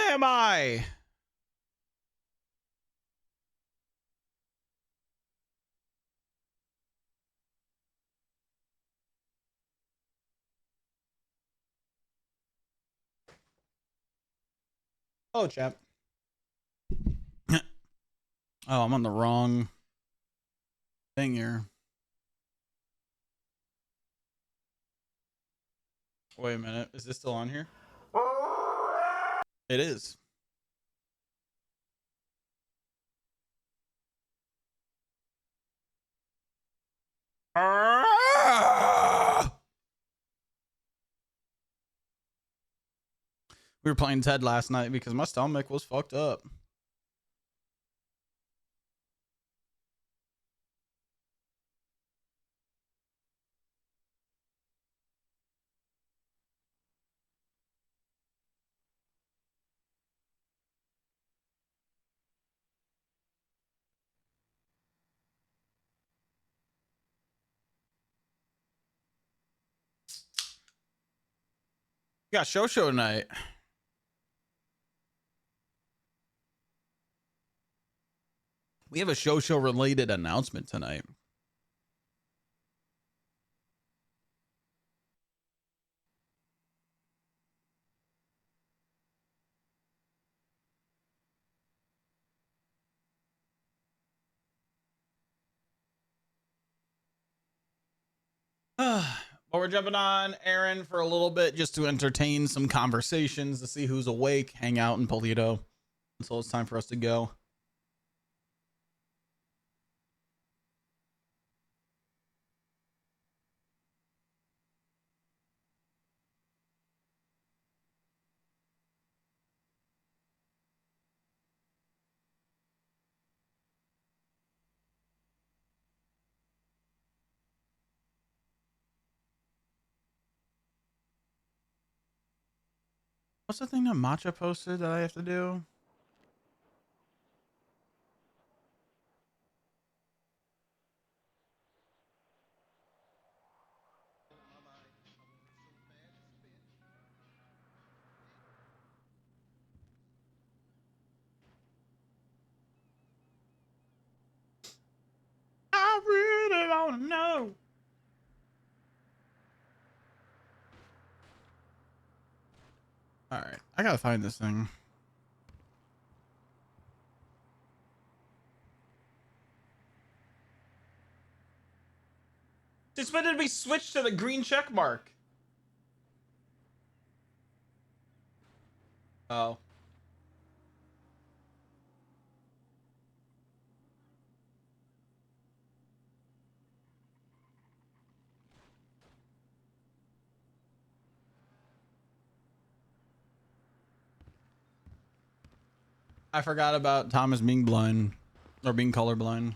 am I? Oh, chap. Oh, I'm on the wrong thing here. Wait a minute. Is this still on here? It is. We were playing Ted last night because my stomach was fucked up. We got show tonight. We have a show related announcement tonight. But we're jumping on Aaron for a little bit just to entertain some conversations to see who's awake, hang out in Polito until it's time for us to go. What's the thing that Matcha posted that I have to do? I really want to know. All right, I gotta find this thing. It's meant to be switched to the green check mark. Oh. I forgot about Thomas being blind or being colorblind.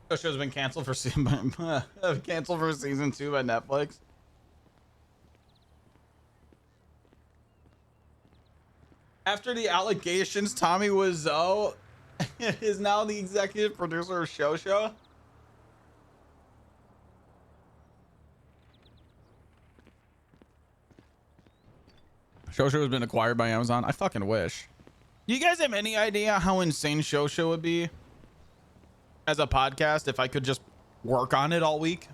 The show's been canceled for season 2 by Netflix. After the allegations, Tommy Wiseau is now the executive producer of Show. Show has been acquired by Amazon. I fucking wish. Do you guys have any idea how insane Show would be as a podcast if I could just work on it all week?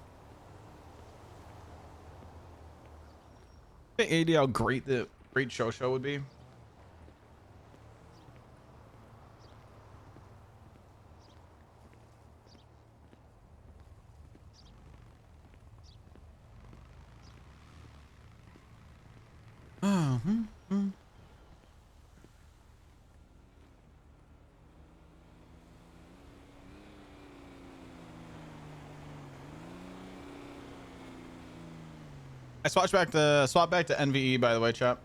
Any idea how great Show would be? I swap back to NVE, by the way, chap.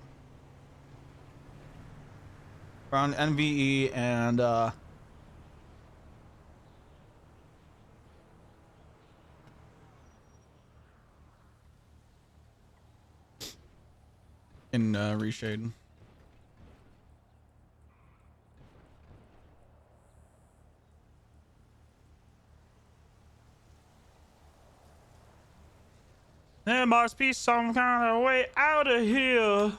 Around NVE and in Reshade. There must be some kind of way out of here.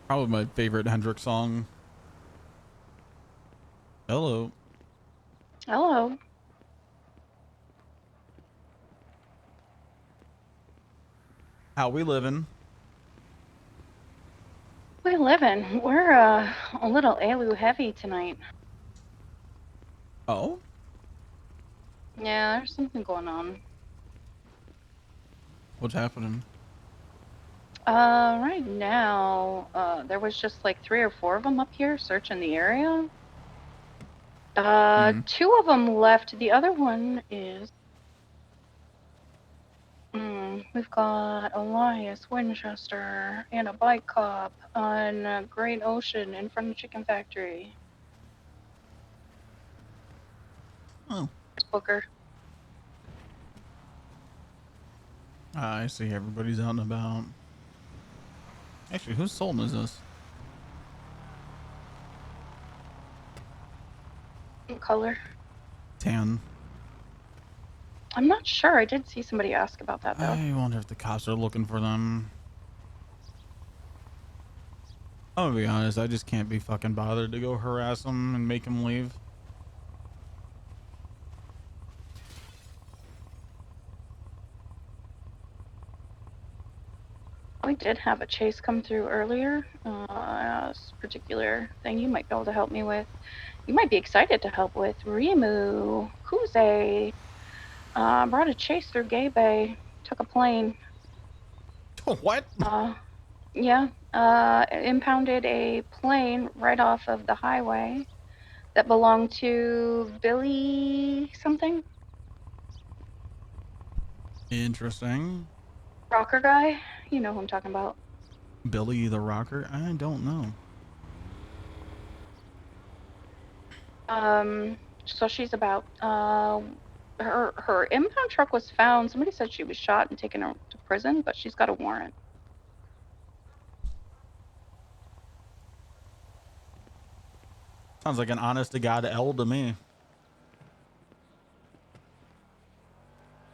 Probably my favorite Hendrix song. Hello. Hello. How we living? We living. We're a little ALU heavy tonight. Oh? Yeah, there's something going on. What's happening? Right now, there was just like 3 or 4 of them up here searching the area. 2 of them left. The other one is... we've got Elias, Winchester, and a bike cop on Great Ocean in front of Chicken Factory. Oh. It's Booker. I see everybody's out and about. Actually, whose Sultan is this? What color? Tan. I'm not sure. I did see somebody ask about that, though. I wonder if the cops are looking for them. I'm gonna be honest, I just can't be fucking bothered to go harass them and make them leave. We did have a chase come through earlier. This particular thing you might be able to help me with. You might be excited to help with. Rimu Kuze brought a chase through Gay Bay. Took a plane. What? Yeah. Impounded a plane right off of the highway that belonged to Billy something. Interesting. Rocker guy. You know who I'm talking about. Billy the Rocker? I don't know. So she's about, her impound truck was found. Somebody said she was shot and taken her to prison, but she's got a warrant. Sounds like an honest to God L to me.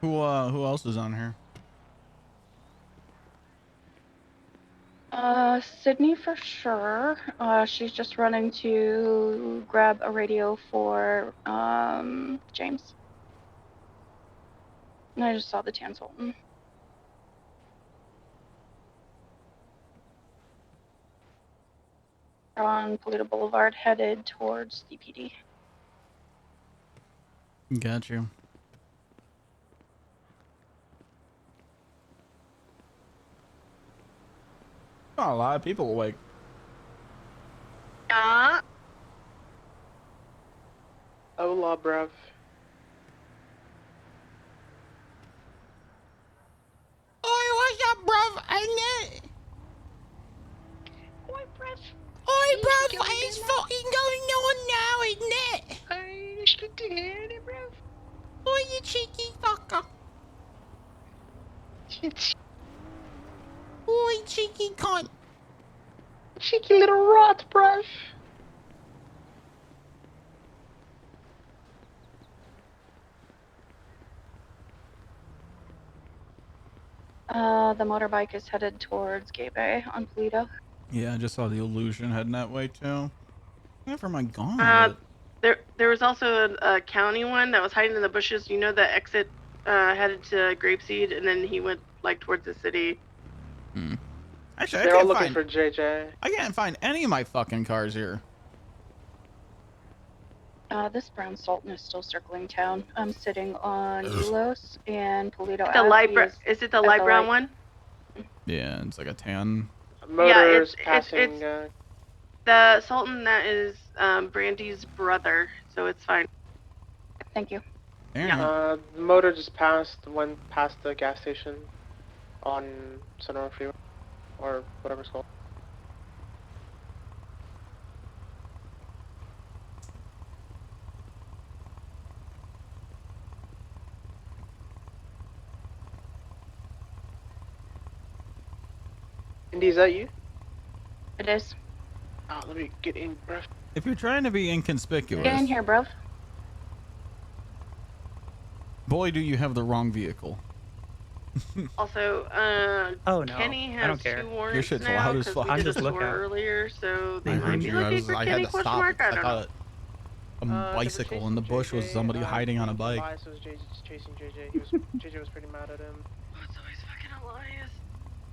Who else is on here? Sydney for sure. She's just running to grab a radio for, James. And I just saw the Tan Sultan. On Polito Boulevard, headed towards DPD. Got you. Oh, a lot of people awake. Hola, bruv. Oi, what's up, bruv? Ain't it? Oi, bruv. Oi, bruv, it's fucking going on now, isn't it? It's good to hear it, bruv. Oi, you cheeky fucker. Oi, cheeky cunt. Cheeky little rot, bruv. The motorbike is headed towards Gay Bay on Polito. Yeah, I just saw the illusion heading that way too. Wherever am I gone? There was also a county one that was hiding in the bushes. You know, the exit headed to Grapeseed, and then he went like towards the city. Actually, they're all looking for JJ. I can't find any of my fucking cars here. This brown Sultan is still circling town. I'm sitting on Ulos and Polito. Is it the light brown one? Yeah, it's like a tan. Motors passing. It's the Sultan that is Brandy's brother, so it's fine. Thank you. Yeah. The motor just went past the gas station on Sonora Freeway, or whatever it's called. Indy, is that you? It is. Oh, let me get in, bruv. If you're trying to be inconspicuous, Get in here, bruv. Boy, do you have the wrong vehicle. Also, Oh no, Kenny I has don't care. 2 Your warrants shit's now loud as because fuck. we I'm did a just score lookout. earlier, so they I might heard be you. looking for I Kenny? had to Question stop mark? because I I don't know. thought a They were bicycle in the chasing bush was JJ. somebody hiding on a think bike. Elias was chasing JJ. JJ was pretty mad at him. Oh, it's always fucking Elias.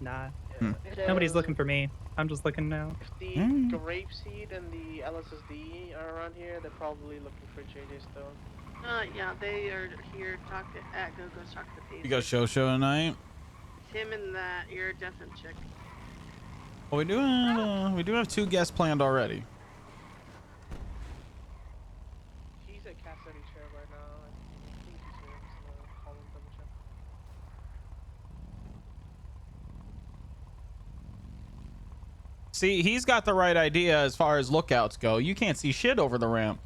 Nah, Hmm. Yeah. nobody's looking for me. I'm just looking now. If the Mm. Grapeseed and the LSSD are around here, they're probably looking for JJ still. Yeah, they are here talking at Go-Go's talking to Paisley. You got show tonight? It's him and that iridescent chick. Well, we do have 2 guests planned already. He's at Cassidy chair right now. I think he's here. I'm just gonna call him, double check. See, he's got the right idea as far as lookouts go. You can't see shit over the ramp.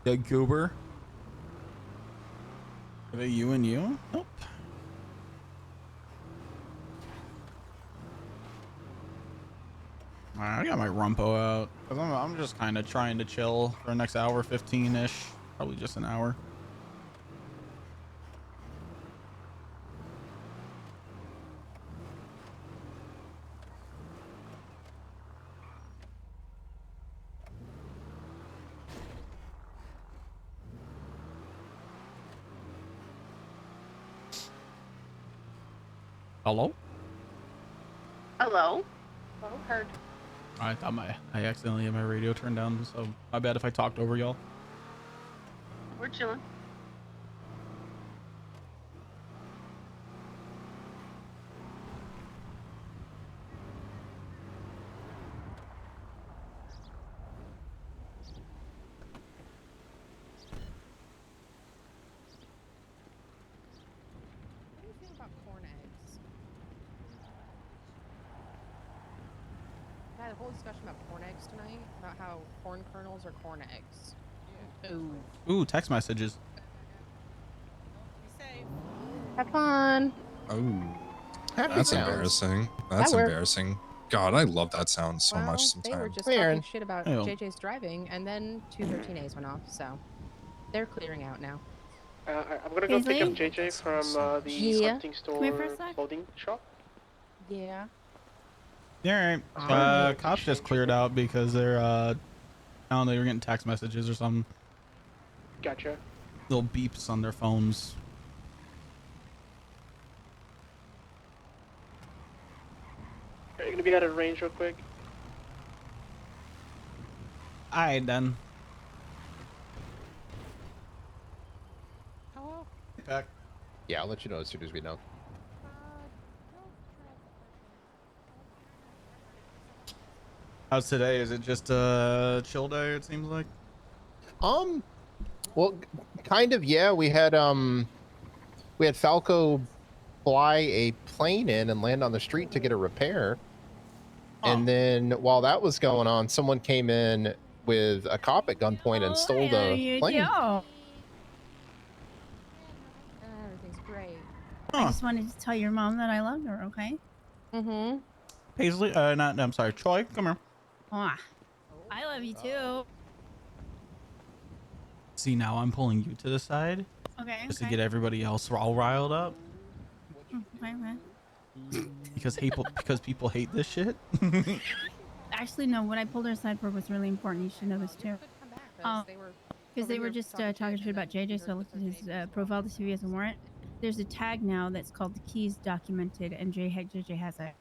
Doug Goober. Are they you and you? Nope. Alright, I got my rumpo out. 'Cause I'm just kind of trying to chill for the next hour, 15-ish. Probably just an hour. Hello? Hello? Oh, heard. I thought I accidentally had my radio turned down, so my bad if I talked over y'all. We're chilling. What do you think about corn eggs? I had a whole discussion about corn eggs tonight, about how corn kernels are corn eggs. Ooh. Ooh, text messages. Be safe. Have fun. Oh, Happy that's sounds. embarrassing. That's worked. embarrassing. God, I love that sound so Well, much they were sometimes. just Hey, talking Aaron. shit about Hey-o. JJ's driving, and then 2 13As went off, so they're clearing out now. I'm gonna go pick up Paisley? JJ from the Yeah. hunting Come here for a store sec. clothing shop. Yeah. Yeah, all right. Cops just cleared out because they're I don't know, they were getting text messages or some Gotcha. little beeps on their phones. Are you gonna be out of range real quick? Alright then. Hello? Back. Yeah, I'll let you know as soon as we know. How's today? Is it just a chill day, it seems like? Well, kind of, yeah. We had Falco fly a plane in and land on the street to get a repair. Huh. And then while that was going on, someone came in with a cop at gunpoint and stole the plane. Everything's great. Huh. I just wanted to tell your mom that I love her, okay? Mm-hmm. Paisley, I'm sorry, Troy, come here. Mwah. I love you too. See, now I'm pulling you to the side Okay. just to get everybody else all riled up Okay, okay. because people hate this shit. Actually, no. What I pulled her aside for was really important. You should know this too. Come back, Because they were just talking shit about JJ, so I looked at his profile to see if he has a warrant. There's a tag now that's called the keys documented, and JJ has it.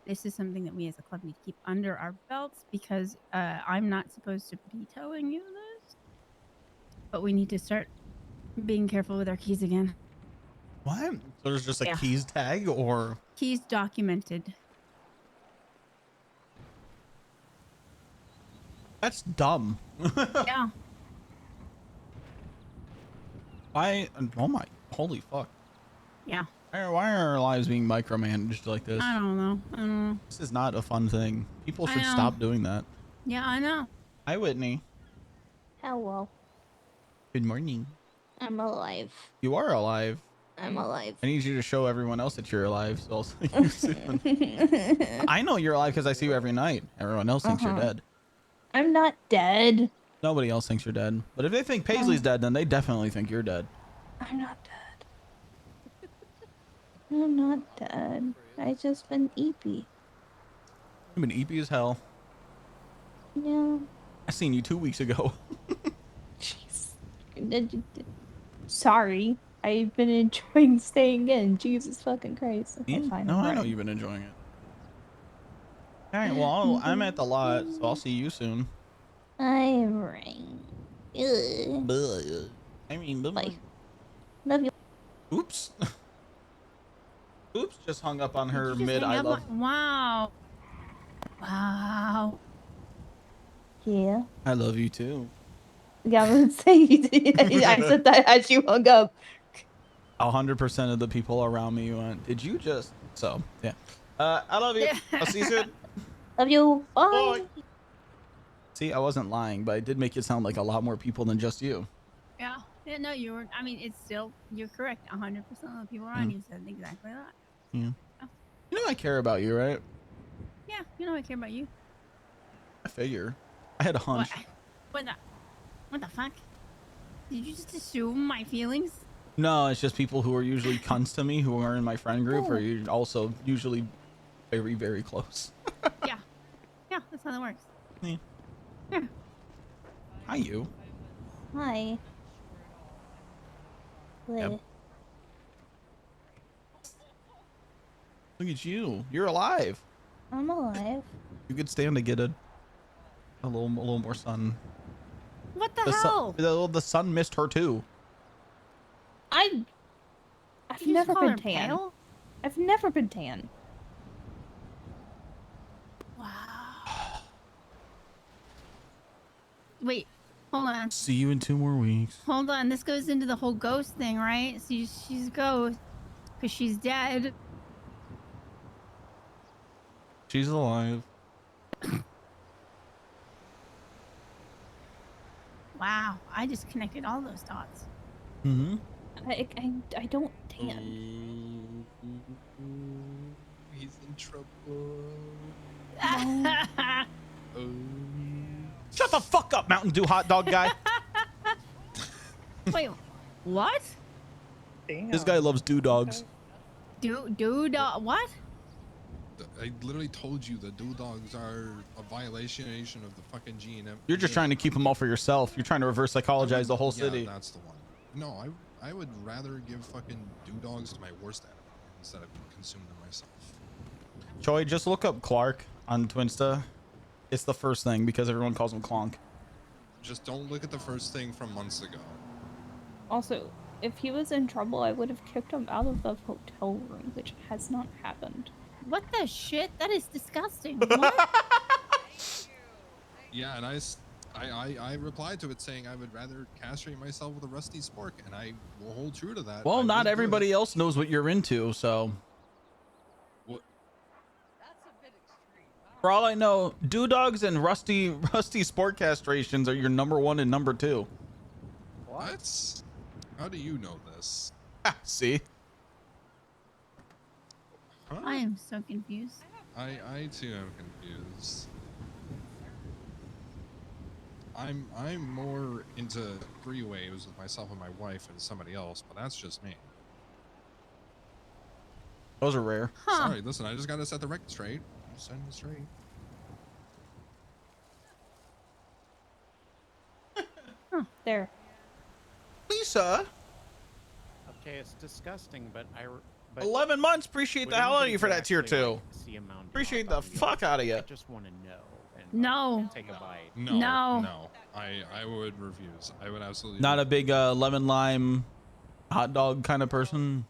This is something that we as a club need to keep under our belts because I'm not supposed to be telling you this, but we need to start being careful with our keys again. What? So there's just a Yeah. keys tag or Keys documented. that's dumb. Yeah. Why? Oh my! Holy fuck! Yeah. Why are our lives being micromanaged like this? I don't know. I don't know. This is not a fun thing. People I should know. stop doing that. Yeah, I know. Hi, Whitney. Hello. Good morning. I'm alive. You are alive. I'm alive. I need you to show everyone else that you're alive. So I'll see you soon. I know you're alive because I see you every night. Everyone else thinks you're dead. I'm not dead. Nobody else thinks you're dead. But if they think Paisley's dead, then they definitely think you're dead. I'm not dead. I'm not dead. I just been eepy. You've been eepy as hell. Yeah. I seen you 2 weeks ago. Jeez. Sorry. I've been enjoying staying in. Jesus fucking Christ. Okay, Yeah, fine. no, I'm I know running. you've been enjoying it. All right, well, I'm at the lot, so I'll see you soon. I'm running. Ugh. Buh. I mean, Bye. Love you. oops. Oops, just hung up on Did her you just mid hang I up love. on- Wow. Wow. Yeah. I love you too. Yeah, I would say I said that as you hung up. 100% of the people around me went, did you just? So, yeah. I love you. I'll see you soon. Love you. Bye. Bye. See, I wasn't lying, but I did make it sound like a lot more people than just you. Yeah. Yeah, no, you were. I mean, it's still, you're correct. 100% of the people around you said exactly that. Yeah. Oh. You know I care about you, right? Yeah, you know I care about you. I figure. I had a hunch. What the fuck? Did you just assume my feelings? No, it's just people who are usually cunts to me who are in my friend group are also usually very, very close. Yeah. Yeah, that's how that works. Yeah. Yeah. Hi, you. Hi. Yep. Look at you. You're alive. I'm alive. You could stand to get a little more sun. What the hell? The sun missed her too. I've You just never call been her tan. pale? I've never been tan. Wow. Wait, hold on. See you in 2 more weeks. Hold on. This goes into the whole ghost thing, right? So she's a ghost because she's dead. She's alive. Wow. I just connected all those dots. Mm-hmm. I don't tan. He's in trouble. Shut the fuck up, Mountain Dew hot dog guy. Wait, what? Damn. This guy loves dew dogs. Dude, what? I literally told you the dogs are a violation of the fucking GNM. You're just trying to keep them all for yourself. You're trying to reverse psychologize the whole city. Yeah, that's the one. No, I would rather give fucking dogs to my worst enemy instead of consume them myself. Choi, just look up Clark on Twinsta. It's the first thing because everyone calls him Clonk. Just don't look at the first thing from months ago. Also, if he was in trouble, I would have kicked him out of the hotel room, which has not happened. What the shit? That is disgusting. What? Yeah, and I replied to it saying I would rather castrate myself with a rusty spork, and I will hold true to that. Well, I not will do everybody it. else knows what you're into, so. What? For all I know, dew dogs and rusty sport castrations are your #1 and #2. What? How do you know this? See? Huh? I am so confused. I too am confused. I'm more into 3-waves with myself and my wife and somebody else, but that's just me. Those are rare. Huh. Sorry, listen, I just gotta set the record straight. I'm setting it straight. There. Lisa, Okay, it's disgusting, but 11 months. Appreciate would the hell out of anybody you for who that tier actually, 2. like, see a Mountain Dew Appreciate hot the dog and be fuck like, out of you. I just want to know. And, No. Take a bite. No. No. No. I would refuse. I would absolutely Not a big lemon lime hot dog kind of person.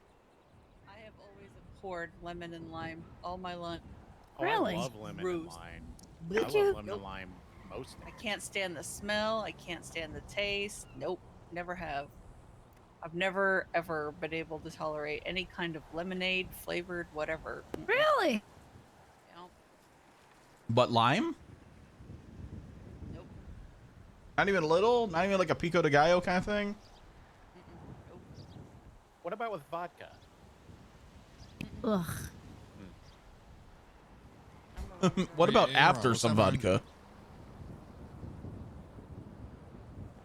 I have always abhorred lemon and lime all my life. Oh, Really? I love lemon and Ruse. lime. Did I you? love lemon and lime most I things. can't stand the smell. I can't stand the taste. Nope, never have. I've never ever been able to tolerate any kind of lemonade flavored whatever. Really? You know, But lime? nope. Not even a little? Not even like a pico de gallo kind of thing? Nope. What about with vodka? Ugh. What about Yeah, after what's some that, man? vodka?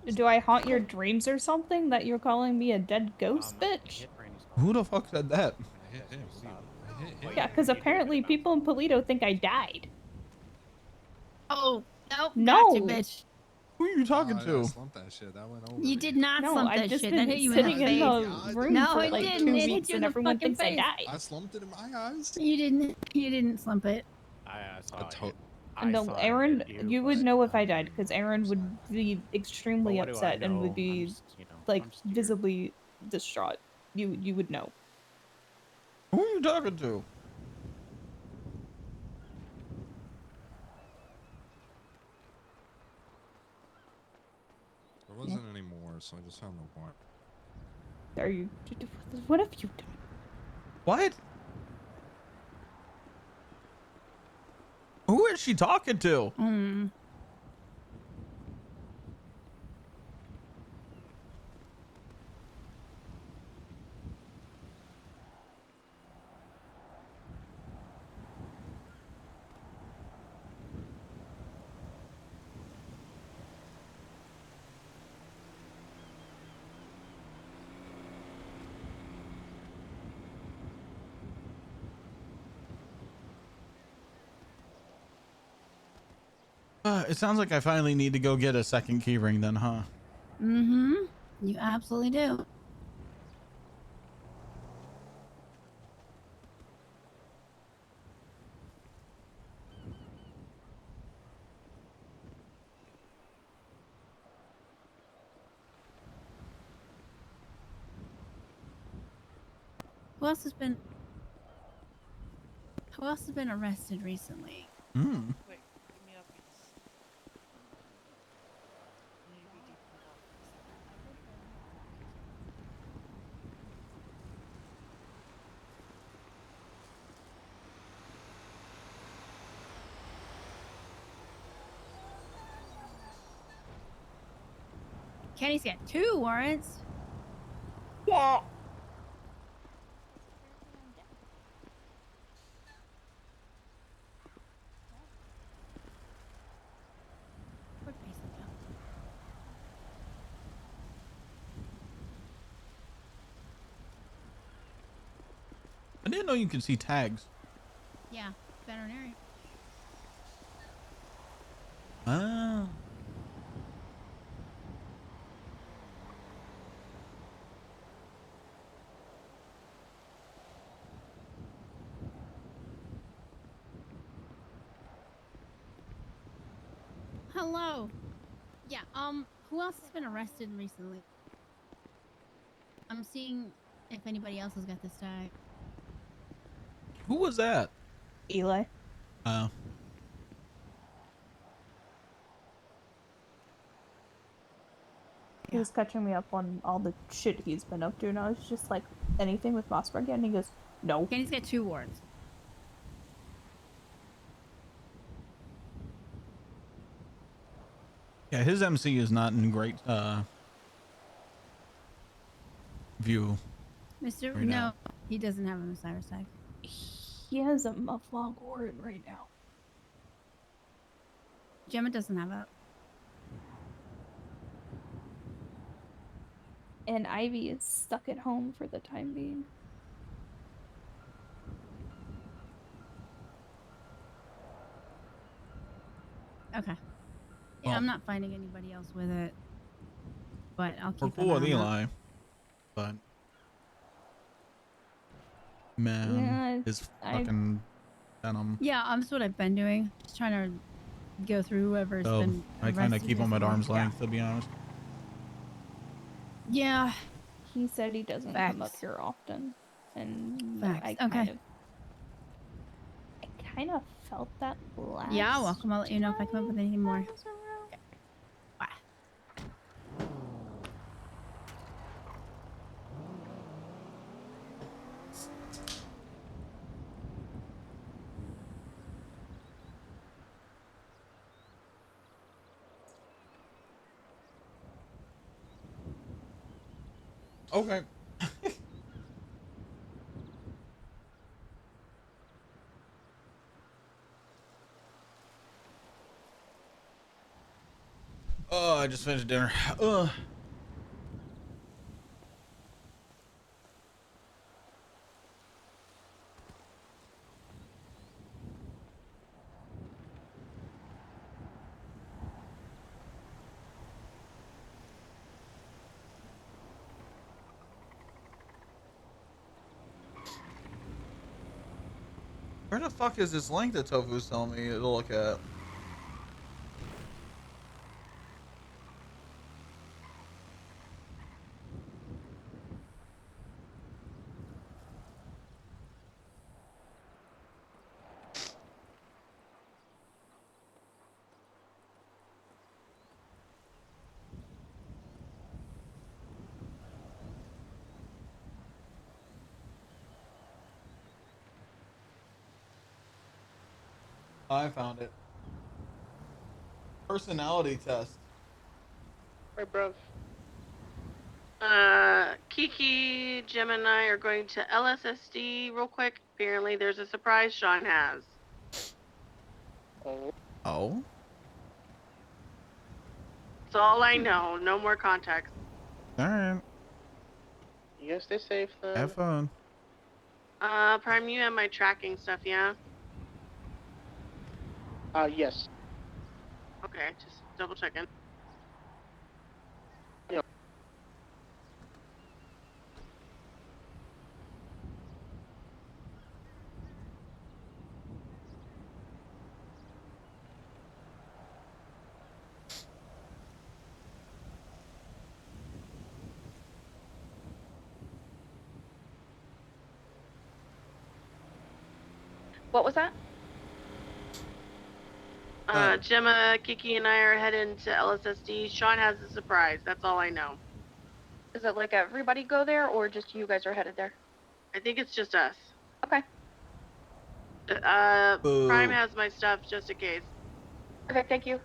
Do I haunt your dreams or something that you're calling me a dead ghost, I bitch? hit Brandy's Who the fuck said that? I hit him. What do you? I hit him. Yeah, because apparently people in Polito think I died. Oh, nope. Gotcha, No. bitch. Who are you talking I to? slumped that shit. That went over You me. did not No, slump I've that just shit. That been hit you in sitting the in face. the room No, for it like didn't. 2 It hit weeks you in and the everyone fucking thinks I face. died. I slumped it in my eyes. You didn't. You didn't slump it. I saw to- it. I No, saw Aaron, it hit you would but know if I I'm died because Aaron would be But extremely what do I upset and would know? I'm be just, you know, like I'm just here. visibly distraught. You would know. Who are you talking to? There wasn't any more, so I just found no point. Are you? What have you done? What? Who is she talking to? It sounds like I finally need to go get a second key ring then, huh? Mm-hmm. You absolutely do. Who else has been arrested recently? Hmm. Wait, give me updates. I need to be deep in thought for a second. Kenny's got 2 warrants. Yeah. Where'd Paisley go? I didn't know you could see tags. Yeah, veterinary. Ah. Hello. Yeah. Who else has been arrested recently? I'm seeing if anybody else has got this tag. Who was that? Eli. Oh. He was catching me up on all the shit he's been up to, and I was just like, anything with Mossberg? And he goes, no. Kenny's got 2 warrants. Yeah, his MC is not in great view. Mr. Right No, now. he doesn't have an Osiris tag. He has a mufflog warrant right now. Gemma doesn't have it. And Ivy is stuck at home for the time being. Okay. Yeah, Well, I'm not finding anybody else with it. But I'll keep we're an cool eye with on that. Eli, but man, Yeah, his fucking venom. Yeah, that's what I've been doing. Just trying to go through whoever's So been I kind of arrested keep him at recently. arm's length, to be honest. Yeah. He said he doesn't come up here often. And I kind of felt that last. Yeah, welcome. I'll let you know if I come up with anything more. Okay. Bye. Okay. Oh, I just finished dinner. Where the fuck is this link that Tofu's telling me to look at? I found it. Personality test. Hey, bruv. Kiki, Jim, and I are going to LSSD real quick. Apparently, there's a surprise Sean has. Oh? That's all I know. No more context. Alright. You guys stay safe then. Have fun. Prime, you have my tracking stuff, yeah? Yes. Okay, just double checking. Yeah. What was that? Gemma, Kiki, and I are heading to LSSD. Sean has a surprise. That's all I know. Is it like everybody go there, or just you guys are headed there? I think it's just us. Okay. Prime has my stuff just in case. Okay, thank you.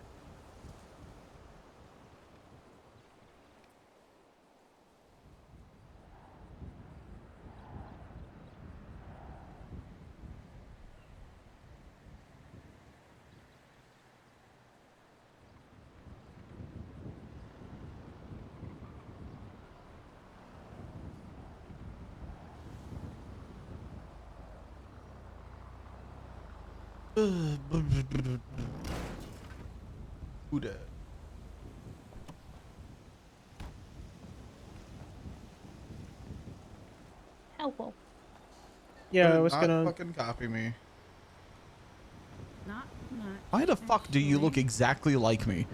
Who that? Helpful. Yeah, what's Not going on? fucking copy me. Not. Why the fuck do you look exactly like me?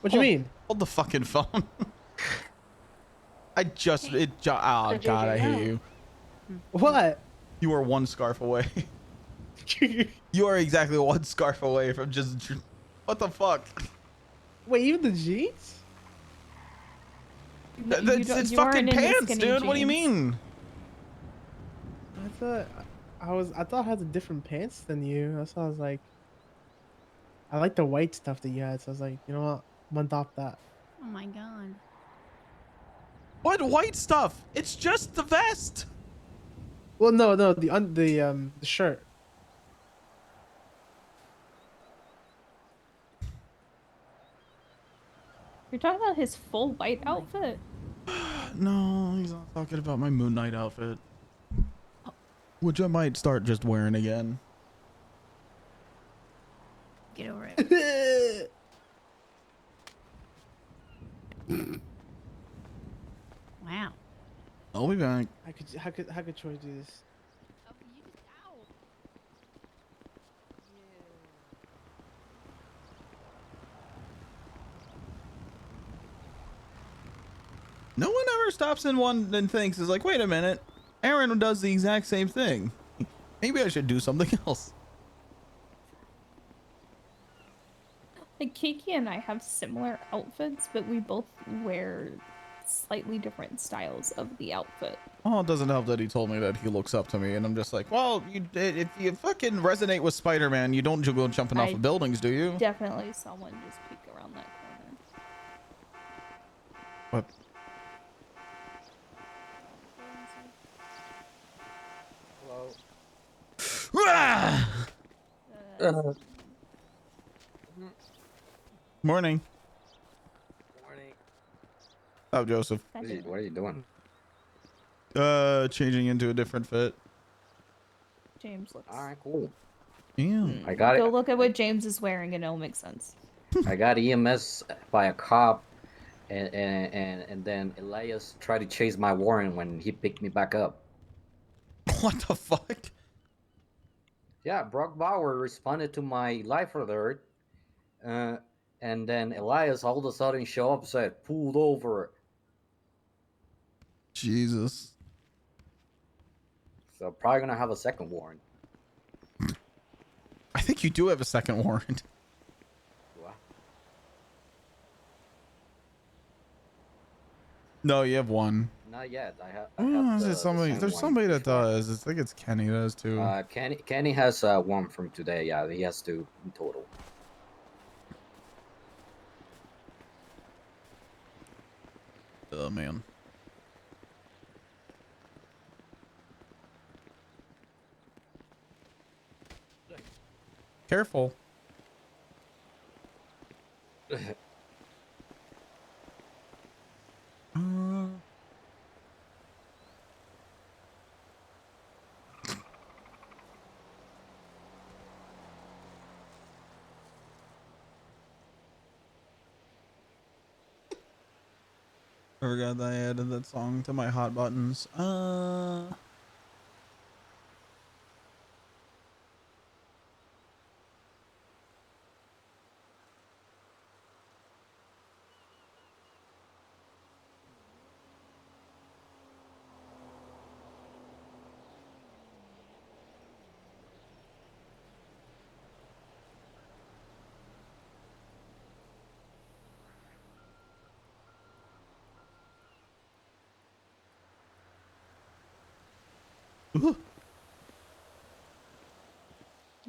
What do you mean? Hold the fucking phone. I just oh Did god, JJ I hate know? you. What? You are one scarf away. You are exactly one scarf away from just. What the fuck? Wait, even the jeans? It's you fucking aren't in the pants, skinny dude. What do you jeans. mean? I thought I had a different pants than you. That's why I was like, I like the white stuff that you had. So I was like, you know what? I'm gonna adopt that. Oh my god. What white stuff? It's just the vest. Well, no, the shirt. You're talking about his full white outfit? No, he's not talking about my Moon Knight outfit, which I might start just wearing again. Get over it. Wow. I'll be back. How could Troy do this? Oh, you just out. No one ever stops in one and thinks, is like, wait a minute, Aaron does the exact same thing. Maybe I should do something else. Like Kiki and I have similar outfits, but we both wear slightly different styles of the outfit. Oh, it doesn't help that he told me that he looks up to me, and I'm just like, well, if you fucking resonate with Spider-Man, you don't go jumping off of buildings, do you? Definitely someone just peek around that corner. What? Hello. Morning. Oh, Joseph. What are you doing? Changing into a different fit. James looks. All right, cool. Yeah. I got Go it. look at what James is wearing, and it'll make sense. I got EMS by a cop, and then Elias tried to chase my warrant when he picked me back up. What the fuck? Yeah, Brock Bauer responded to my life alert, and then Elias all of a sudden showed up, said pulled over. Jesus. So probably gonna have a second warrant. I think you do have a second warrant. What? No, you have one. Not yet. I have. There's somebody that does. I think it's Kenny does too. Kenny has one from today. Yeah, he has two in total. Oh man. Careful. I forgot that I added that song to my hot buttons.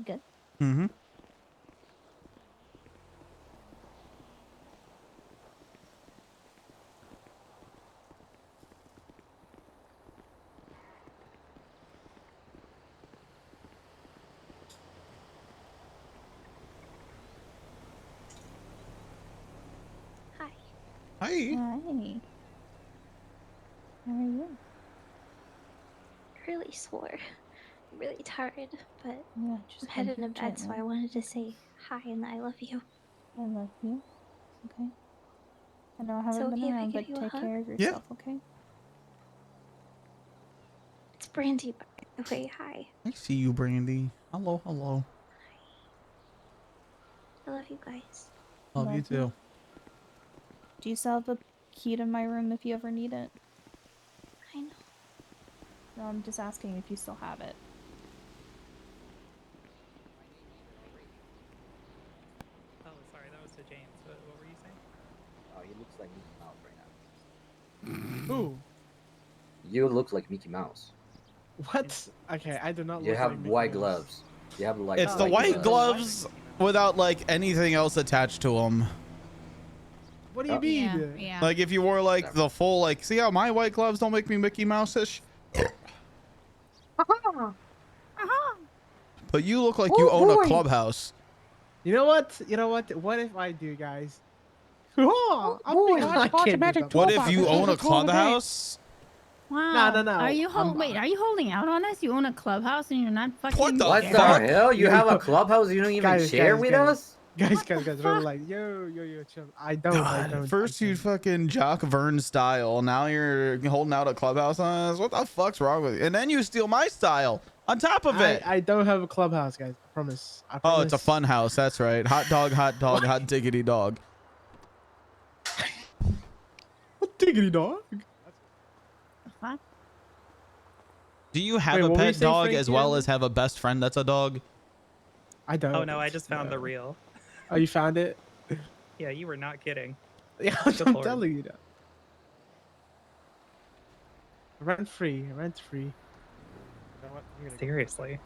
Good. Mm-hmm. Hi. Hi. Hi. How are you? Really sore. I'm really tired, but Yeah, I'm just headed to here bed, so gently. I wanted to say hi and that I love you. I love you. Okay. I know I Is it haven't been okay if I around, give but you a take hug? care of Yeah. yourself, okay? It's Brandy, by the way. Hi. I see you, Brandy. Hello, hello. I love you guys. Love you too. Do you still have the key to my room if you ever need it? I know. No, I'm just asking if you still have it. Oh, sorry, that was to James. What were you saying? Oh, he looks like Mickey Mouse right now. Who? You look like Mickey Mouse. What? Okay, I do not You look have like Mickey white Mouse. gloves. You have like. It's the white gloves without like anything else attached to them. What do you mean? Yeah. Like if you wore like the full like, see how my white gloves don't make me Mickey Mouse-ish? But you look like you own a clubhouse. You know what? You know what? What if I do, guys? Oh, I can't do that. What if you own a clubhouse? Wow. No. Are you wait? Are you holding out on us? You own a clubhouse and you're not fucking. What the What the hell? You have a clubhouse you don't even share with us? Guys, really like, yo, chill. I don't. First you fucking Jock Vern style. Now you're holding out a clubhouse on us. What the fuck's wrong with you? And then you steal my style on top of it. I don't have a clubhouse, guys. I promise. Oh, it's a fun house. That's right. Hot dog, hot diggity dog. What diggity dog? What? Do you have Wait, a what were you pet saying, dog Frankie, as well earlier? as have a best friend that's a dog? I don't. Oh no, I just found the reel. Oh, you found it? Yeah, you were not kidding. Yeah, Good I'm lord. telling you that. Rent free. You know what? I'm gonna go. Seriously.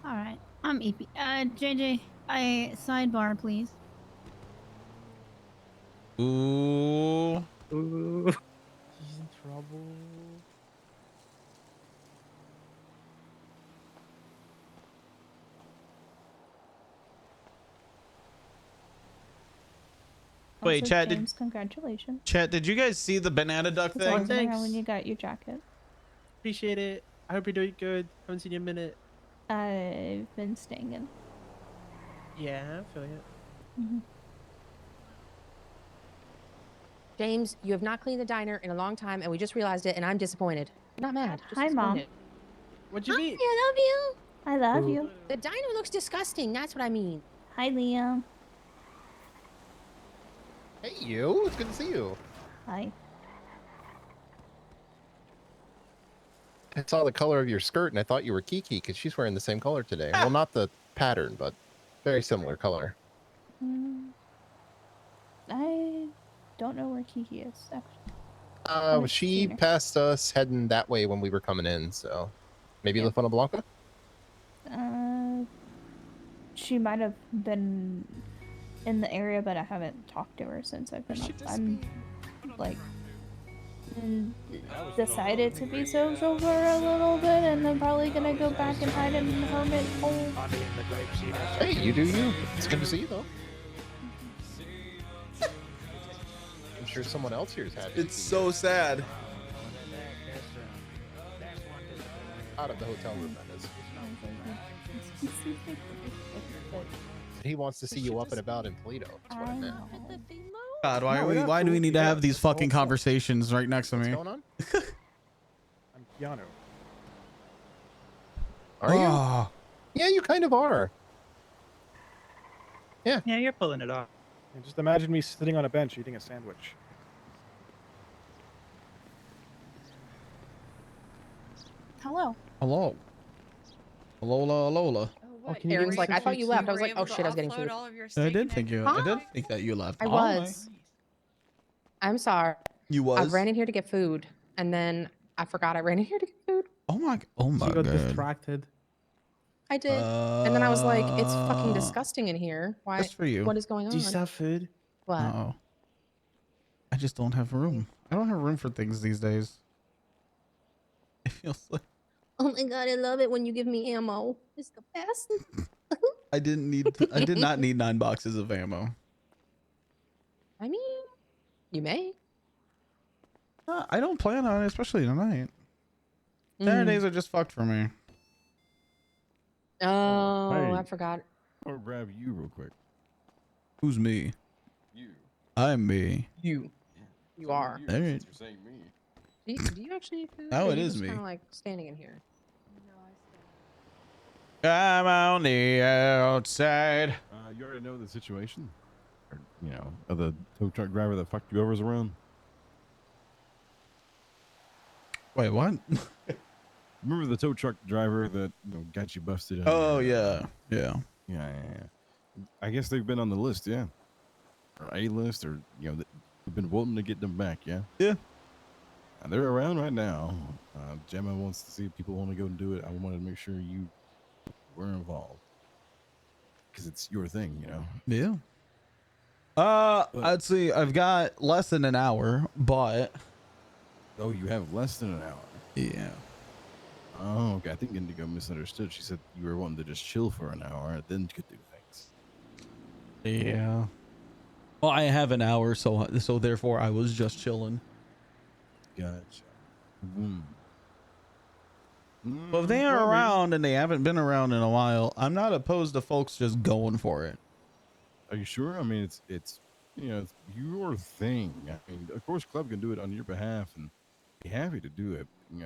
All right. I'm EP. JJ, sidebar, please. Ooh. He's in trouble. Wait, Also, Chad, James, congratulations. did you guys see the banana duck It's awesome thing? around when you got your jacket. Appreciate it. I hope you're doing good. Haven't seen you in a minute. I've been staying in. Yeah, I feel it. James, you have not cleaned the diner in a long time, and we just realized it, and I'm disappointed. I'm not mad. Just Hi, Mom. disappointed. What you mean? I love you. I love you. The diner looks disgusting. That's what I mean. Hi, Liam. Hey, you. It's good to see you. Hi. I saw the color of your skirt and I thought you were Kiki because she's wearing the same color today. Well, not the pattern, but very similar color. I don't know where Kiki is, actually. She passed us heading that way when we were coming in, so maybe La Fuente Blanca? She might have been in the area, but I haven't talked to her since I've been up. I'm like decided to be social for a little bit, and I'm probably gonna go back and hide in the hermit hole. Hey, you do you. It's good to see you, though. I'm sure someone else here is happy. It's so sad. Out of the hotel room, that is. He wants to see you up and about in Toledo. That's what I meant. God, why do we need to have these fucking conversations right next to me? What's going on? I'm Keanu. Are you? Oh. Yeah, you kind of are. Yeah. Yeah, you're pulling it off. And just imagine me sitting on a bench eating a sandwich. Hello. Hello. Lola. Aaron's like, I thought you left. I was like, oh shit, I was getting food. I did think that you left. I was. I'm sorry. You was? I ran in here to get food, and then I forgot I ran in here to get food. Oh my She got god. distracted. I did. And then I was like, it's fucking disgusting in here. Why? Just for you. What is going on? Do you still have food? What? Oh. I just don't have room. I don't have room for things these days. It feels like Oh my god, I love it when you give me ammo. It's the best. I did not need 9 boxes of ammo. I mean, you may. I don't plan on it, especially tonight. Saturdays are just fucked for me. Oh, Hey. I forgot. I'll grab you real quick. Who's me? You. I'm me. You are. All right. You're saying me. Do you actually need food? Oh, Or it you is just me. Kind of like standing in here. I'm on the outside. You already know the situation, or, of the tow truck driver that fucked you over around. Wait, what? Remember the tow truck driver that got you busted? Oh yeah. Yeah. I guess they've been on the list, yeah, or a list, or they've been wanting to get them back, yeah. Yeah. And they're around right now. Gemma wants to see if people want to go and do it. I wanted to make sure you were involved because it's your thing, Yeah. I'd say I've got less than an hour, but. Oh, you have less than an hour. Yeah. Oh, okay. I think Indigo misunderstood. She said you were wanting to just chill for an hour and then could do things. Yeah. Well, I have an hour, so therefore I was just chilling. Gotcha. Well, if they are around and they haven't been around in a while, I'm not opposed to folks just going for it. Are you sure? I mean, it's it's your thing. I mean, of course, club can do it on your behalf and be happy to do it. If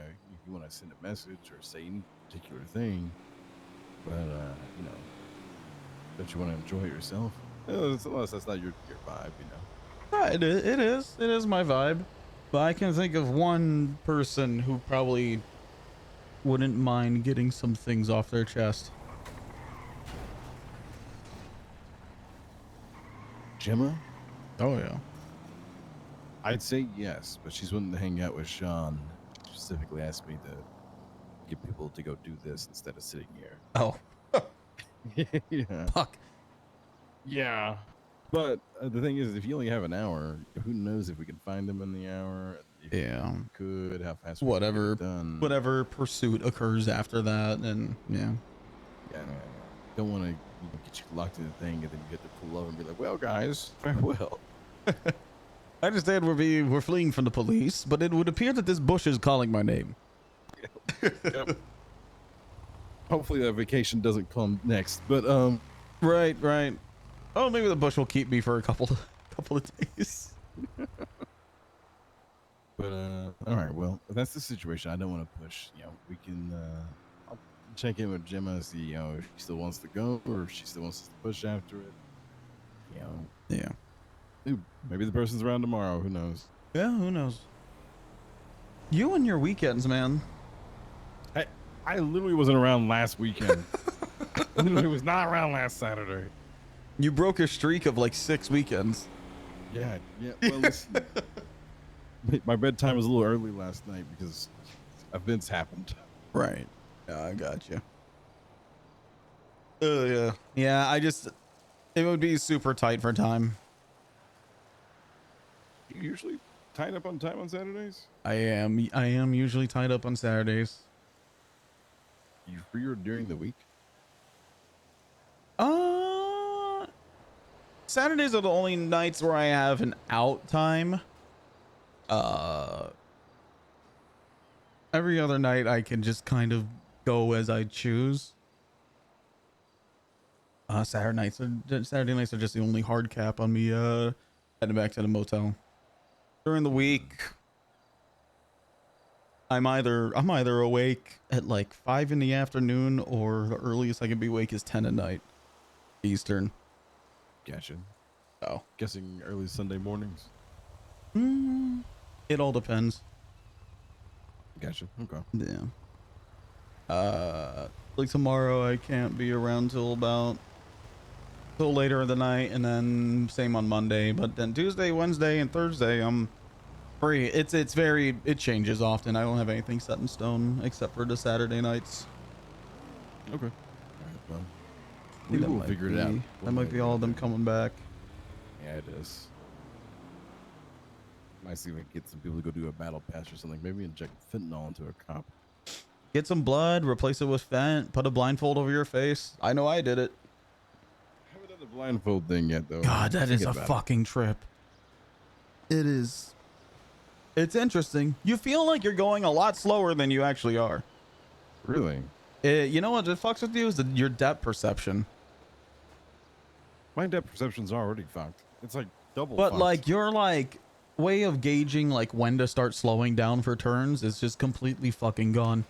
you want to send a message or say any particular thing, but don't you want to enjoy it yourself? Unless that's not your vibe, It is my vibe, but I can think of one person who probably wouldn't mind getting some things off their chest. Gemma? Oh yeah. I'd say yes, but she's willing to hang out with Sean. Specifically asked me to get people to go do this instead of sitting here. Oh. Yeah. Fuck. Yeah. But the thing is, if you only have an hour, who knows if we can find them in the hour? Yeah. Could, how fast we can get it done. Whatever pursuit occurs after that, and yeah. Yeah. Don't want to get you locked in the thing and then you get to pull over and be like, well, guys, farewell. I understand we're fleeing from the police, but it would appear that this bush is calling my name. Yep. Hopefully that vacation doesn't come next. But Right. Oh, maybe the bush will keep me for a couple of days. But all right. Well, if that's the situation, I don't want to push. We can. I'll check in with Gemma, see if she still wants to go or if she still wants us to push after it. Yeah. Dude, maybe the person's around tomorrow. Who knows? Yeah, who knows? You and your weekends, man. I literally wasn't around last weekend. I literally was not around last Saturday. You broke a streak of like 6 weekends. Yeah. Well, listen, my bedtime was a little early last night because events happened. Right. Yeah, I got you. Yeah. Yeah, it would be super tight for time. You usually tied up on time on Saturdays? I am usually tied up on Saturdays. You freer during the week? Saturdays are the only nights where I have an out time. Every other night I can just kind of go as I choose. Saturday nights are just the only hard cap on me heading back to the motel. During the week, I'm either awake at like 5 in the afternoon, or the earliest I can be awake is 10 at night Eastern. Gotcha. Oh, guessing early Sunday mornings. It all depends. Gotcha. Okay. Yeah. Like tomorrow I can't be around till later in the night, and then same on Monday. But then Tuesday, Wednesday, and Thursday I'm free. It changes often. I don't have anything set in stone except for the Saturday nights. Okay. All right, well, I we think will figure it out. That might be all of them coming back. Yeah, it is. Might see if we can get some people to go do a battle pass or something. Maybe inject fentanyl into a cop. Get some blood, replace it with fent, put a blindfold over your face. I know I did it. I haven't done the blindfold thing yet, though. God, that is a fucking trip. It is. It's interesting. You feel like you're going a lot slower than you actually are. Really? You know what fucks with you is your depth perception. My depth perception's already fucked. It's like double. But fucked. like your way of gauging like when to start slowing down for turns is just completely fucking gone.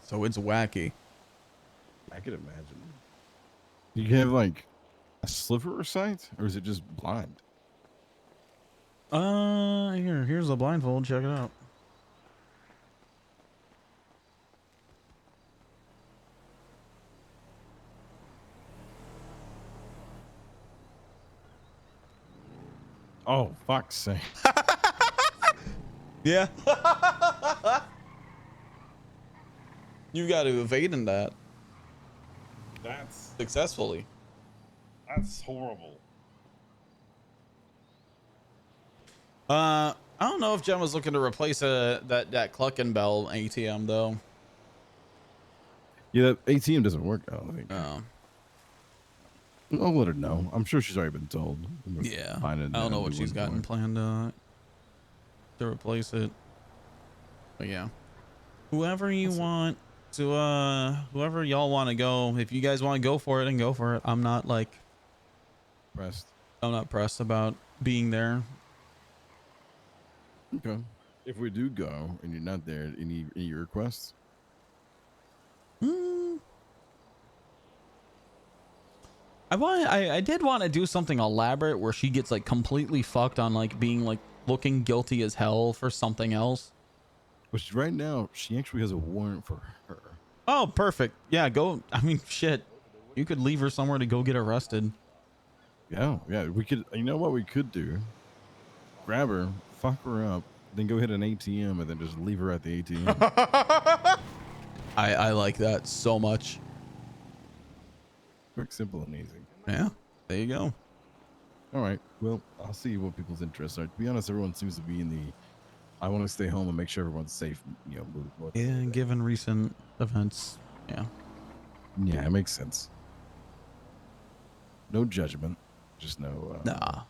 So it's wacky. I could imagine. Do you have like a sliver of sight, or is it just blind? Here's a blindfold. Check it out. Oh, fuck's sake. Yeah. You got to evade in that. That's successfully. That's horrible. I don't know if Jen was looking to replace that Cluckin' Bell ATM though. Yeah, that ATM doesn't work. I don't think. Oh. I'll let her know. I'm sure she's already been told. Yeah. I I don't know what she's gotten planned to replace it. But yeah. Whoever you want to whoever y'all want to go, if you guys want to go for it, and go for it. I'm not like pressed. I'm not pressed about being there. Okay. If we do go and you're not there, any requests? I did want to do something elaborate where she gets like completely fucked on like being like looking guilty as hell for something else. Which right now she actually has a warrant for her. Oh, perfect. Yeah, go. I mean, shit. You could leave her somewhere to go get arrested. Yeah, we could. You know what we could do? Grab her, fuck her up, then go hit an ATM and then just leave her at the ATM. I like that so much. Quick, simple, and easy. Yeah, there you go. All right. Well, I'll see what people's interests are. To be honest, everyone seems to be in the I want to stay home and make sure everyone's safe. You know, mood. Yeah, given recent events. Yeah. Yeah, it makes sense. No judgment. just no. Nah.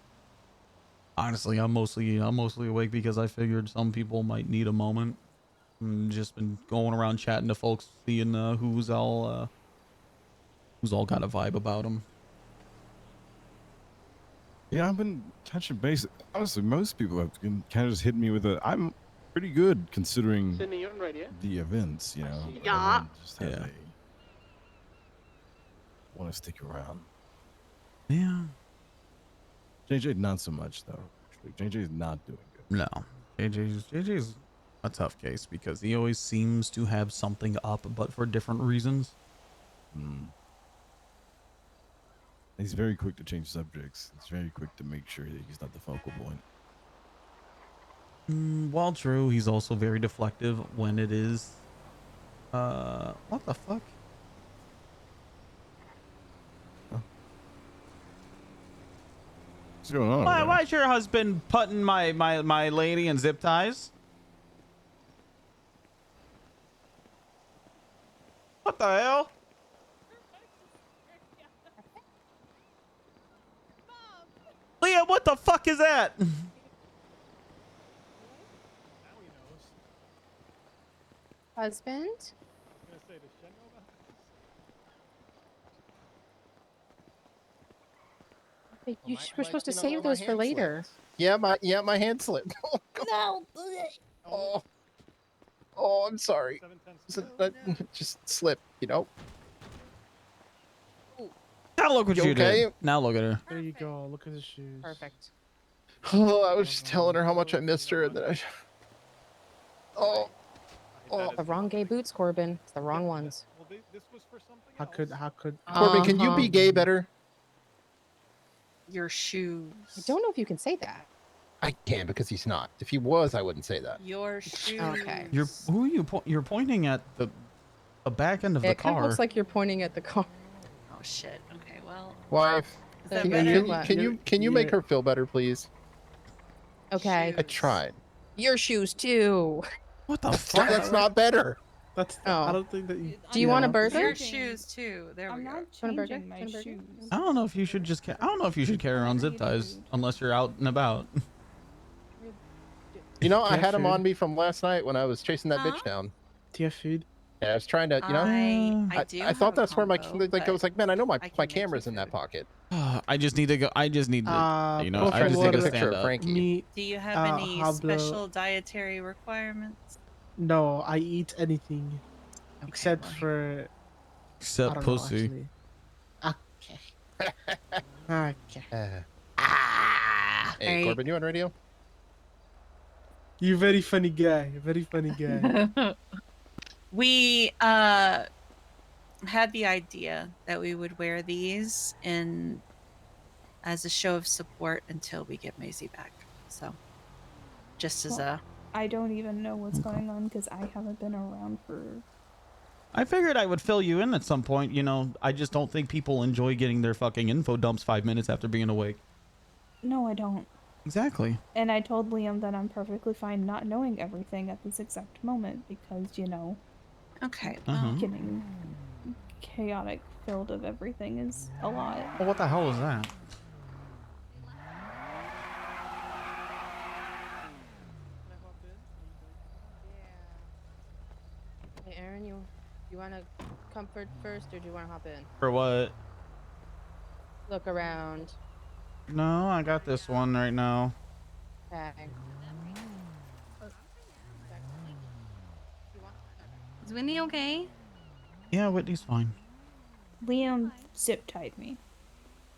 Honestly, I'm mostly awake because I figured some people might need a moment. Just been going around chatting to folks, seeing who's all got a vibe about them. Yeah, I've been touching base. Honestly, most people have kind of just hit me with a. I'm pretty good considering Sydney, you on radio? the events, you know. But Yeah. everyone just has a want to stick around. Yeah. JJ, not so much though. Actually, JJ is not doing good. No, JJ's a tough case because he always seems to have something up, but for different reasons. He's very quick to change subjects. He's very quick to make sure that he's not the focal point. While true, he's also very deflective when it is. What the fuck? What's going on? Why is your husband putting my lady in zip ties? What the hell? Leah, what the fuck is that? Husband? Hey, we're supposed to save those for later. Yeah, my hand slipped. No. Oh, I'm sorry. Just slipped, you know. Now look what you okay? did. Now look at her. There you go. Look at the shoes. Perfect. Oh, I was just telling her how much I missed her, and then I. Oh. The wrong gay boots, Corbin. It's the wrong ones. How could Corbin, can you be gay better? Your shoes. I don't know if you can say that. I can because he's not. If he was, I wouldn't say that. Your shoes. Okay. Who are you? You're pointing at the back end of the It kind car. of looks like you're pointing at the car. Oh shit. Okay, well. Wife, Is that can better? you make her feel better, please? Okay. I tried. Your shoes too. What the fuck? That's not better. That's. Oh. I don't think that you. Do you want a burger? Your shoes too. There we go. Want a burger? Want a burger? I don't know if you should just. I don't know if you should carry around zip ties unless you're out and about. You know, I Do you had have him food? on me from last night when I was chasing that bitch down. Do you have food? Yeah, I was trying to, you know. I do. I thought that's where my combo, like I was like, man, I know my can make camera's in that pocket. I just need to go. I just need to. You know, We'll I try to just take need a to picture stand of up. Frankie. Me. Do you have any Hablo- special dietary requirements? No, I eat anything except well, for. Except I don't pussy. Know, actually. Okay. Hey, Right. Corbin, you on radio? You very funny guy. Very funny guy. We had the idea that we would wear these in as a show of support until we get Maisie back. So, just as a I don't even know what's going on because I haven't been around for. I figured I would fill you in at some point. You know, I just don't think people enjoy getting their fucking info dumps 5 minutes after being awake. No, I don't. Exactly. And I told Liam that I'm perfectly fine not knowing everything at this exact moment because, you know, okay, getting chaotic filled of everything is a lot. Well, what the hell was that? Hey, Aaron, you want to comfort first, or do you want to hop in? For what? Look around. No, I got this one right now. Okay. Is Winnie okay? Yeah, Whitney's fine. Liam zip tied me.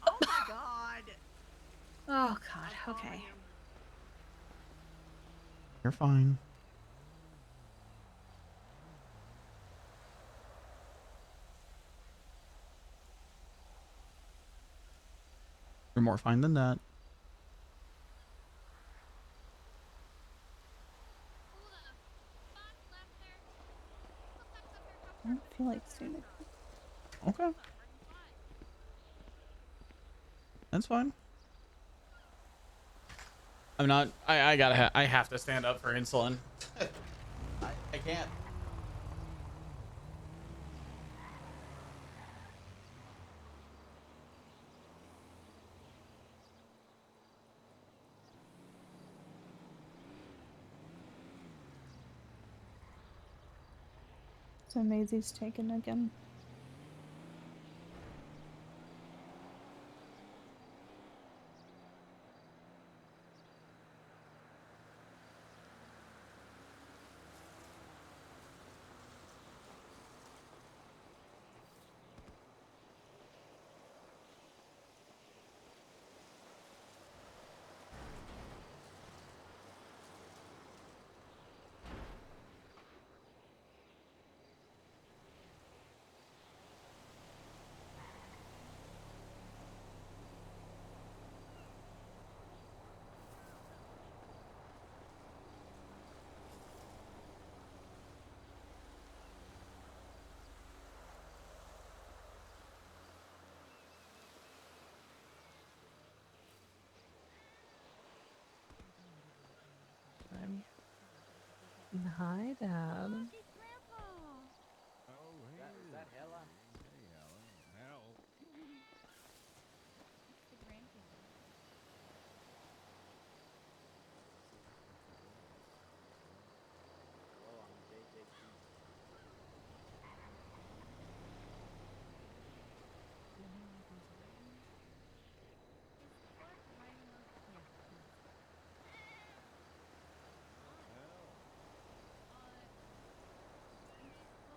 Oh my god. Oh god. Okay. You're fine. You're more fine than that. I don't feel like doing it. Okay. That's fine. I'm not. I gotta. I have to stand up for insulin. I can't. So Maisie's taken again. Hi, Dad. Oh, hey. Is that Hella? Hey, Hell. The grandbaby. Hello, I'm JJT. Is Clark riding on? Yeah, he is. Hell. Can you pull in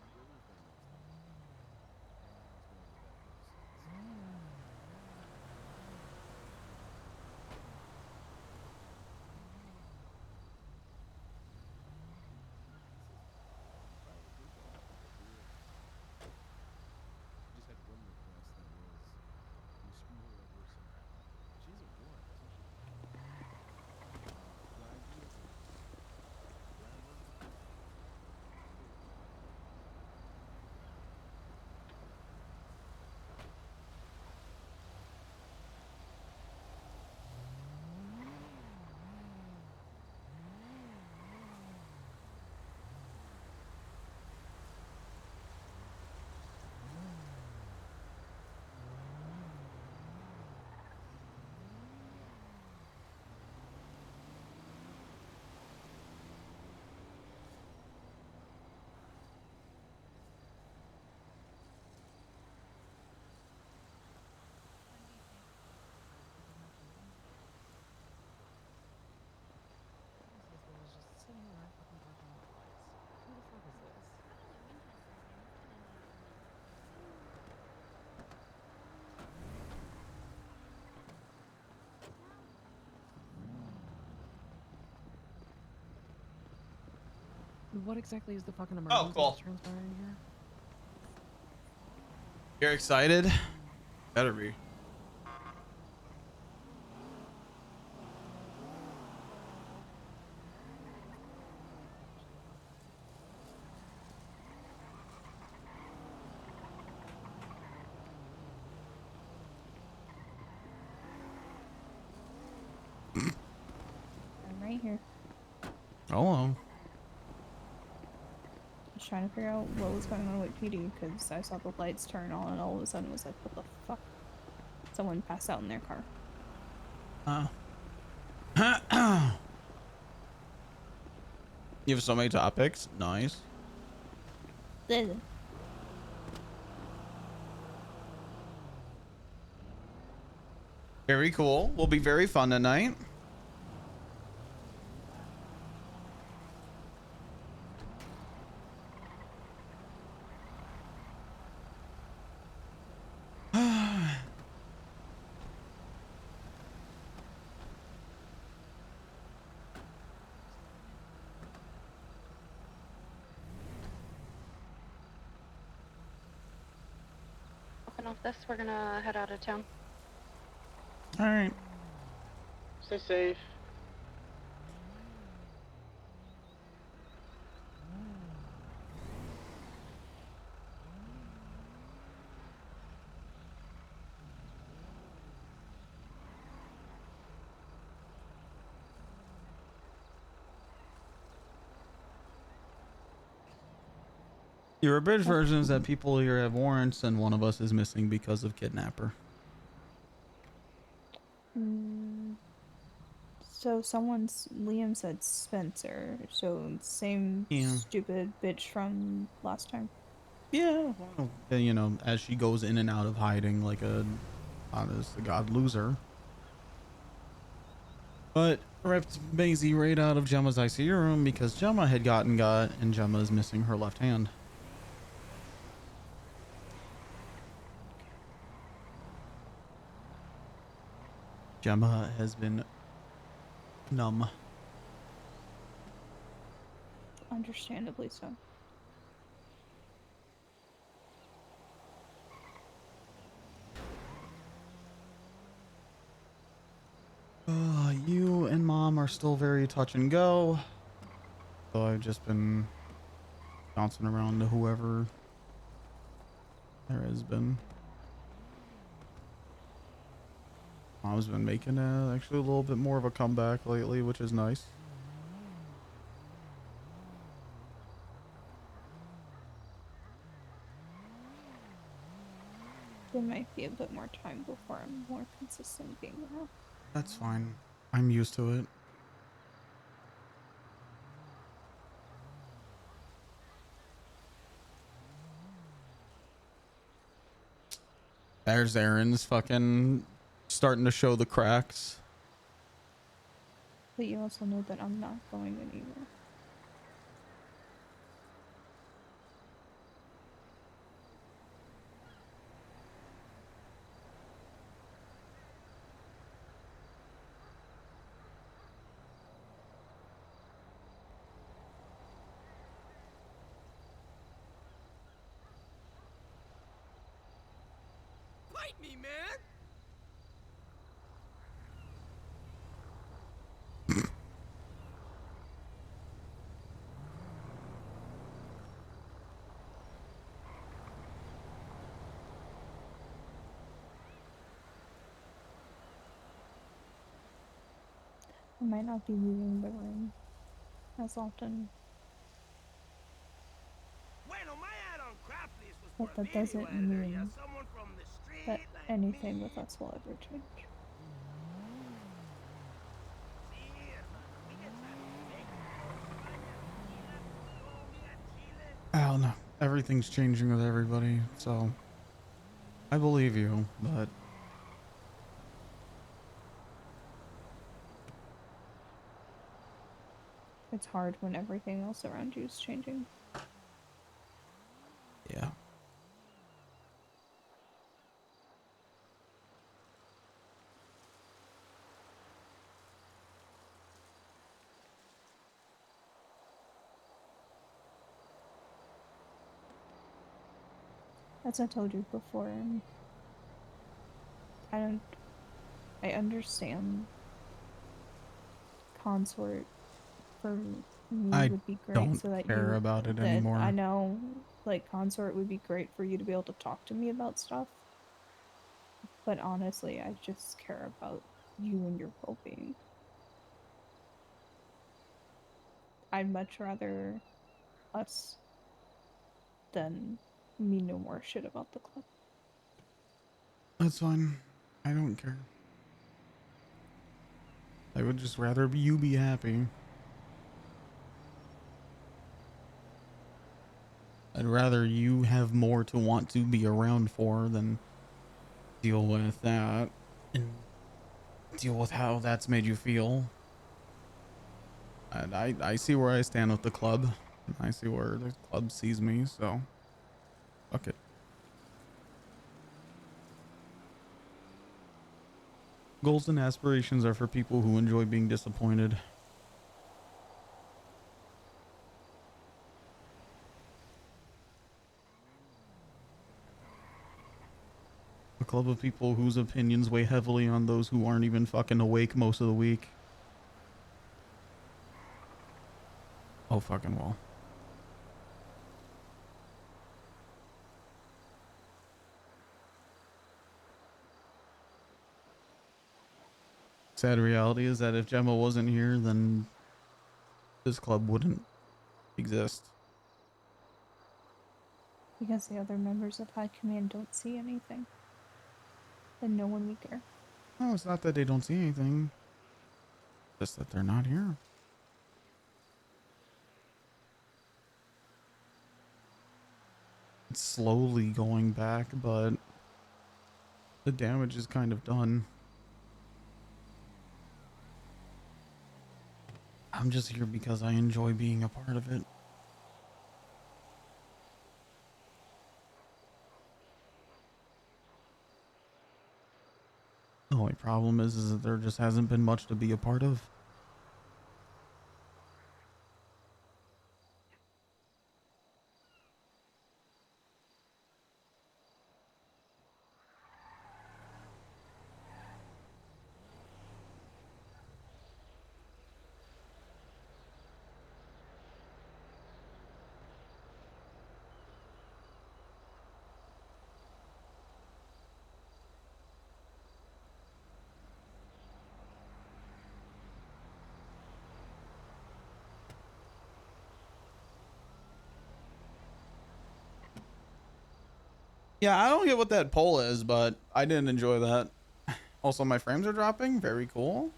a little bit? Cool. Just had one request, that was, can you screw her over somehow? She's a what? Isn't she? Flaggy or flagger? This was just sitting in our fucking parking lot twice. Who the fuck is this? Probably Winchester's name. It's been in here for a minute. What exactly is the fucking Oh, emergency cool. that's transpiring here? You're excited? Better be. I'm right here. Hello. Just trying to figure out what was going on with PD because I saw the lights turn on and all of a sudden was like, what the fuck? Someone passed out in their car. You have so many topics. Nice. Very cool. Will be very fun tonight. Open off this, we're gonna head out of town. All right. Stay safe. Your abridged version is that people here have warrants and one of us is missing because of kidnapper. So Liam said Spencer, so same Yeah. stupid bitch from last time. Yeah. Well, you know, as she goes in and out of hiding like a honest to God loser. But ripped Maisie right out of Gemma's ICU room because Gemma had gotten got and Gemma is missing her left hand. Gemma has been numb. Understandably so. You and Mom are still very touch and go. So I've just been bouncing around to whoever there has been. Mom's been making actually a little bit more of a comeback lately, which is nice. There might be a bit more time before I'm more consistent being around. That's fine. I'm used to it. There's Aaron's fucking starting to show the cracks. But you also know that I'm not going anywhere. Fight me, man! I might not be leaving the room as often. But that doesn't mean that anything with us will ever change. I don't know. Everything's changing with everybody, so I believe you, but It's hard when everything else around you is changing. yeah. As I told you before, I understand consort for me I would be great don't so that care about it that anymore. I know, like, consort would be great for you to be able to talk to me about stuff. But honestly, I just care about you and your well-being. I'd much rather us than me know more shit about the club. That's fine. I don't care. I would just rather you be happy. I'd rather you have more to want to be around for than deal with that and deal with how that's made you feel. And I see where I stand with the club. I see where the club sees me, so fuck it. Goals and aspirations are for people who enjoy being disappointed. A club of people whose opinions weigh heavily on those who aren't even fucking awake most of the week. Oh, fucking well. Sad reality is that if Gemma wasn't here, then this club wouldn't exist. Because the other members of High Command don't see anything. Then no one would care. No, it's not that they don't see anything. Just that they're not here. It's slowly going back, but the damage is kind of done. I'm just here because I enjoy being a part of it. The only problem is that there just hasn't been much to be a part of. Yeah, I don't get what that poll is, but I didn't enjoy that. Also, my frames are dropping. Very cool.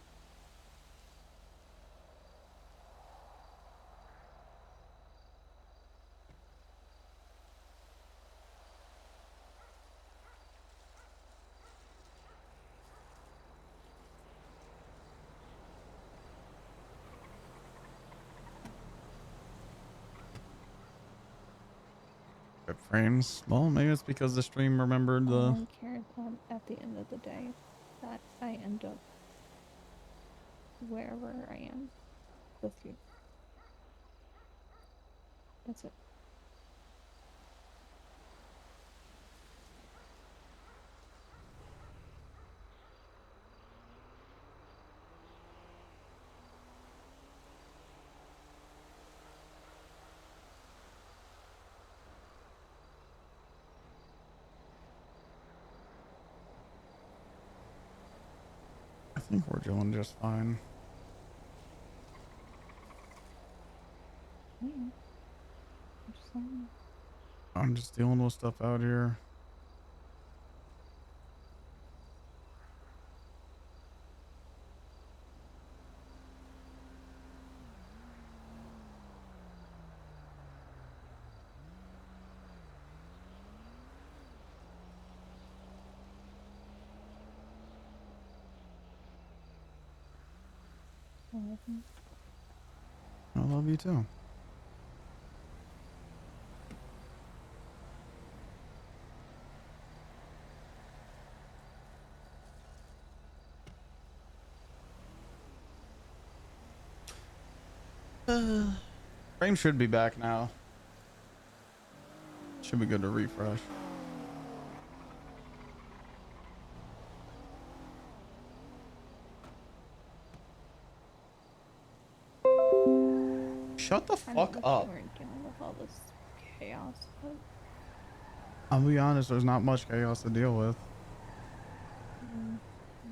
Good frames. Well, maybe it's because the stream remembered I the... only care that at the end of the day that I end up wherever I am with you. That's it. I think we're doing just fine. Yeah. I'm just saying. I'm just dealing with stuff out here. I love you. I love you too. Frame should be back now. Should be good to refresh. Shut the I fuck wish up. we weren't dealing with all this chaos, but I'll be honest, there's not much chaos to deal with.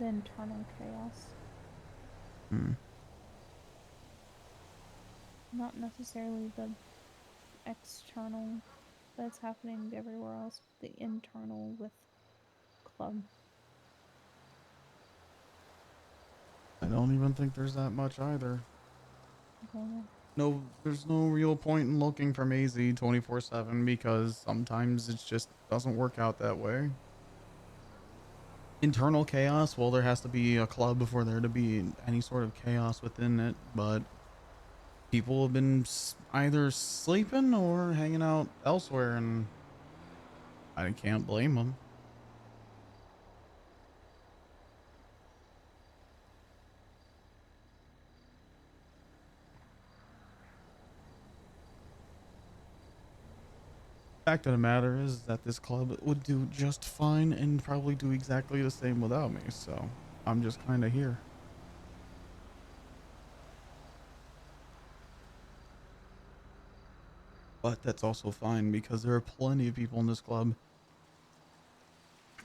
the internal chaos. Hmm. Not necessarily the external that's happening everywhere else, but the internal with club. I don't even think there's that much either. Okay. No, there's no real point in looking for Maisie 24/7 because sometimes it just doesn't work out that way. Internal chaos, well, there has to be a club for there to be any sort of chaos within it, but people have been either sleeping or hanging out elsewhere, and I can't blame them. Fact of the matter is that this club would do just fine and probably do exactly the same without me, so I'm just kind of here. But that's also fine because there are plenty of people in this club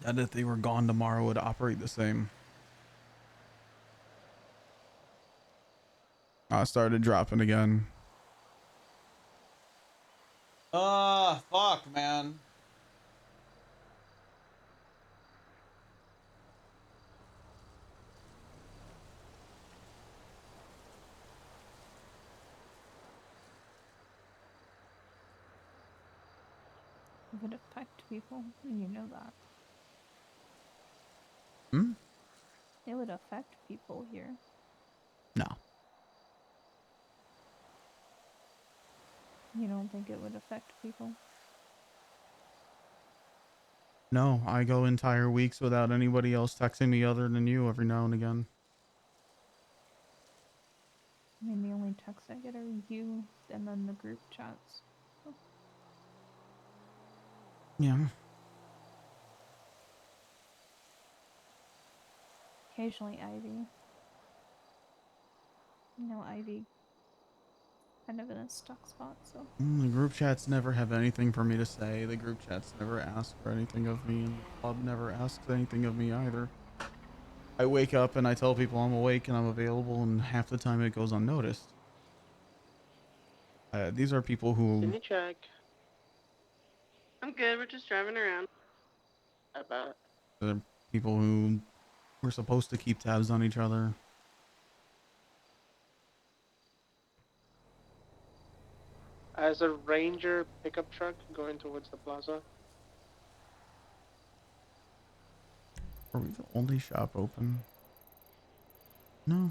that if they were gone tomorrow would operate the same. I started dropping again. Fuck, man. It would affect people, and you know that. Hmm? It would affect people here. No. You don't think it would affect people? No, I go entire weeks without anybody else texting me other than you every now and again. I mean, the only texts I get are you and then the group chats. So. Yeah. Occasionally Ivy. You know, Ivy kind of in a stuck spot, so. The group chats never have anything for me to say. The group chats never ask for anything of me, and the club never asks anything of me either. I wake up and I tell people I'm awake and I'm available, and half the time it goes unnoticed. These are people who... Sydney check. I'm good. We're just driving around. How about it? They're people who we're supposed to keep tabs on each other. As a Ranger pickup truck going towards the plaza. Are we the only shop open? No.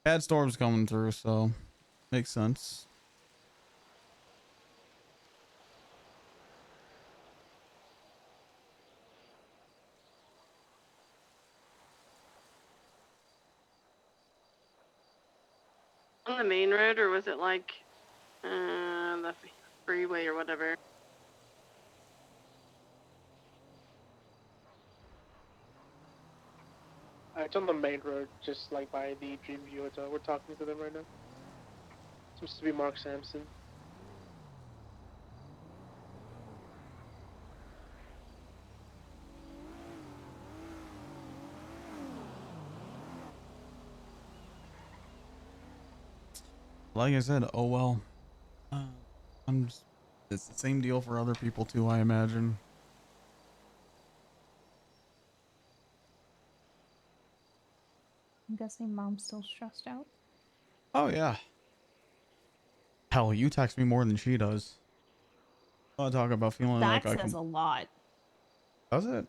Bad storm's coming through, so makes sense. On the main road, or was it like the freeway or whatever? It's on the main road, just like by the Dream View. We're talking to them right now. Seems to be Mark Sampson. Like I said, oh well. It's the same deal for other people too, I imagine. I'm guessing mom's still stressed out. Oh yeah. Hell, you text me more than she does. I talk about feeling That like I says can... a lot. Does it?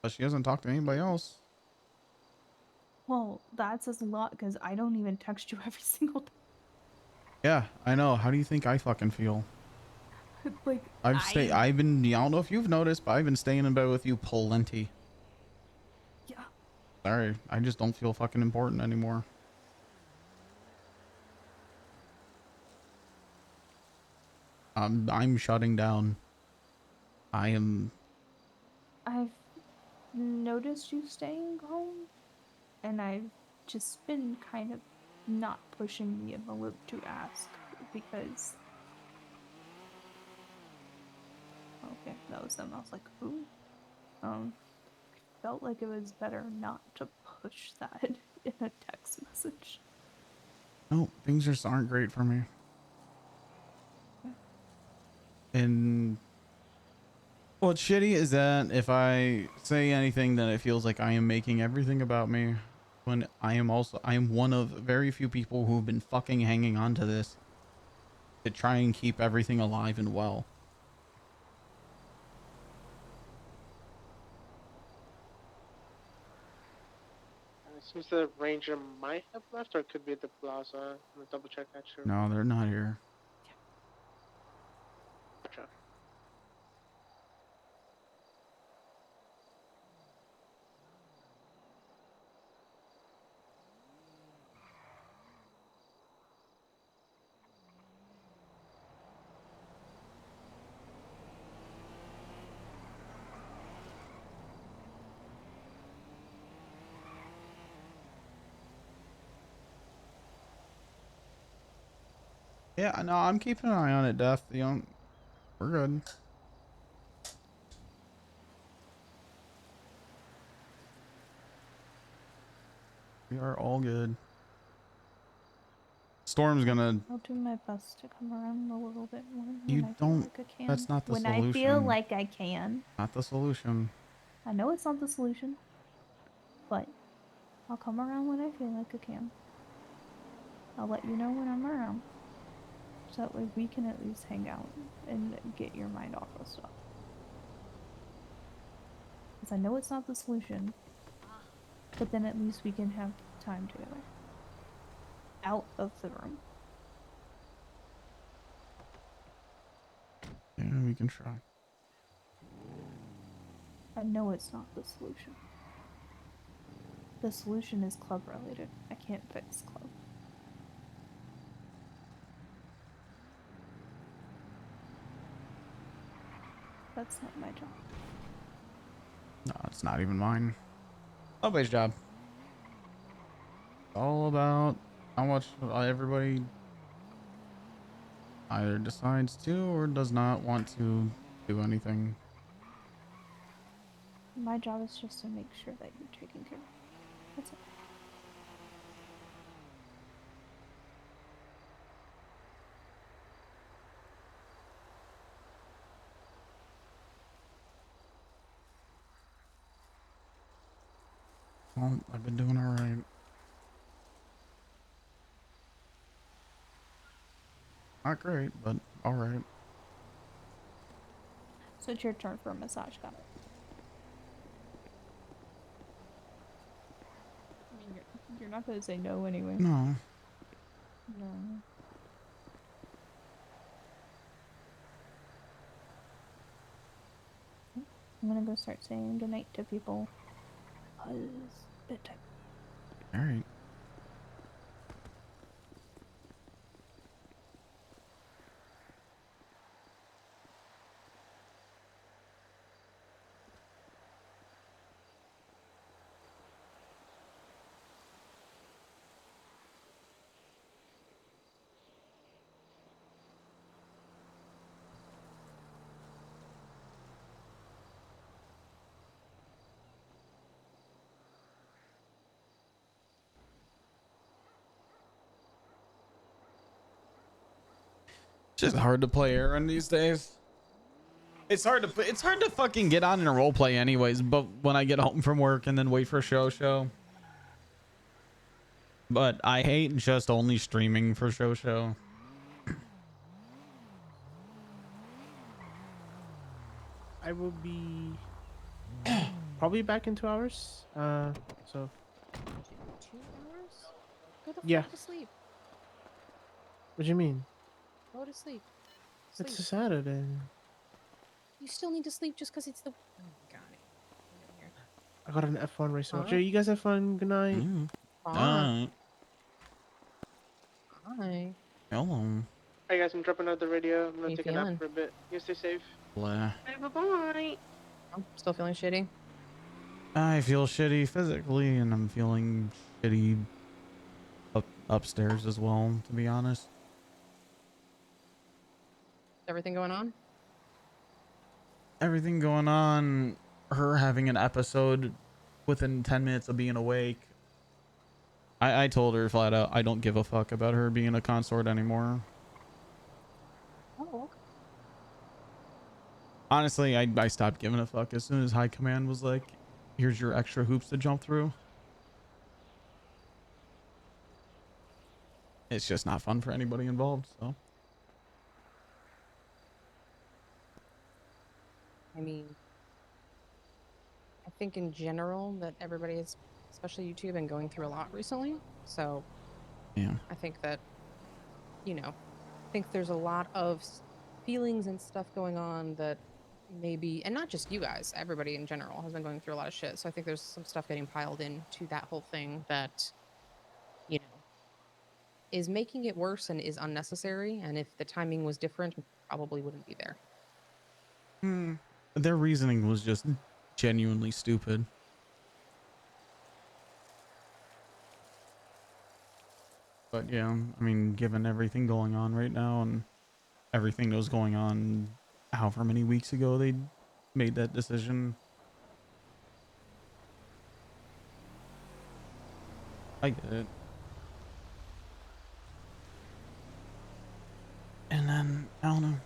But she hasn't talked to anybody else. Well, that says a lot because I don't even text you every single day. Yeah, I know. How do you think I fucking feel? Like, I've been, I don't know if you've noticed, but I've been staying in bed with you plenty. Yeah. Sorry, I just don't feel fucking important anymore. I'm shutting down. I am... I've noticed you staying home, and I've just been kind of not pushing the envelope to ask because. Okay, that was them. I was like, who? felt like it was better not to push that in a text message. No, things just aren't great for me. And what's shitty is that if I say anything, then it feels like I am making everything about me, when I am one of very few people who've been fucking hanging on to this to try and keep everything alive and well. It seems the ranger might have left, or it could be at the plaza. I'm gonna double check that shit. No, they're not here. Gotcha. Yeah, no, I'm keeping an eye on it, Death. You know, we're good. We are all good. Storm's gonna. I'll do my best to come around a little bit more You when I feel don't. like I can. That's not the when solution. I feel like I can. Not the solution. I know it's not the solution, but I'll come around when I feel like I can. I'll let you know when I'm around. So that way we can at least hang out and get your mind off of stuff. Because I know it's not the solution, but then at least we can have time together. Out of the room. Yeah, we can try. I know it's not the solution. The solution is club related. I can't fix club. That's not my job. No, it's not even mine. Nobody's job. It's all about how much everybody either decides to or does not want to do anything. My job is just to make sure that you're taken care of. That's it. Well, I've been doing all right. Not great, but all right. So it's your turn for a massage gun. I mean, you're not gonna say no anyway. No. No. I'm gonna go start saying goodnight to people. It's bedtime. All right. It's just hard to play Aaron these days. It's hard to fucking get on in a role play anyways, but when I get home from work and then wait for show. But I hate just only streaming for show. I will be probably back in 2 hours. So 2 hours? Go the Yeah. fuck to sleep. what do you mean? Go to sleep. It's a Saturday. You still need to sleep just because it's the. Oh my god. I got an F1 race to watch. Huh? Yeah, you guys have fun. Good night. Hi. Hi. Hello. Hey guys, I'm dropping out the radio. I'm gonna you take a feeling? nap for a bit. You stay safe. Blah. Hey, bye-bye. I'm still feeling shitty. I feel shitty physically, and I'm feeling shitty upstairs as well, to be honest. Everything going on? Everything going on her having an episode within 10 minutes of being awake. I told her flat out I don't give a fuck about her being a consort anymore. Oh, okay. Honestly, I stopped giving a fuck as soon as High Command was like, here's your extra hoops to jump through. It's just not fun for anybody involved, so. I mean, I think in general that everybody is, especially YouTube, been going through a lot recently. So Yeah. I think that, you know, I think there's a lot of feelings and stuff going on that maybe, and not just you guys, everybody in general has been going through a lot of shit. So I think there's some stuff getting piled into that whole thing that, you know, is making it worse and is unnecessary. And if the timing was different, probably wouldn't be there. Their reasoning was just genuinely stupid. But yeah, I mean, given everything going on right now and everything that was going on however many weeks ago they made that decision. I get it. And then, I don't know.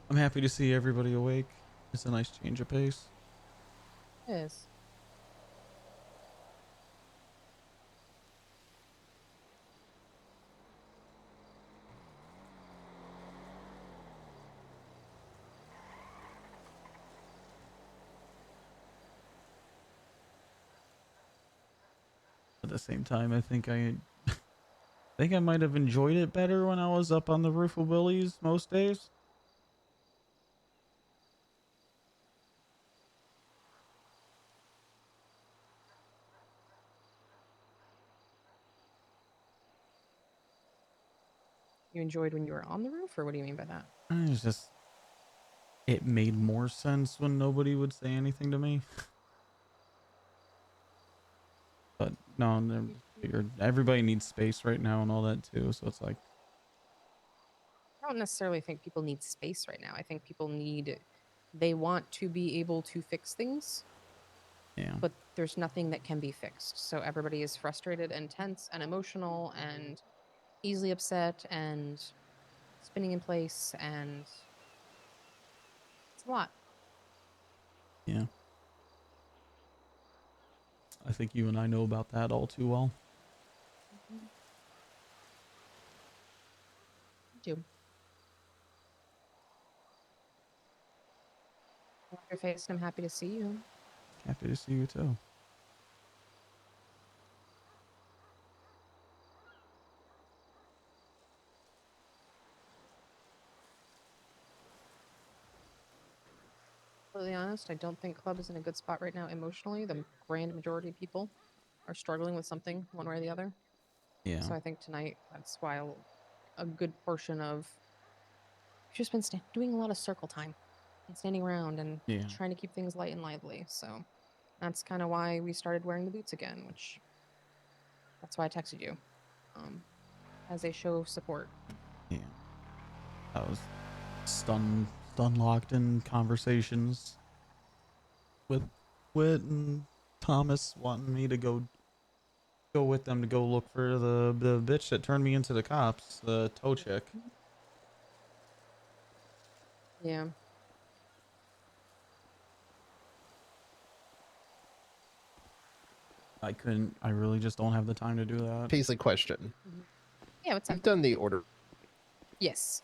I'm happy to see everybody awake. It's a nice change of pace. It is. At the same time, I think I might have enjoyed it better when I was up on the roof of Willie's most days. You enjoyed when you were on the roof, or what do you mean by that? It was just, it made more sense when nobody would say anything to me. But no, everybody needs space right now and all that too. So it's like, I don't necessarily think people need space right now. I think people they want to be able to fix things. yeah. But there's nothing that can be fixed. So everybody is frustrated and tense and emotional and easily upset and spinning in place, and it's a lot. Yeah. I think you and I know about that all too well. I do. I love your face, and I'm happy to see you. Happy to see you too. Completely honest, I don't think Club is in a good spot right now emotionally. The grand majority of people are struggling with something, one way or the other. Yeah. So I think tonight, that's why a good portion of we've just been doing a lot of circle time and standing around and Yeah. trying to keep things light and lively. So that's kind of why we started wearing the boots again, which that's why I texted you as a show of support. Yeah. I was stun locked in conversations with Whit and Thomas wanting me to go with them to go look for the bitch that turned me into the cops, the tow chick. Yeah. I really just don't have the time to do that. Paisley, question. Yeah, what's up? You've done the order. Yes.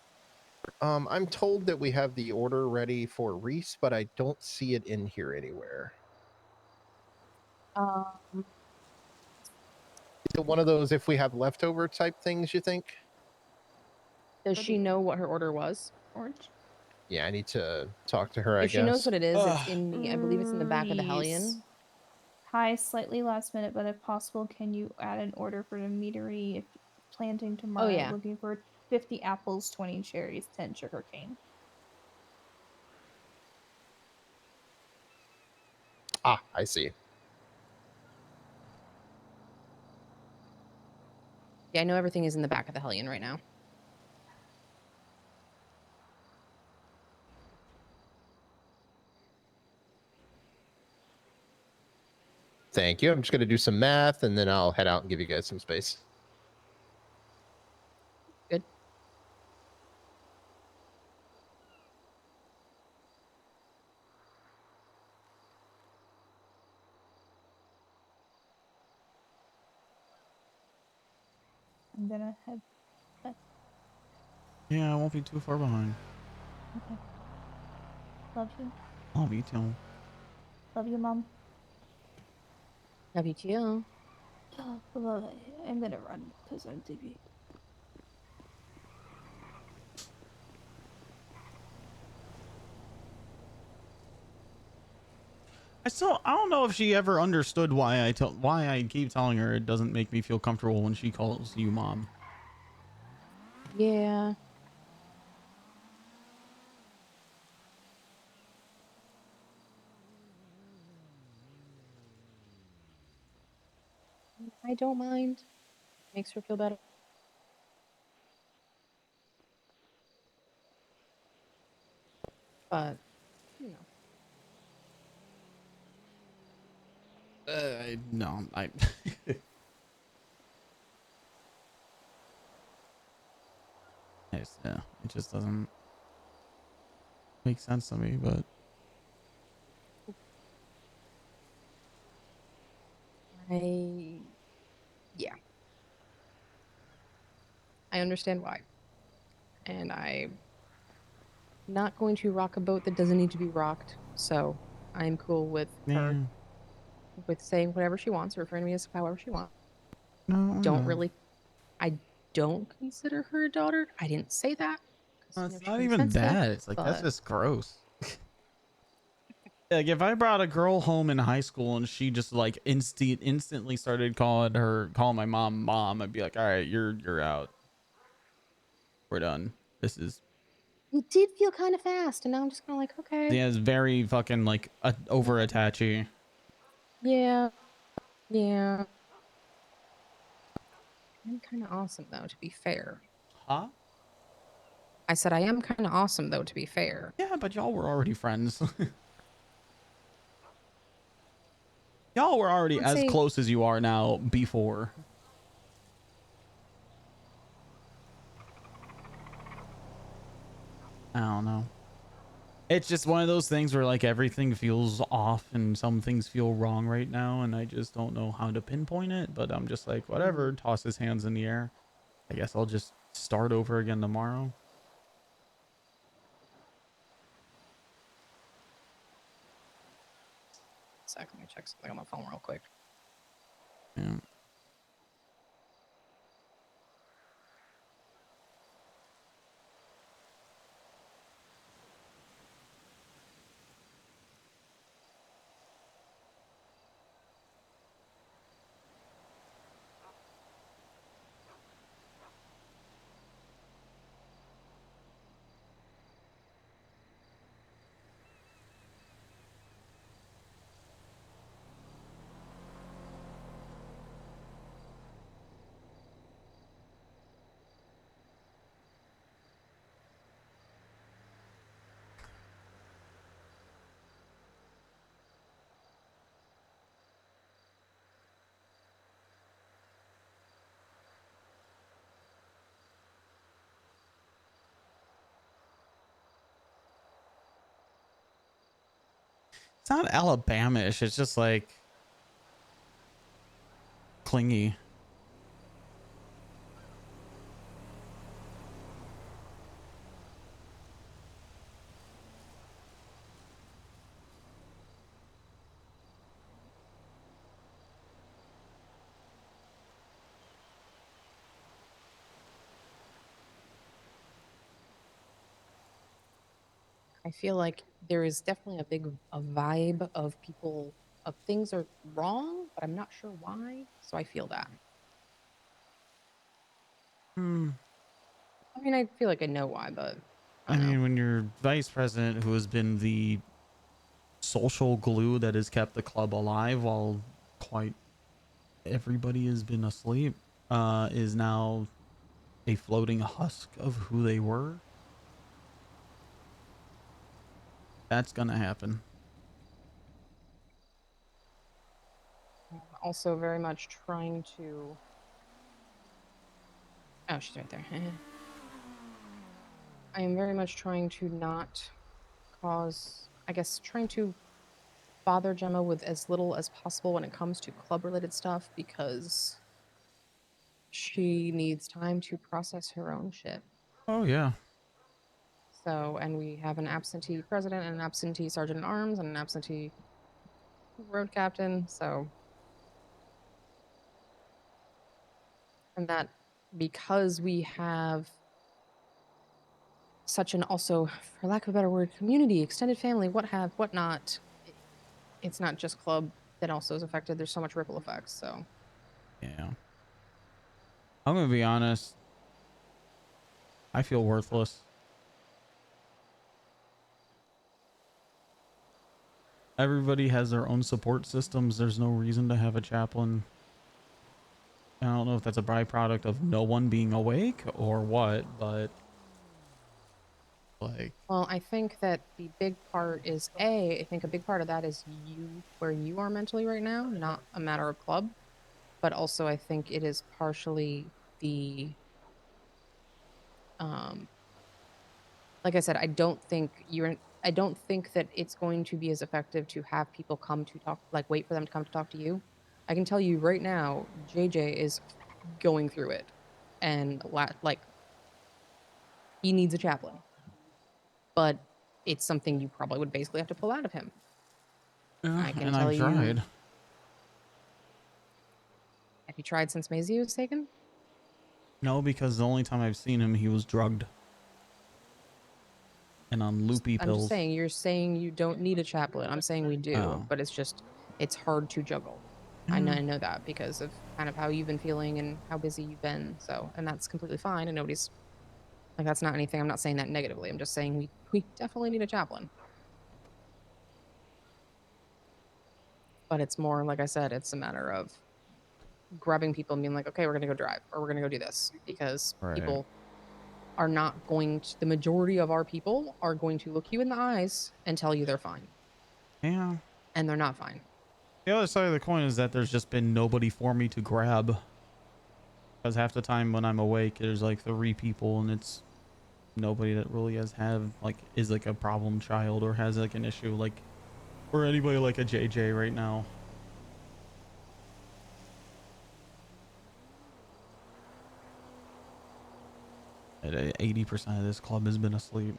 I'm told that we have the order ready for Reese, but I don't see it in here anywhere. Um, Is it one of those if we have leftover type things, you think? Does she know what her order was? Orange. Yeah, I need to talk to her, I If she knows guess. what it is, it's in the, I believe it's in the back of the Hellion. Reese. Hi, slightly last minute, but if possible, can you add an order for the meadery if planting tomorrow? yeah. Looking for 50 apples, 20 cherries, 10 sugar cane. Ah, I see. Yeah, I know everything is in the back of the Hellion right now. Thank you. I'm just going to do some math and then I'll head out and give you guys some space. Good. I'm gonna head back. Yeah, I won't be too far behind. Okay. Love you. Love you too. Love you, Mom. Love you too. Bye. I'm gonna run because I'm sleepy. I don't know if she ever understood why I keep telling her it doesn't make me feel comfortable when she calls you mom. Yeah. I don't mind. Makes her feel better. But, you know. No, I yeah, it just doesn't make sense to me, but Yeah. I understand why. And I'm not going to rock a boat that doesn't need to be rocked. So I'm cool with her yeah. with saying whatever she wants, or referring to me as however she wants. No. I don't consider her a daughter. I didn't say that. 'Cause, It's she not would be even sensitive, that. It's like that's but just gross. Like if I brought a girl home in high school and she just like instantly started calling my mom, I'd be like, all right, you're out. We're done. This is it did feel kind of fast, and now I'm just kind of like, okay. yeah, it's very fucking like over attachy. Yeah. Yeah. I'm kind of awesome, though, to be fair. Huh? I said I am kind of awesome, though, to be fair. Yeah, but y'all were already friends. Y'all were already I'd as say close as you are now before. I don't know. It's just one of those things where like everything feels off and some things feel wrong right now, and I just don't know how to pinpoint it, but I'm just like, whatever, toss his hands in the air. I guess I'll just start over again tomorrow. Let me check something on my phone real quick. Yeah. It's not Alabama-ish. It's just like clingy. I feel like there is definitely a vibe of people of things are wrong, but I'm not sure why. So I feel that. I mean, I feel like I know why, but I mean, when your vice president, who has been the social glue that has kept the club alive while quite everybody has been asleep, is now a floating husk of who they were. That's gonna happen. also very much trying to. Oh, she's right there. I am very much trying to not cause, I guess, trying to bother Gemma with as little as possible when it comes to club related stuff because she needs time to process her own shit. Oh yeah. So, and we have an absentee president and an absentee sergeant at arms and an absentee road captain. So, and that because we have such an also, for lack of a better word, community, extended family, whatnot, it's not just club that also is affected. There's so much ripple effects. So, Yeah. I'm gonna be honest. I feel worthless. Everybody has their own support systems. There's no reason to have a chaplain. I don't know if that's a byproduct of no one being awake or what, but like, well, I think that the big part is I think a big part of that is you, where you are mentally right now, not a matter of club, but also I think it is partially the, like I said, I don't think that it's going to be as effective to have people come to talk, like wait for them to come to talk to you. I can tell you right now, JJ is going through it, and like he needs a chaplain, but it's something you probably would basically have to pull out of him. yeah, I can and tell I've you. tried. Have you tried since Maisie was taken? No, because the only time I've seen him, he was drugged and on loopy I'm just pills. saying, you're saying you don't need a chaplain. I'm saying we do, Oh. but it's hard to juggle. I Yeah. know that because of kind of how you've been feeling and how busy you've been. So, and that's completely fine. And nobody's like, that's not anything. I'm not saying that negatively. I'm just saying we definitely need a chaplain. But it's more, like I said, it's a matter of grabbing people and being like, okay, we're going to go drive or we're going to go do this because Right. people are not going to, the majority of our people are going to look you in the eyes and tell you they're fine. Yeah. And they're not fine. The other side of the coin is that there's just been nobody for me to grab. Because half the time when I'm awake, there's like 3 people and it's nobody that really is like a problem child or has like an issue like, or anybody like a JJ right now. And 80% of this club has been asleep.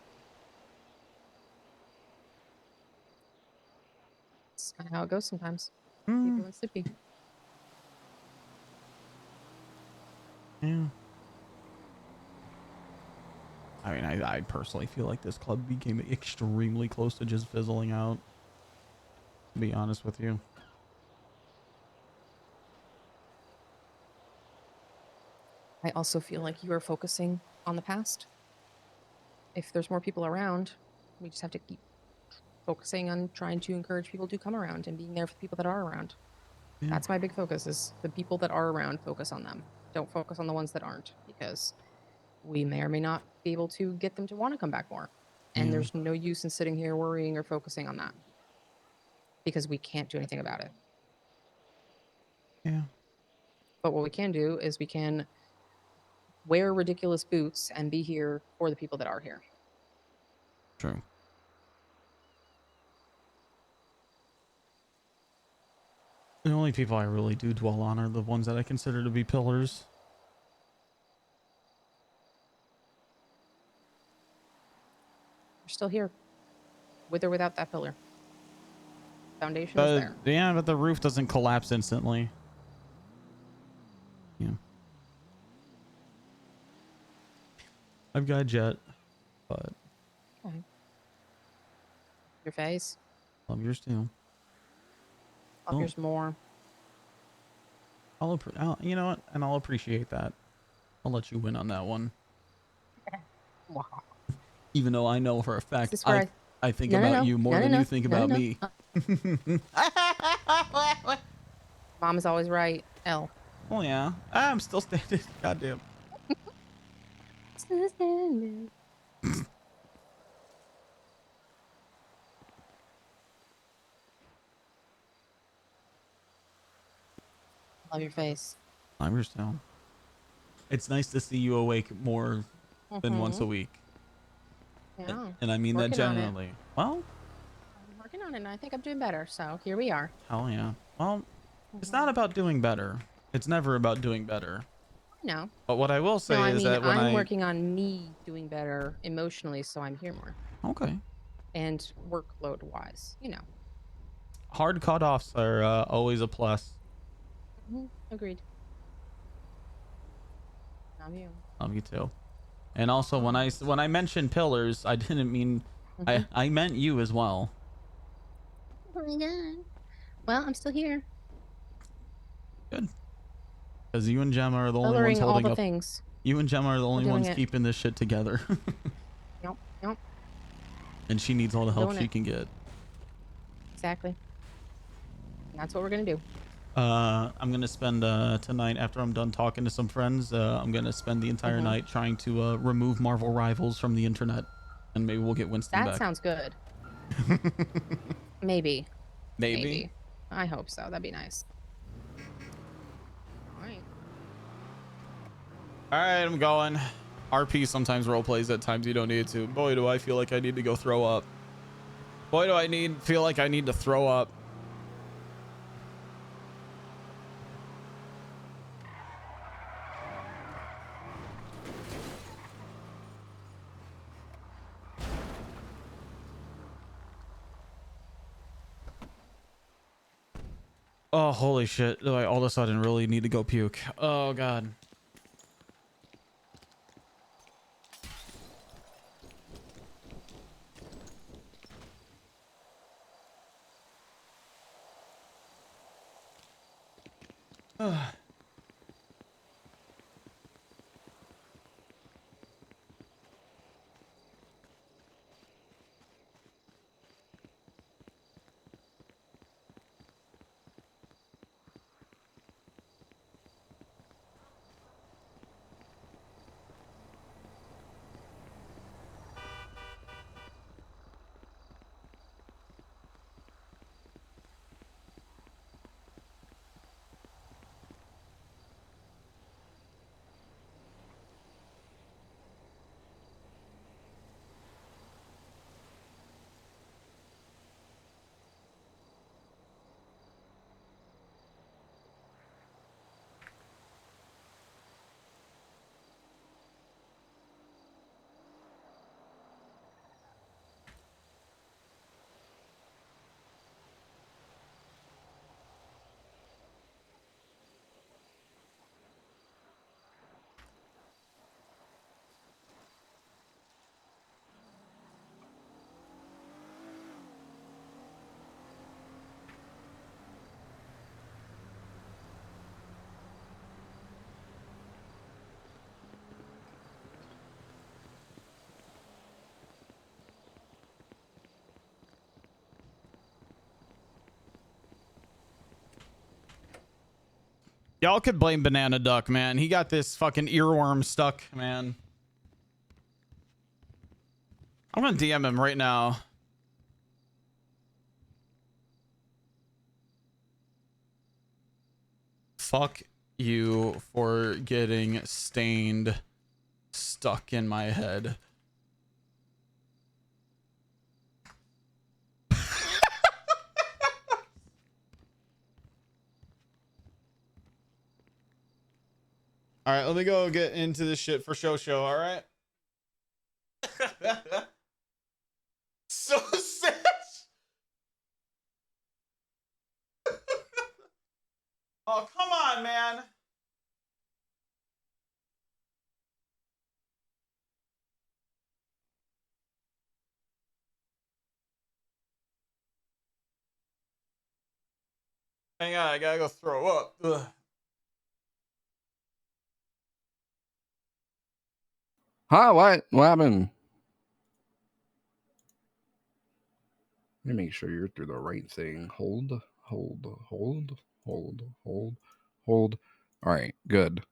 It's kind of how it goes sometimes. Mm. People and sleepy. Yeah. I mean, I personally feel like this club became extremely close to just fizzling out. To be honest with you. I also feel like you are focusing on the past. If there's more people around, we just have to keep focusing on trying to encourage people to come around and being there for the people that are around. Yeah. That's my big focus is the people that are around, focus on them. Don't focus on the ones that aren't because we may or may not be able to get them to want to come back more. And Yeah. there's no use in sitting here worrying or focusing on that because we can't do anything about it. Yeah. But what we can do is we can wear ridiculous boots and be here for the people that are here. True. The only people I really do dwell on are the ones that I consider to be pillars. We're still here, with or without that pillar. Foundation is there. Yeah, but the roof doesn't collapse instantly. Yeah. I've got Jet, but Okay. Your face. love yours too. Love yours more. You know what? And I'll appreciate that. I'll let you win on that one. Even though I know for a fact I think about you more than you think about me. Mom is always right. L. Oh yeah. I'm still standing. Goddamn. Still standing. Love your face. I'm yours too. It's nice to see you awake more than once a Mhm. week. Yeah. And I mean that Working on it. generally. Well, I'm working on it, and I think I'm doing better. So here we are. hell yeah. Well, it's not about doing better. It's never about doing better. No. But what I will say No, I is mean, that when I'm working on me doing better emotionally, so I'm here more. Okay. And workload wise, you know. Hard cutoffs are always a plus. Agreed. Love you. Love you too. And also when I mentioned pillars, I didn't mean I meant you as well. Oh my god. Well, I'm still here. Good. Because you and Gemma are the only ones Pillaring all holding the up. things. You and Gemma are the We're only doing ones it. keeping this shit together. Nope. Nope. And she needs all the help Doing she it. can get. Exactly. And that's what we're gonna do. I'm gonna spend tonight after I'm done talking to some friends. I'm gonna spend the entire Mhm. night trying to remove Marvel Rivals from the internet, and maybe we'll get Winston That back. sounds good. Maybe. Maybe. I hope so. That'd be nice. All right. All right, I'm going. RP sometimes role plays at times you don't need to. Boy, do I feel like I need to go throw up. Boy, do I feel like I need to throw up. Oh, holy shit. Do I all of a sudden really need to go puke? Oh, God. Y'all could blame Banana Duck, man. He got this fucking earworm stuck, man. I'm gonna DM him right now. Fuck you for getting stained stuck in my head. All right, let me go get into this shit for show. All right. So sad. Oh, come on, man. Hang on, I gotta go throw up. Ugh. Huh? What? What happened? Let me make sure you're through the right thing. Hold. All right, good.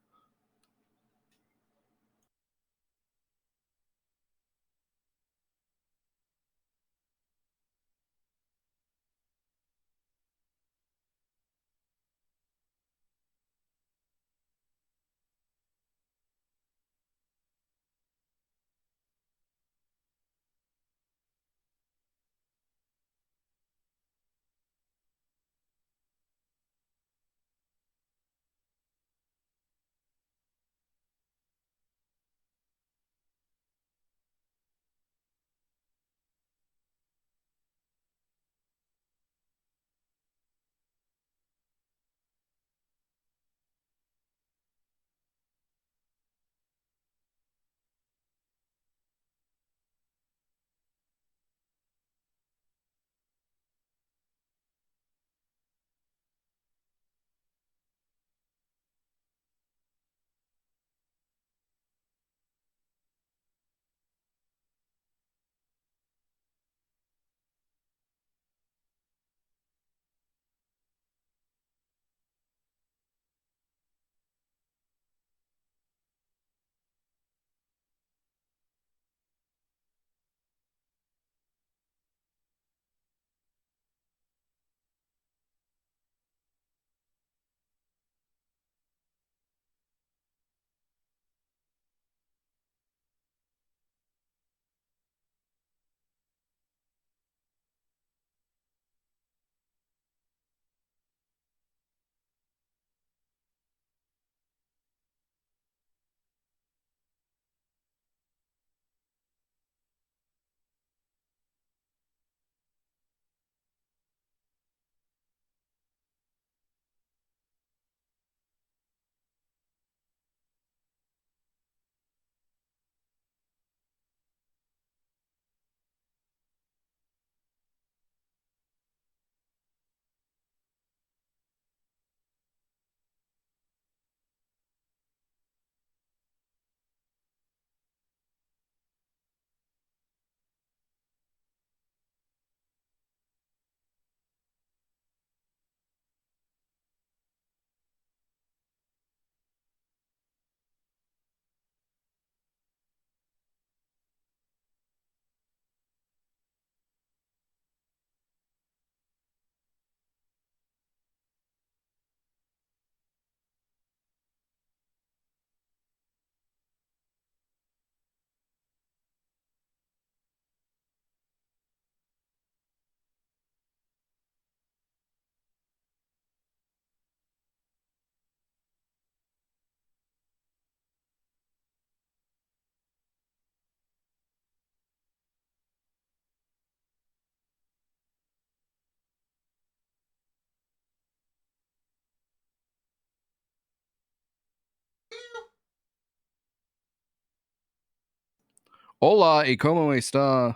Hola, y cómo está?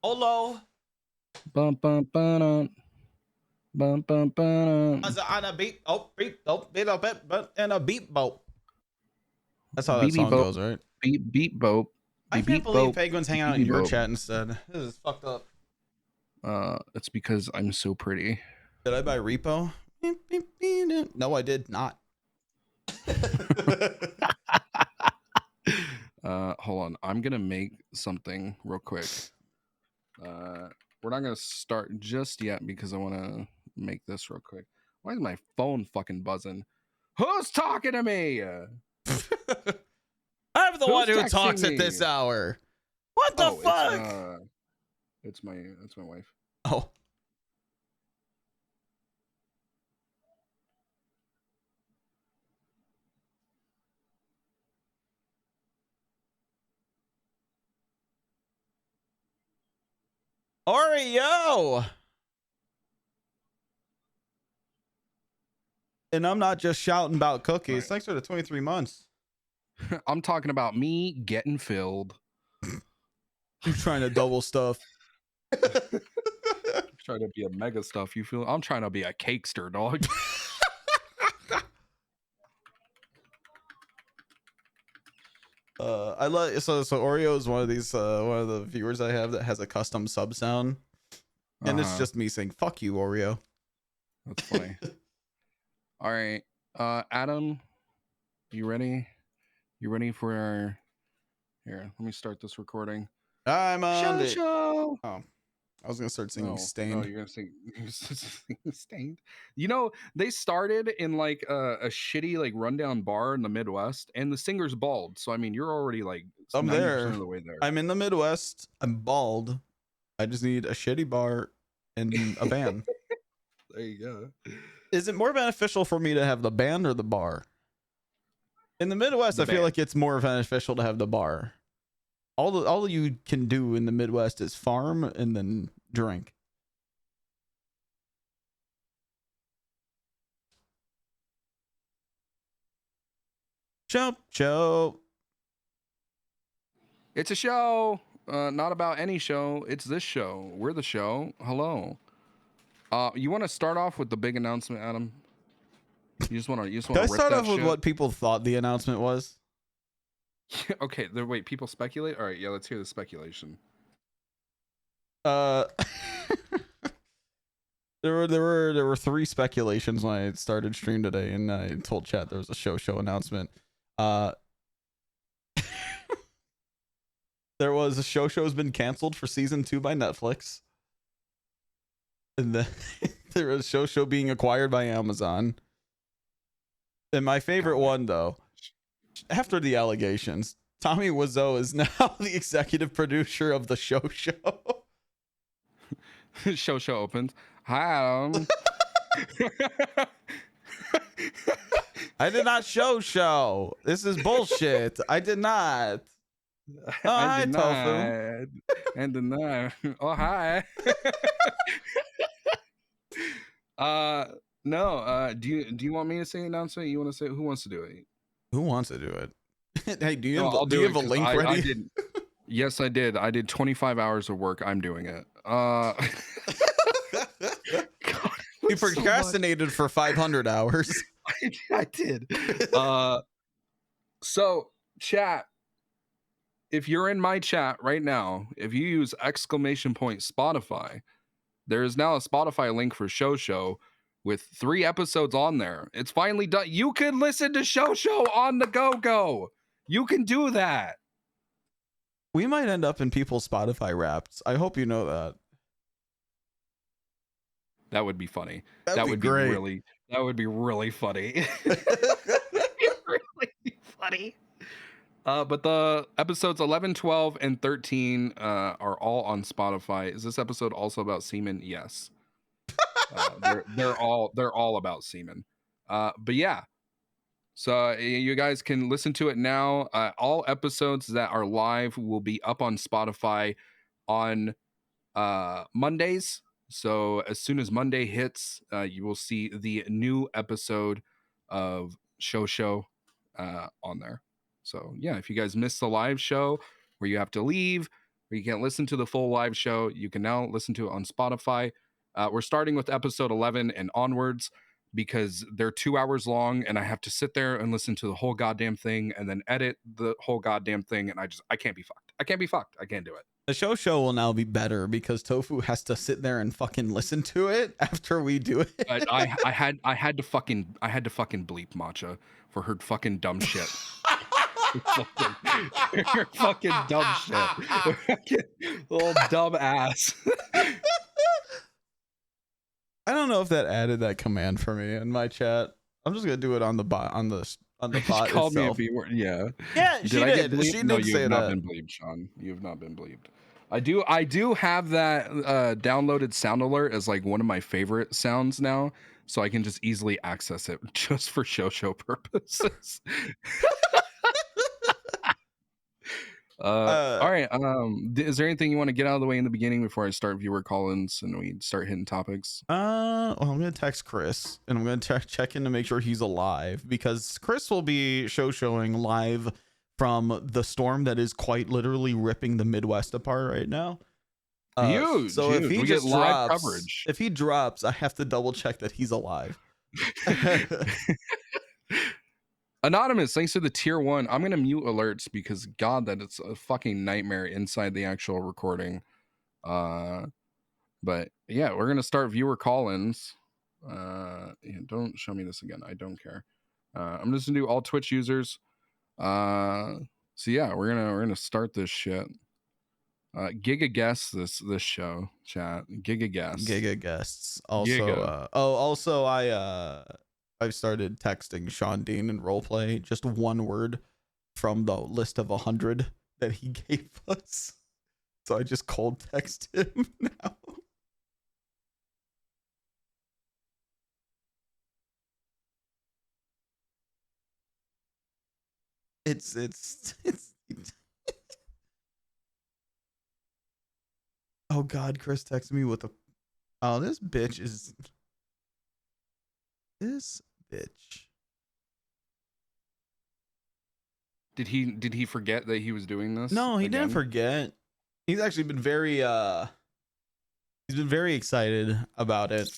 Hello. Bum, bum, ba-dum. Bum, bum, ba-dum. On a beat. Oh, beat. Oh, beat up it, but in a beat boat. That's how that Beep, beep, song boop. goes, right? Beep, beep, bope. I Beep, can't beep, believe bope. Penguin's hanging Beep, out in beep, your bope. chat instead. This is fucked up. It's because I'm so pretty. Did I buy repo? No, I did not. Hold on. I'm gonna make something real quick. We're not gonna start just yet because I want to make this real quick. Why is my phone fucking buzzing? Who's talking to me? I'm the Who's one who texting talks at this me? hour. What the Oh, fuck? it's my wife. Oh. Oreo. And I'm not just shouting about cookies. Thanks for the 23 months. I'm talking about me getting filled. You trying to double stuff. Trying to be a mega stuff. You feel? I'm trying to be a cakester, dog. I love so Oreo is one of these one of the viewers I have that has a custom sub sound. And it's just me saying, fuck you, Oreo. That's funny. All right. Adam, you ready? You ready for our here, let me start this recording. I'm on it. Show. Oh. I was gonna start singing Stained. No, you're gonna sing Stained. You know, they started in like a shitty like rundown bar in the Midwest, and the singer's bald. So I mean, you're already like I'm 90% there. of the way there. I'm in the Midwest. I'm bald. I just need a shitty bar and a band. There you go. Is it more beneficial for me to have the band or the bar? In the Midwest, The I feel band. like it's more beneficial to have the bar. All you can do in the Midwest is farm and then drink. Show. It's a show, not about any show. It's this show. We're the show. Hello. You want to start off with the big announcement, Adam? You just want to Can I rip start that off with shit? what people thought the announcement was? Okay. Wait. People speculate. All right. Yeah. Let's hear the speculation. There were three speculations when I started stream today, and I told chat there was a show announcement. There was a show's been canceled for season 2 by Netflix, and then there was show being acquired by Amazon. And my favorite one, though, after the allegations, Tommy Wiseau is now the executive producer of the show. Show opens. Hi, Adam. I did not show. This is bullshit. I did not. Oh, hi, Tofu. And denied. Oh, hi. No. Do you want me to say announcement? You want to say who wants to do it? Who wants to do it? Hey, do you No, have, I'll do you it have a 'cause link I ready? did. Yes, I did. I did 25 hours of work. I'm doing it. You procrastinated for 500 hours. I did. So chat. If you're in my chat right now, if you use !Spotify, there is now a Spotify link for Show with 3 episodes on there. It's finally done. You can listen to Show on the go. You can do that. We might end up in people's Spotify Wrapped. I hope you know that. That would be funny. That'd That be would great. be really. That would be really funny. really funny. But the episodes 11, 12, and 13 are all on Spotify. Is this episode also about semen? Yes. They're all about semen. But yeah. So you guys can listen to it now. All episodes that are live will be up on Spotify on Mondays. So as soon as Monday hits, you will see the new episode of Show on there. So yeah, if you guys missed the live show, where you have to leave, where you can't listen to the full live show. You can now listen to it on Spotify. We're starting with episode 11 and onwards because they're 2 hours long and I have to sit there and listen to the whole goddamn thing and then edit the whole goddamn thing. And I can't be fucked. I can't be fucked. I can't do it. The show will now be better because Tofu has to sit there and fucking listen to it after we do it. I had to fucking bleep Matcha for her fucking dumb shit. Her fucking dumb shit. Little dumb ass. I don't know if that added that command for me in my chat. I'm just gonna do it on the bot on the bot Called me a itself. B word. Yeah. Yeah, she I get did. bleeped? She No, did you say have not that. been bleeped, Sean. You have not been bleeped. I do have that downloaded sound alert as like one of my favorite sounds now, so I can just easily access it just for show purposes. All right. Is there anything you want to get out of the way in the beginning before I start viewer call-ins and we start hitting topics? Well, I'm gonna text Chris and I'm gonna check in to make sure he's alive because Chris will be showing live from the storm that is quite literally ripping the Midwest apart right now. Huge. So huge. if he we just get live drops, coverage. if he drops, I have to double check that he's alive. Anonymous, thanks for the tier 1. I'm gonna mute alerts because God, that it's a fucking nightmare inside the actual recording. But yeah, we're gonna start viewer call-ins. Yeah, don't show me this again. I don't care. I'm just gonna do all Twitch users. So yeah, we're gonna start this shit. Giga guests this show, chat. Giga guests. Also, Giga. I've started texting Sean Dean in roleplay just one word from the list of 100 that he gave us. So I just cold text him now. It's oh God, Chris texted me with a this bitch. Did he forget that he was doing this? No, he again? didn't forget. He's actually been very excited about it.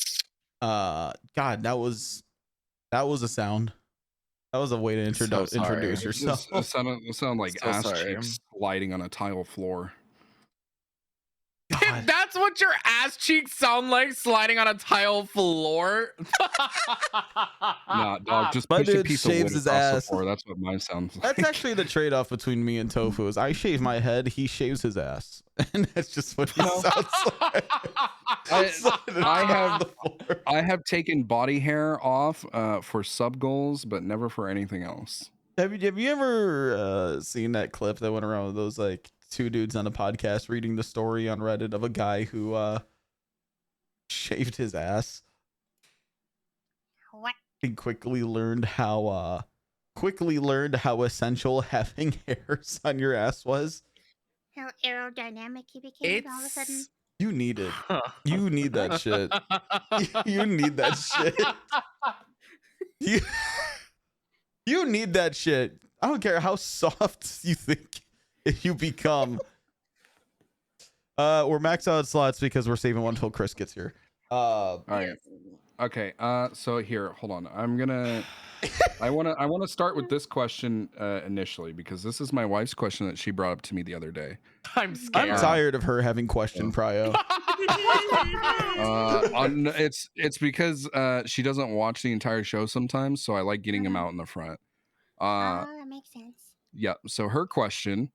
God, that was a sound. That was a way to introduce yourself. It sounded like So ass sorry. cheeks sliding on a tile floor. If that's what your ass cheeks sound like sliding on a tile floor. Nah, dog, just My push a dude piece of wood shaves his across the ass. floor. That's what mine sounds like. That's actually the trade-off between me and Tofu is I shave my head, he shaves his ass. And that's just what he sounds like. I have taken body hair off for sub goals, but never for anything else. Have you ever seen that clip that went around with those like two dudes on a podcast reading the story on Reddit of a guy who shaved his ass? What? He quickly learned how essential having hairs on your ass was. How aerodynamic he became all of a sudden. You need it. You need that shit. You need that shit. You need that shit. I don't care how soft you think you become. We're maxed out slots because we're saving one until Chris gets here. All right. Okay. So here, hold on. I want to start with this question initially because this is my wife's question that she brought up to me the other day. I'm scared. I'm tired of her having question prio. It's because she doesn't watch the entire show sometimes, so I like getting them out in the front. Oh, that makes sense. Yeah. So her question.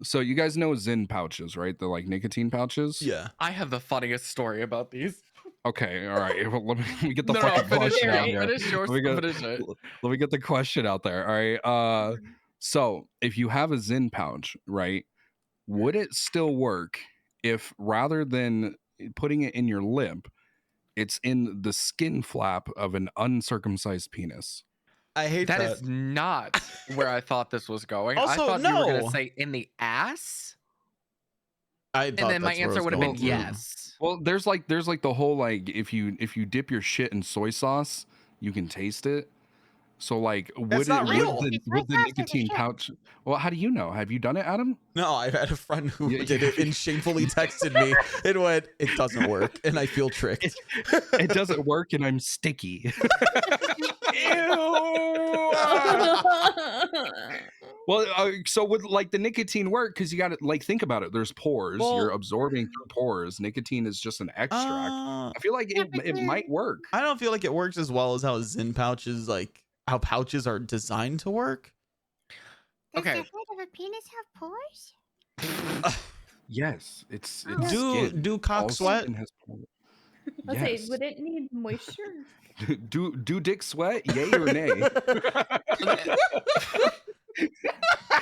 So you guys know Zyn pouches, right? The like nicotine pouches. Yeah. I have the funniest story about these. Okay. All right. Well, let me get the No, fucking finish question it. out here. Finish yours. Finish it. Let me get the question out there. All right. So if you have a Zyn pouch, right, would it still work if rather than putting it in your lip, it's in the skin flap of an uncircumcised penis? I hate that. That is not where I thought this was going. I Also, thought you were no. going to say in the ass. And then my answer would have been yes. Well, there's like the whole like if you dip your shit in soy sauce, you can taste it. So like, That's not real. would the nicotine pouch? Well, how do you know? Have you done it, Adam? No, I've had a friend who Yeah, did it and shamefully texted me. It went, it doesn't work, and I feel tricked. It doesn't work, and I'm sticky. Well, so would like the nicotine work? Because you got to like think about it. There's pores. You're Well, absorbing through pores. Nicotine is just an extract. I feel like it might work. I don't feel like it works as well as how Zyn pouches, like how pouches are designed to work. Does the head of a penis have pores? Yes, it's Do cock sweat? Let's say, would it need moisture? Do dick sweat? Yay or nay?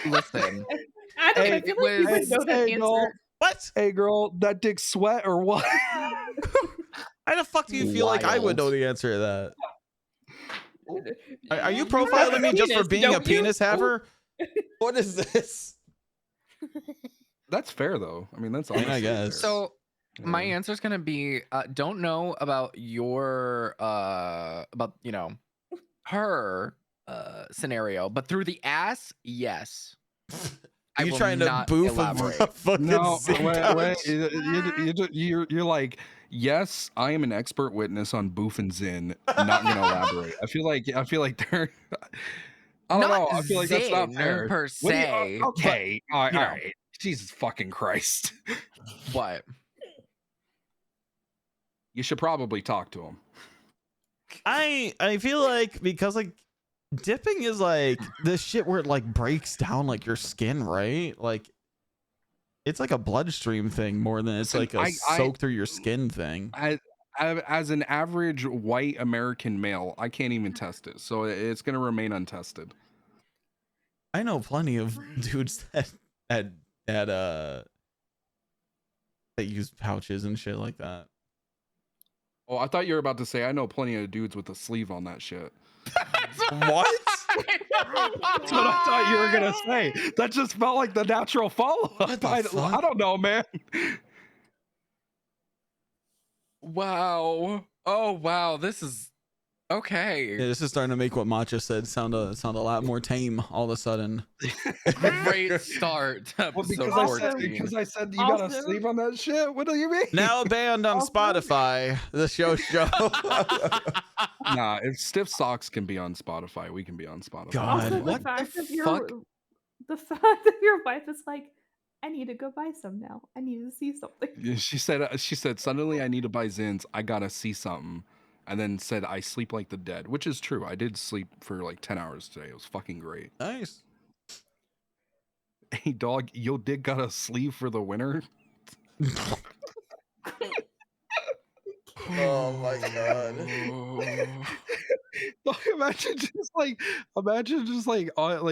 Listen. Adam, I feel like you would know that answer. Girl, what? Hey girl, that dick sweat or what? How the fuck do you feel like I would know the answer to that? Are you profiling me just for being a penis haver? What is this? That's fair though. I mean, that's honestly I guess. fair. So my answer is gonna be don't know about your about her scenario, but through the ass, yes. Are you trying to boof a fucking wait. You're like, yes, I am an expert witness on boof and Zin. Not gonna elaborate. I feel like they're. I don't know. I feel like that's not fair per se. Okay. All you know. right. Jesus fucking Christ. What? You should probably talk to him. I feel like because like dipping is like this shit where it like breaks down like your skin, right? Like it's like a bloodstream thing more than it's like a soak through your skin thing. As an average white American male, I can't even test it, so it's gonna remain untested. I know plenty of dudes that use pouches and shit like that. Oh, I thought you were about to say I know plenty of dudes with a sleeve on that shit. What? That's what I thought you were gonna say. That just felt like the natural follow-up. I don't know, man. Wow. Oh wow, this is okay. Yeah, this is starting to make what Matcha said sound a lot more tame all of a sudden. Great start to episode 14. Because I said you got a sleeve on that shit. What do you mean? Now banned on Spotify. The show. Nah, if Stiff Socks can be on Spotify, we can be on Spotify. God, Also, what the fact the that your fuck? the fact that your wife is like, I need to go buy some now. I need to see something. Yeah, she said suddenly I need to buy Zins. I gotta see something, and then said I sleep like the dead, which is true. I did sleep for like 10 hours today. It was fucking great. Nice. Hey dog, yo dick got a sleeve for the winter. Oh my god. Imagine just like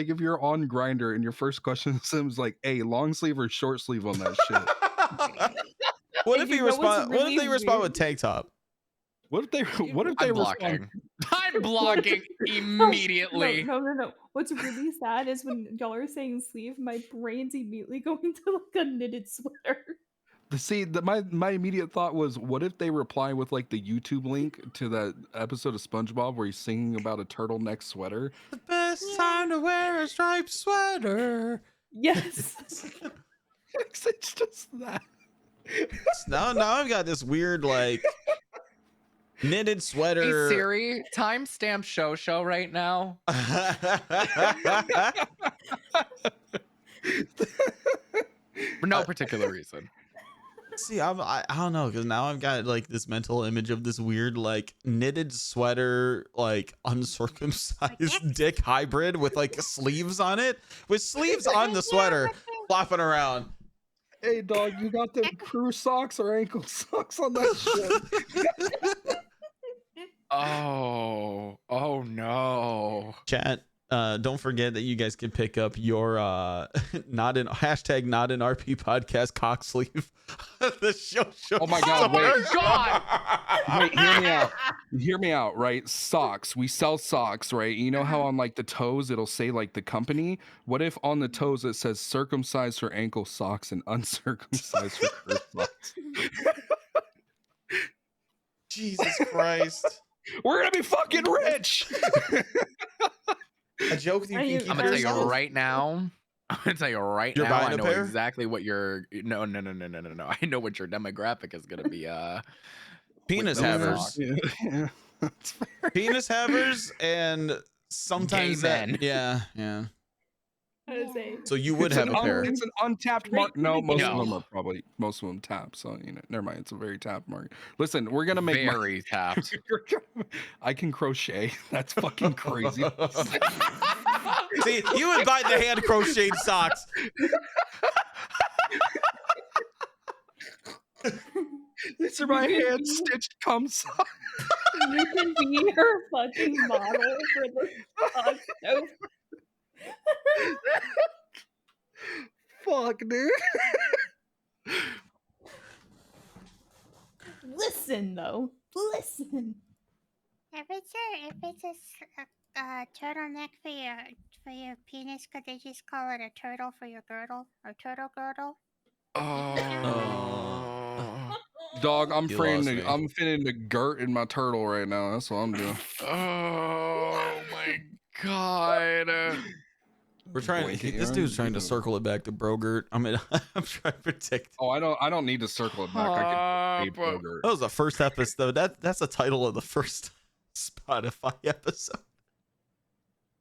if you're on Grinder and your first question to him is like, hey, long sleeve or short sleeve on that shit. What if he respond? What if they respond with tank top? What if they I'm blocking. I'm blocking immediately. No. What's really sad is when y'all are saying sleeve, my brain's immediately going to like a knitted sweater. My immediate thought was, what if they reply with like the YouTube link to that episode of SpongeBob where he's singing about a turtleneck sweater? The best time to wear a striped sweater. Yes. It's just that. Now I've got this weird like knitted sweater. Hey Siri, timestamp show right now. For no particular reason. See, I don't know, because now I've got like this mental image of this weird like knitted sweater, like uncircumcised dick hybrid with like sleeves on it, with sleeves on the sweater, flopping around. Hey dog, you got them crew socks or ankle socks on that shit? Oh no. Chat, don't forget that you guys can pick up your not an RP podcast cock sleeve. The show. Oh my god, wait. God. Wait, hear me out, right? Socks. We sell socks, right? You know how on like the toes it'll say like the company? What if on the toes it says circumcised for ankle socks and uncircumcised for curved socks? Jesus Christ. We're gonna be fucking rich. A joke you Are can you- keep I'm to gonna tell you yourself. right now. I'm gonna tell you right You're now. buying I a know pair? exactly what your no. I know what your demographic is gonna be. Penis with no havers. sock. Yeah. Penis havers and sometimes men. yeah. How to say? So you would have a pair. It's an untapped Straight market. to No, the most of No. them are probably tap. So never mind. It's a very tapped market. Listen, we're gonna make Very tapped. I can crochet. That's fucking crazy. See, you would buy the hand crocheted socks. These are my hand stitched cum socks. You can be her fucking model for the socks. No. Fuck, dude. Listen though, listen. If it's a turtleneck for your penis, could they just call it a turtle for your girdle or turtle girdle? Dog, I'm You fitting lost me. I'm fitting the girt in my turtle right now. That's what I'm doing. Oh my god. We're trying. Blanket This yarn? dude's trying to circle it back to Brogurt. I mean, I'm trying to protect. Oh, I don't need to circle it back. I can That was the first episode. That's the title of the first Spotify episode.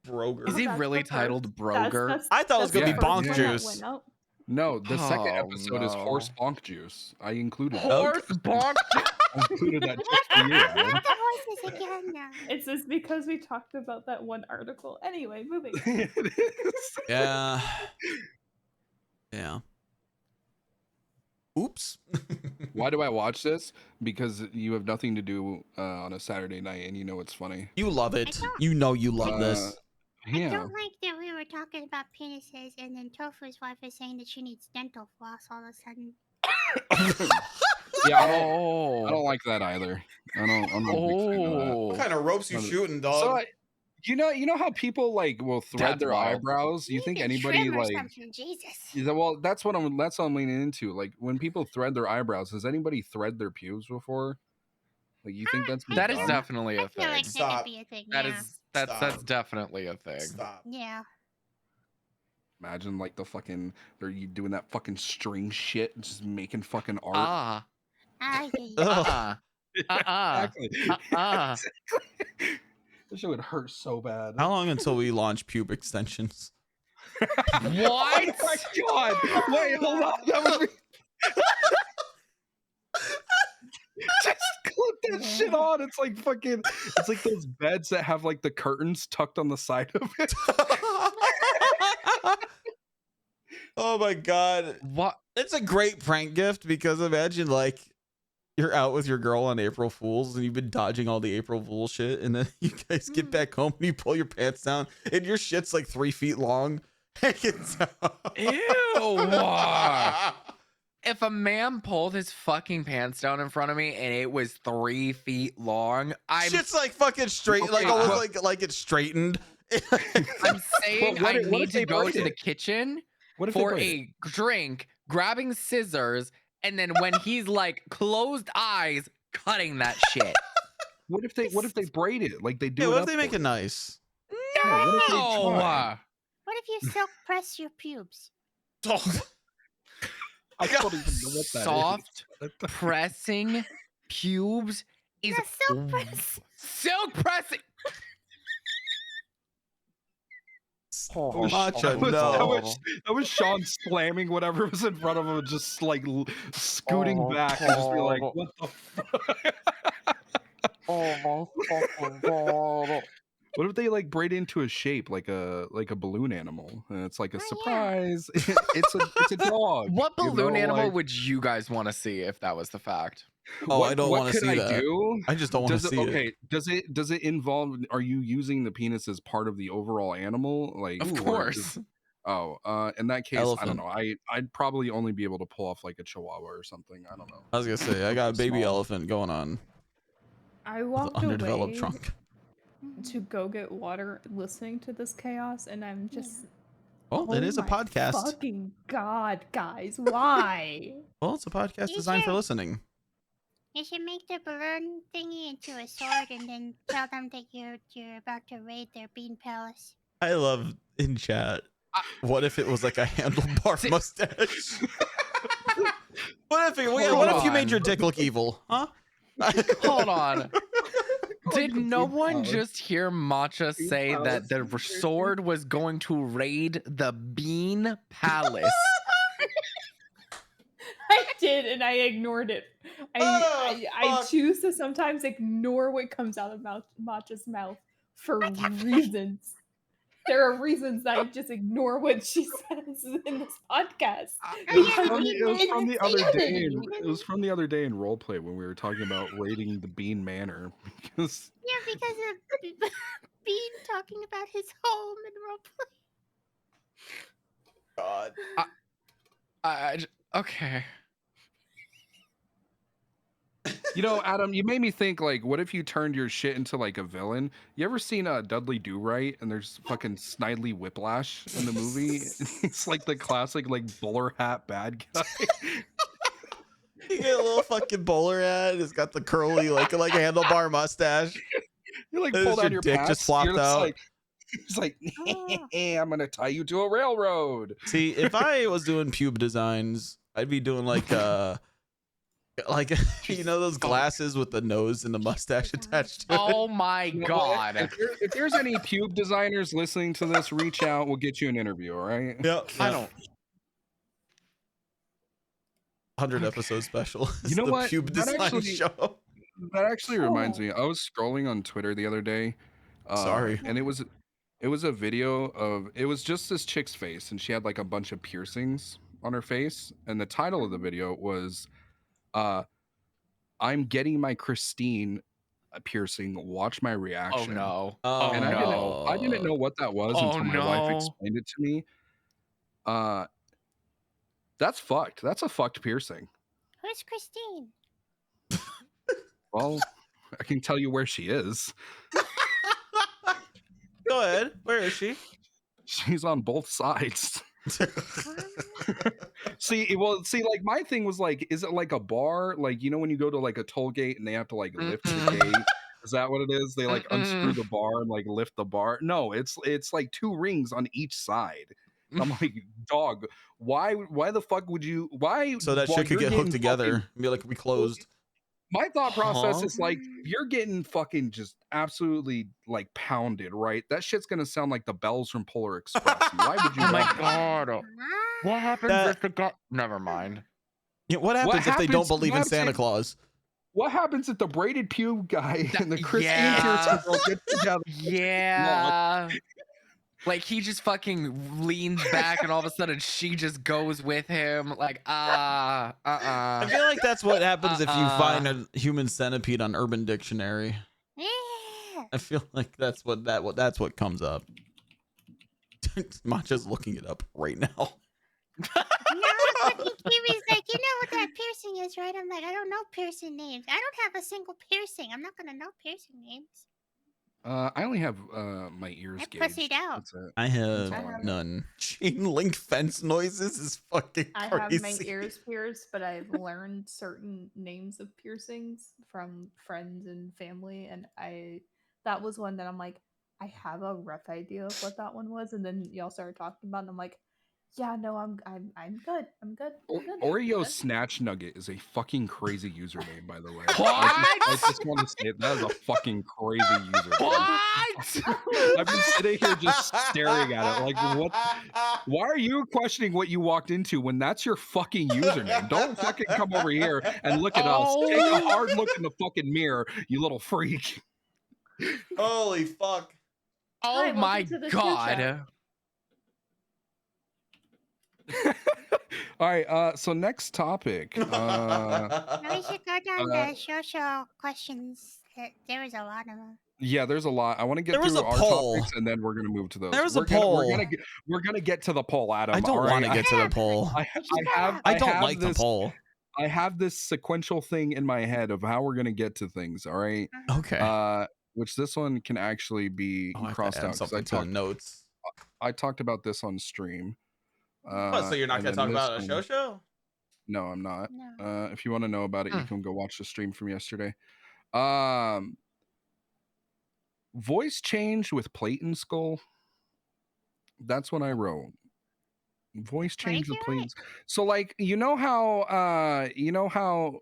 Brogurt. Is he really titled Broger? I thought it was gonna be bonk One that juice. went up. No, the second Oh, episode is no. horse bonk juice. I included Horse bonk juice. I included that just for you. Not Alan. the horses again. It's just because we talked about that one article. Anyway, moving. Yeah. Yeah. Oops. Why do I watch this? Because you have nothing to do on a Saturday night, and you know it's funny. You love it. You know you love this. I Yeah. don't like that we were talking about penises and then Tofu's wife is saying that she needs dental floss all of a sudden. Yeah, I don't like that either. I'm not a big fan of that. What kind of ropes you shooting, dog? So, you know how people like will thread That's their wild. eyebrows? You think Need a anybody trim or like? something, Jesus. Yeah, well, that's what I'm leaning into. Like when people thread their eyebrows, has anybody thread their pubes before? Like you think that's been That is done? definitely a I feel thing. like that could be a thing. That yeah. is that's definitely a thing. Stop. Yeah. Imagine like they're doing that fucking string shit, and just making fucking art. Ah. Exactly. This shit would hurt so bad. How long until we launch pube extensions? What? Oh my god! Wait, hold on. That was me. Just clip that shit on. It's like fucking. It's like those beds that have like the curtains tucked on the side of it. Oh my god. What? It's a great prank gift because imagine like you're out with your girl on April Fools and you've been dodging all the April Fool shit, and then you guys get back home and you pull your pants down and your shit's like 3 feet long. Ew. If a man pulled his fucking pants down in front of me and it was 3 feet long, Shit's like fucking straight, Okay, like almost like it's straightened. I'm saying But what I if- what need if they to go braid to the it? kitchen What if they for braid a drink, grabbing scissors, and then when he's like closed eyes, cutting that shit. What if they braid it? Like they do Yeah, it what if up they make for it nice? Yeah, what if they No. try? What if you silk press your pubes? I don't even know what that is. Soft pressing pubes is silk press. Silk pressing. Matcha, That was Sean slamming whatever was in front of him, just like scooting back and just be like, "What the fuck?" What if they like braid into a shape like a balloon animal, and it's like a surprise? It's a dog. What you know, balloon animal like- would you guys want to see if that was the fact? Oh, I don't what want to could see I that. do? I just don't want to Does see it. Okay, does it involve? Are you using the penis as part of the overall animal? Like, Of or course. is- in that case, I Elephant. don't know. I'd probably only be able to pull off like a chihuahua or something. I don't know. I was gonna say I got a baby Small. elephant going on I with walked an underdeveloped away trunk. to go get water listening to this chaos, and I'm just. Well, it is a my podcast. Fucking God, guys, why? Well, it's a podcast designed for listening. You should make the balloon thingy into a sword and then tell them that you're about to raid their bean palace. I love in chat. What if it was like a handlebar mustache? What if you made your dick look evil? Huh? Hold on. Did no one just hear Matcha say that the sword was going to raid the Bean Palace? I did, and I ignored it. I choose to sometimes ignore what comes out of Matcha's mouth for reasons. There are reasons I just ignore what she says in this podcast. It was from the other day in roleplay when we were talking about raiding the Bean Manor because Because of Bean talking about his home and roleplay. God. Okay. You know, Adam, you made me think, like, what if you turned your shit into like a villain? You ever seen Dudley Do-Right and there's fucking Snidely Whiplash in the movie? It's like the classic like bowler hat bad guy. You get a little fucking bowler hat. It's got the curly like handlebar mustache. You like And pull it's down your dick pants, just flopped you're just out. like, it's like, I'm gonna tie you to a railroad. See, if I was doing pube designs, I'd be doing like you know those glasses with the nose and the mustache attached to it. Oh my god. If there's any pube designers listening to this, reach out. We'll get you an interview, all right? Yeah, I don't. 100 episode special. You know the what? Pube design show. That actually reminds me. I was scrolling on Twitter the other day. Sorry. And it was a video of, it was just this chick's face, and she had like a bunch of piercings on her face, and the title of the video was I'm getting my Christine piercing, watch my reaction. Oh no. And I didn't know what that was until my wife explained it to me. That's fucked. That's a fucked piercing. Who's Christine? Well, I can tell you where she is. Go ahead. Where is she? She's on both sides. See, like my thing was like, is it like a bar? Like, you know, when you go to like a toll gate and they have to like lift the gate? Is that what it is? They like unscrew the bar and like lift the bar? No, it's like 2 rings on each side. I'm like, dog, why the fuck would you, why? So that shit could get hooked together and be like, we closed. My thought process is like, you're getting fucking just absolutely like pounded, right? That shit's gonna sound like the bells from Polar Express. Why would you? Oh my want that? god. What happens if the god? Never mind. Yeah, what happens if they don't believe in Santa Claus? What happens if the braided pube guy and the Christine Yeah. piercing girl get together? Yeah. Like he just fucking leans back and all of a sudden she just goes with him. Like, I feel like that's what happens if you find a human centipede on Urban Dictionary. I feel like that's what comes up. Matcha's looking it up right now. No, Kiwi's like, you know what that piercing is, right? I'm like, I don't know piercing names. I don't have a single piercing. I'm not gonna know piercing names. I only have my ears I gauged. pussied out. That's it. I have none. Chain link fence noises is fucking I crazy. have my ears pierced, but I've learned certain names of piercings from friends and family, and that was one that I'm like, I have a rough idea of what that one was, and then y'all started talking about it, and I'm like, yeah, no, I'm good. I'm good. I'm good. Oreo Snatch Nugget is a fucking crazy username, by the way. I just want to say that is a fucking crazy username. What? I've been sitting here just staring at it like, what? Why are you questioning what you walked into when that's your fucking username? Don't fucking come over here and look at us. Take a hard look in the fucking mirror, you little freak. Holy fuck. Oh Hi, my welcome to the god. show. All right, so next topic. Now we should go down the social questions. There was a lot of them. Yeah, there's a lot. I want to get There was through a our poll. topics and then we're gonna move to those. There was a We're gonna- poll. We're gonna get to the poll, Adam. I don't all want right? to get to the poll. I don't like the poll. I have this sequential thing in my head of how we're gonna get to things. All right. Okay. Which this one can actually be I have to crossed add out because something to the notes. I talked about this on stream. So you're not and going to then talk this about a one- show? No, I'm not. No. If you want to know about it, you Hmm. can go watch the stream from yesterday. Voice change with plate and skull. That's what I wrote. Voice change with plate. So like you know how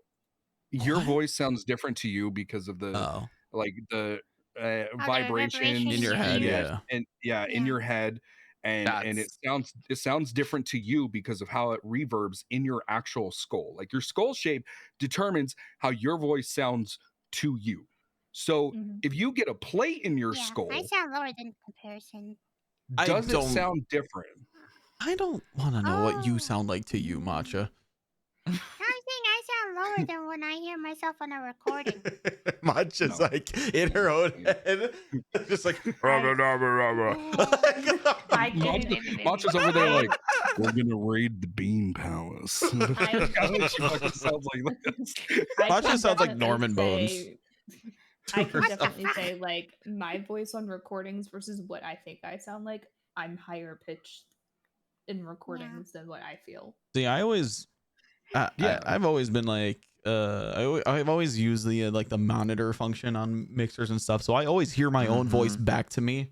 your voice sounds different to you because of the like the vibration in your head, yeah. and in your head, and it sounds different to you because of how it reverbs in your actual skull. Like your skull shape determines how your voice sounds to you. So if you get a plate in your skull, I sound lower than comparison. does it sound different? I don't want to know what you sound like to you, Matcha. I'm saying I sound lower than when I hear myself on a recording. Matcha's like in her own head, just like Matcha's over there like, we're gonna raid the Bean Palace. She fucking sounds like this. Matcha sounds like Norman Bones. I can definitely say, like, my voice on recordings versus what I think I sound like, I'm higher pitched in recordings than what I feel. See, I always, I've always been like, I've always used the like the monitor function on mixers and stuff, so I always hear my own voice back to me.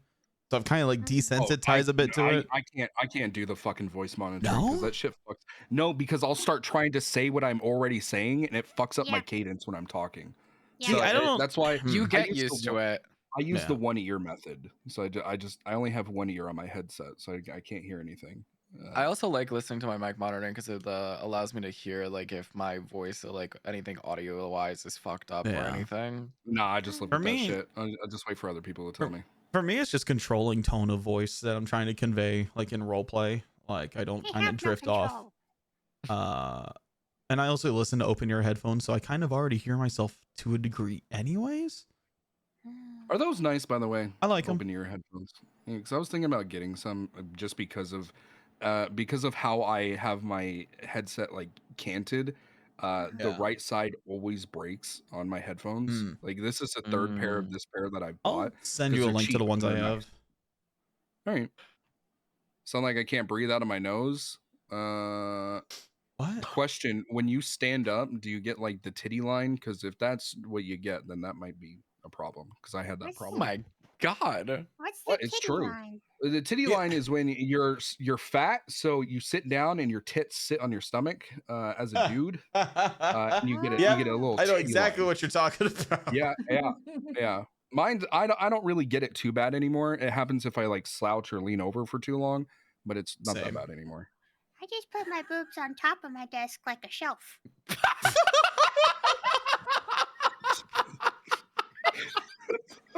So I've kind of like desensitized a bit to it. I can't do the fucking voice monitoring because that shit fucks. No, because I'll start trying to say what I'm already saying and it fucks up my cadence when I'm talking. See, So I don't. that's why You get used to it. I use the one ear method, so I only have one ear on my headset, so I can't hear anything. I also like listening to my mic monitoring because it allows me to hear like if my voice or like anything audio wise is fucked up or anything. Nah, I just look For at that me- shit. I just wait for other people to tell me. For me, it's just controlling tone of voice that I'm trying to convey, like in role play. Like I don't kind of drift off. And I also listen to open ear headphones, so I kind of already hear myself to a degree, anyways. Are those nice, by the way? I like 'em. Open ear headphones. Because I was thinking about getting some just because of how I have my headset like canted. The right side always breaks on my headphones. Like this is the third pair of this pair that I bought. Send 'cause you a they're link to cheap the ones and I they're have. nice. All right. Sound like I can't breathe out of my nose. What? Question: when you stand up, do you get like the titty line? Because if that's what you get, then that might be a problem. Because I had that Oh problem. my god! What's the What? It's titty true. line? The titty line is when you're fat, so you sit down and your tits sit on your stomach as a dude. And you get a little. I know titty exactly line. what you're talking about. Yeah. Mine, I don't really get it too bad anymore. It happens if I like slouch or lean over for too long, but it's not that bad anymore. I just put my boobs on top of my desk like a shelf.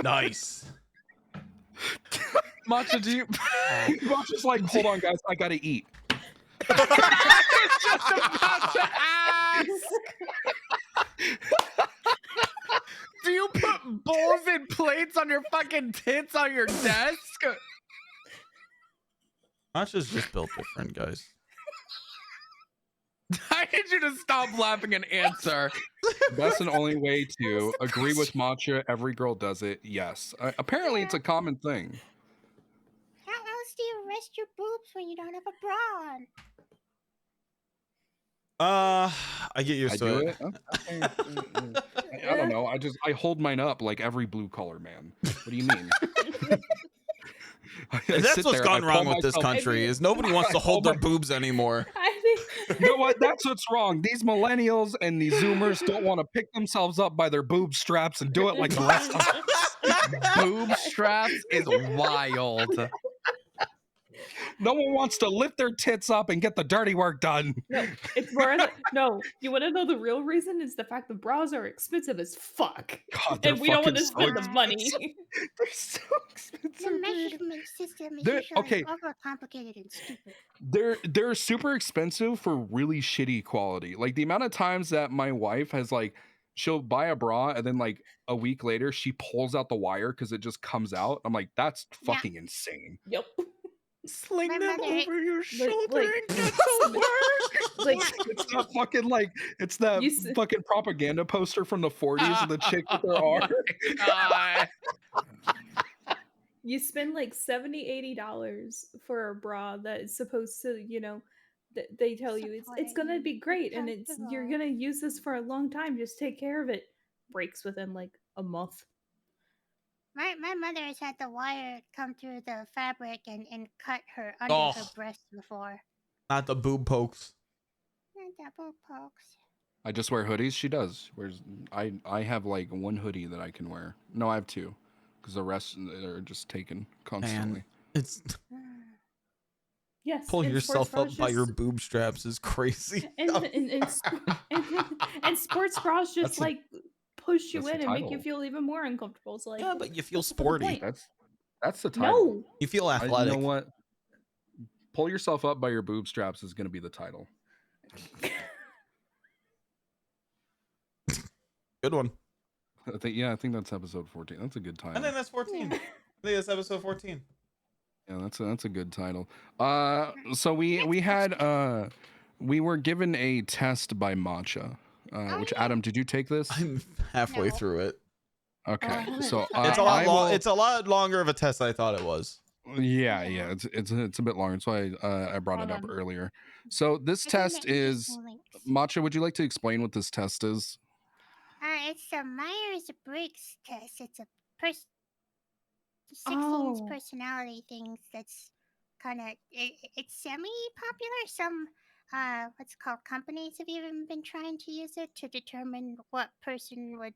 Nice. Matcha, do you? Matcha's like, hold on, guys, I gotta eat. It's just about to ask. Do you put bowls and plates on your fucking tits on your desk? Matcha's just built different, guys. I need you to stop laughing and answer. That's the only way to agree with Matcha. Every girl does it. Yes. Apparently, it's a common thing. How else do you rest your boobs when you don't have a bra on? I get used to it. Okay. I don't know. I hold mine up like every blue collar man. What do you mean? That's what's gone wrong with this country is nobody wants to hold their boobs anymore. You know what? That's what's wrong. These millennials and these Zoomers don't want to pick themselves up by their boob straps and do it like the rest of us. Boob straps is wild. No one wants to lift their tits up and get the dirty work done. No, it's more no. You want to know the real reason? Is the fact that bras are expensive as fuck, God, and we don't want to fucking spend the money. They're so expensive. The measurement system is They're- usually okay. overcomplicated and stupid. They're super expensive for really shitty quality. Like the amount of times that my wife has like she'll buy a bra and then like a week later she pulls out the wire because it just comes out. I'm like, that's fucking insane. Yep. Sling My them mother- over your shoulder like- and get to work. Like It's that fucking like it's that fucking propaganda poster from the 40s of the chick with her arm. God. you spend like $70-$80 for a bra that is supposed to, they tell you it's gonna be great and you're gonna use this for a long time. Just take care of it. Breaks within like a month. My mother has had the wire come through the fabric and cut her under her breast before. Not the boob pokes. Double pokes. I just wear hoodies. She does. I have like one hoodie that I can wear. No, I have two, because the rest are just taken constantly. Man, it's Yes. pull and sports yourself up bras by your just- boob straps is crazy. and sports bras just That's a- like push you that's the in and make you title. feel even more uncomfortable. So like, Yeah, but you feel what's the sporty. point? That's the title. No. You feel athletic. You know what? Pull yourself up by your boob straps is going to be the title. Good one. I think that's episode 14. That's a good title. I think that's 14. I think that's episode 14. Yeah, that's a good title. So we were given a test by Matcha. Which Adam, did you take this? I'm halfway through it. Okay, so It's a lot long. It's a lot longer of a test than I thought it was. Yeah, it's a bit long. That's why I brought it up earlier. So this test is Matcha. Would you like to explain what this test is? It's a Myers-Briggs test. It's a 16's personality things that's kind of it's semi-popular. Some what's it called, companies have even been trying to use it to determine what person would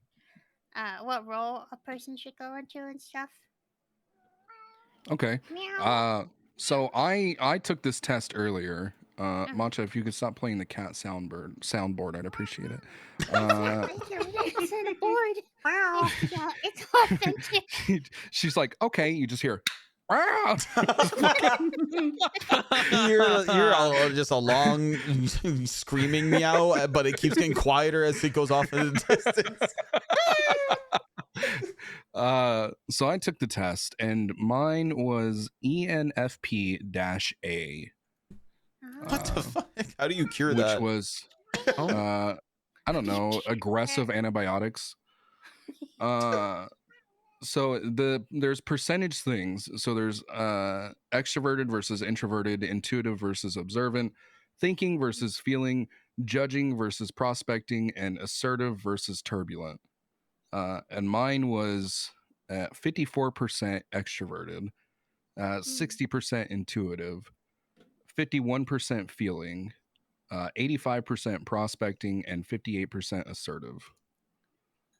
what role a person should go into and stuff. Okay. So I took this test earlier. Matcha, if you could stop playing the cat soundboard, I'd appreciate it. It's on a board. Wow. Yeah, it's authentic. She's like, okay, you just hear. You're all just a long screaming meow, but it keeps getting quieter as it goes off in the distance. So I took the test and mine was ENFP-A. What the fuck? How do you cure which that? Which was, I don't know, aggressive antibiotics. So there's percentage things. So there's extroverted versus introverted, intuitive versus observant, thinking versus feeling, judging versus prospecting, and assertive versus turbulent. And mine was 54% extroverted, 60% intuitive, 51% feeling, 85% prospecting, and 58% assertive.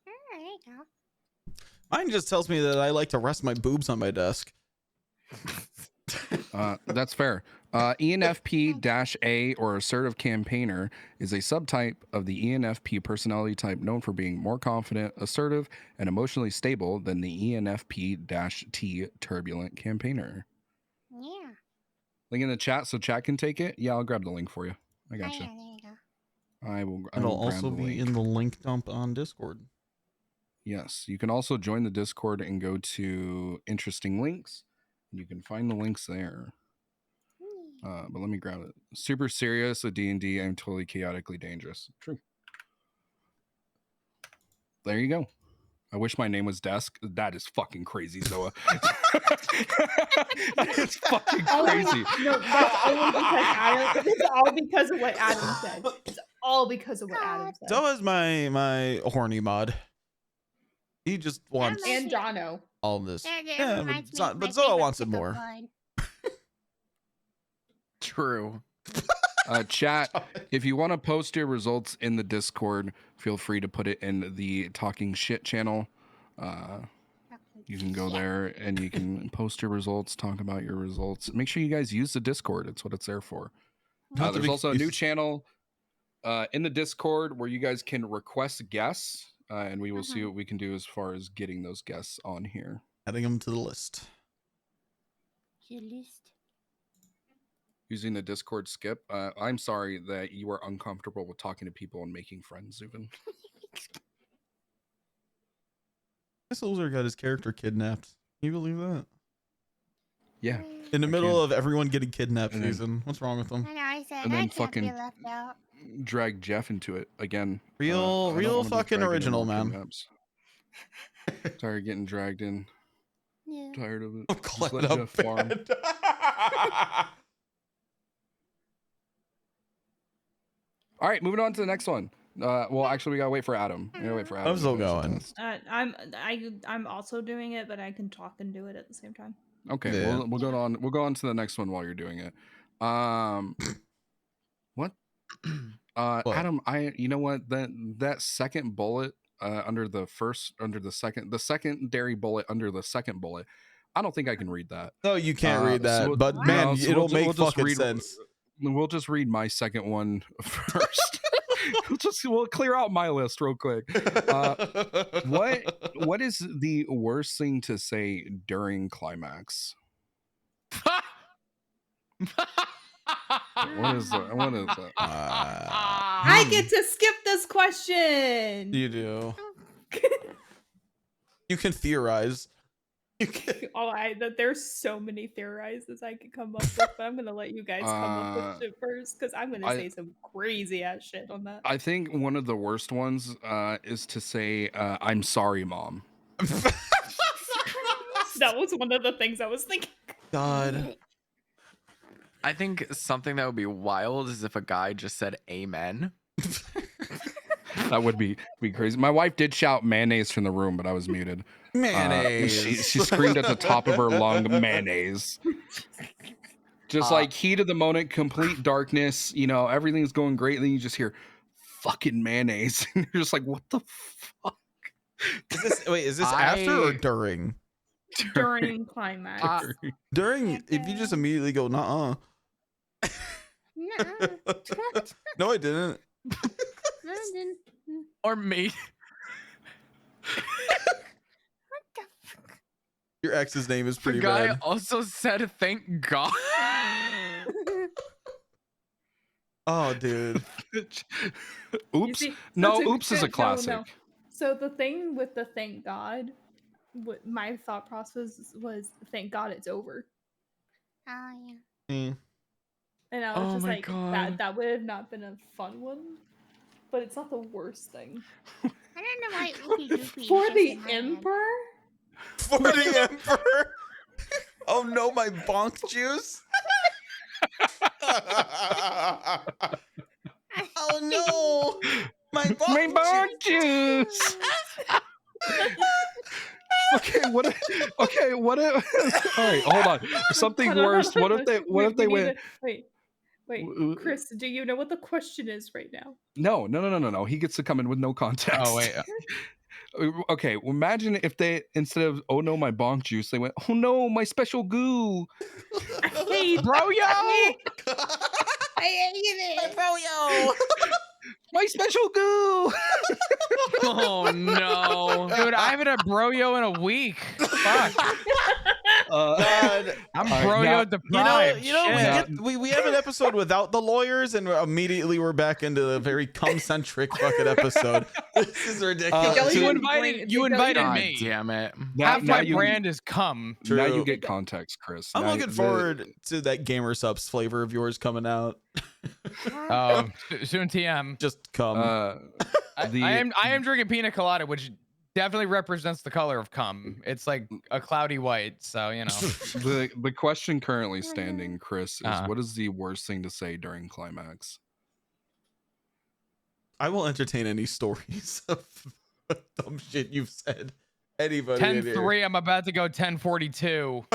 There you go. Mine just tells me that I like to rest my boobs on my desk. That's fair. ENFP-A or assertive campaigner is a subtype of the ENFP personality type known for being more confident, assertive, and emotionally stable than the ENFP-T turbulent campaigner. Yeah. Link in the chat so chat can take it. Yeah, I'll grab the link for you. I got you. Yeah, there you go. I will It'll grab also the be link. in the link dump on Discord. Yes, you can also join the Discord and go to interesting links. You can find the links there. But let me grab it. Super serious at D&D. I'm totally chaotically dangerous. True. There you go. I wish my name was Desk. That is fucking crazy, Zoa. It's fucking crazy. No, that's only because Adam. It's all because of what Adam said. It's all because of what Adam said. So is my horny mod. He just wants And Jono. all of this. That Yeah, reminds me but, of my Zoa favorite wants it pickup more. line. True. Chat, if you want to post your results in the Discord, feel free to put it in the Talking Shit channel. You can go there and you can post your results, talk about your results. Make sure you guys use the Discord. It's what it's there for. There's also a new channel in the Discord where you guys can request guests, and we will see what we can do as far as getting those guests on here. Adding them to the list. Your list. Using the Discord skip. I'm sorry that you are uncomfortable with talking to people and making friends, even. This loser got his character kidnapped. Can you believe that? Yeah. In the middle of everyone getting kidnapped And then- season. What's wrong with them? I know, I said And I then can't fucking be left out. drag Jeff into it again. Real I don't wanna be fucking dragged into original, more man. kidnaps. Tired of getting dragged in. Yeah. Tired of it. I'm Just glad let I'm Jeff farm. All right, moving on to the next one. Well, actually, we gotta wait for Adam. We gotta wait for Adam. I'm still going. I'm also doing it, but I can talk and do it at the same time. Okay, Yeah. we'll go on. We'll go on to the next one while you're doing it. What? What? Adam, you know what? That second bullet under the secondary bullet under the second bullet. I don't think I can read that. No, you can't read that. So but man, no, so it'll make we'll just fucking read, sense. We'll just read my second one first. we'll clear out my list real quick. What is the worst thing to say during climax? What is that? What is that? I get to skip this question. You do. You can theorize. There's so many theorizes I could come up with, but I'm gonna let you guys come up with shit first because I'm gonna say some crazy ass shit on that. I think one of the worst ones is to say, "I'm sorry, mom." That was one of the things I was thinking. God. I think something that would be wild is if a guy just said amen. That would be crazy. My wife did shout mayonnaise from the room, but I was muted. Mayonnaise. She screamed at the top of her lung, mayonnaise. Just like heat of the moment, complete darkness. You know, everything's going great, and then you just hear fucking mayonnaise, and you're just like, what the fuck? Is this after or during? During climax. During, if you just immediately go, nuh-uh. No, I didn't. Or me. Your ex's name is pretty The guy bad. also said, "Thank God." Oh, dude. Oops. See, No, so oops is a classic. No. So the thing with the thank God, what my thought process was, thank God it's over. Oh yeah. And I was Oh just my like, God. that would have not been a fun one, but it's not the worst thing. I don't know why Oopie Doopie For is the just in my head. Emperor? For the Emperor? Oh no, my bonk juice. Oh no, my bonk juice. Okay, what if all right, hold on. Something Hold on, worse. hold on. What if they We need went to- Wait, Chris, do you know what the question is right now? No. He gets to come in with no context. Oh wait. Okay, well, imagine if they, instead of "oh no, my bonk juice," they went, "oh no, my special goo." Bro, yo! I hate it. Bro, yo! My special goo. Oh no, dude! I haven't had broyo in a week. Fuck. God, I'm all right, broyo now- deprived. You know, Shit. we have an episode without the lawyers, and immediately we're back into a very cum-centric fucking episode. This is ridiculous. You invited God me. damn it. Now- Half now my you- brand is cum. Now you True. get context, Chris. I'm Now looking the- forward to that Gamer Subs flavor of yours coming out. Soon TM. Just cum. I am drinking pina colada, which definitely represents the color of cum. It's like a cloudy white, so you know. the question currently standing, Chris, is Uh-huh. what is the worst thing to say during climax? I will entertain any stories of dumb shit you've said. Anybody in here. 10-3, I'm about to go 10-42.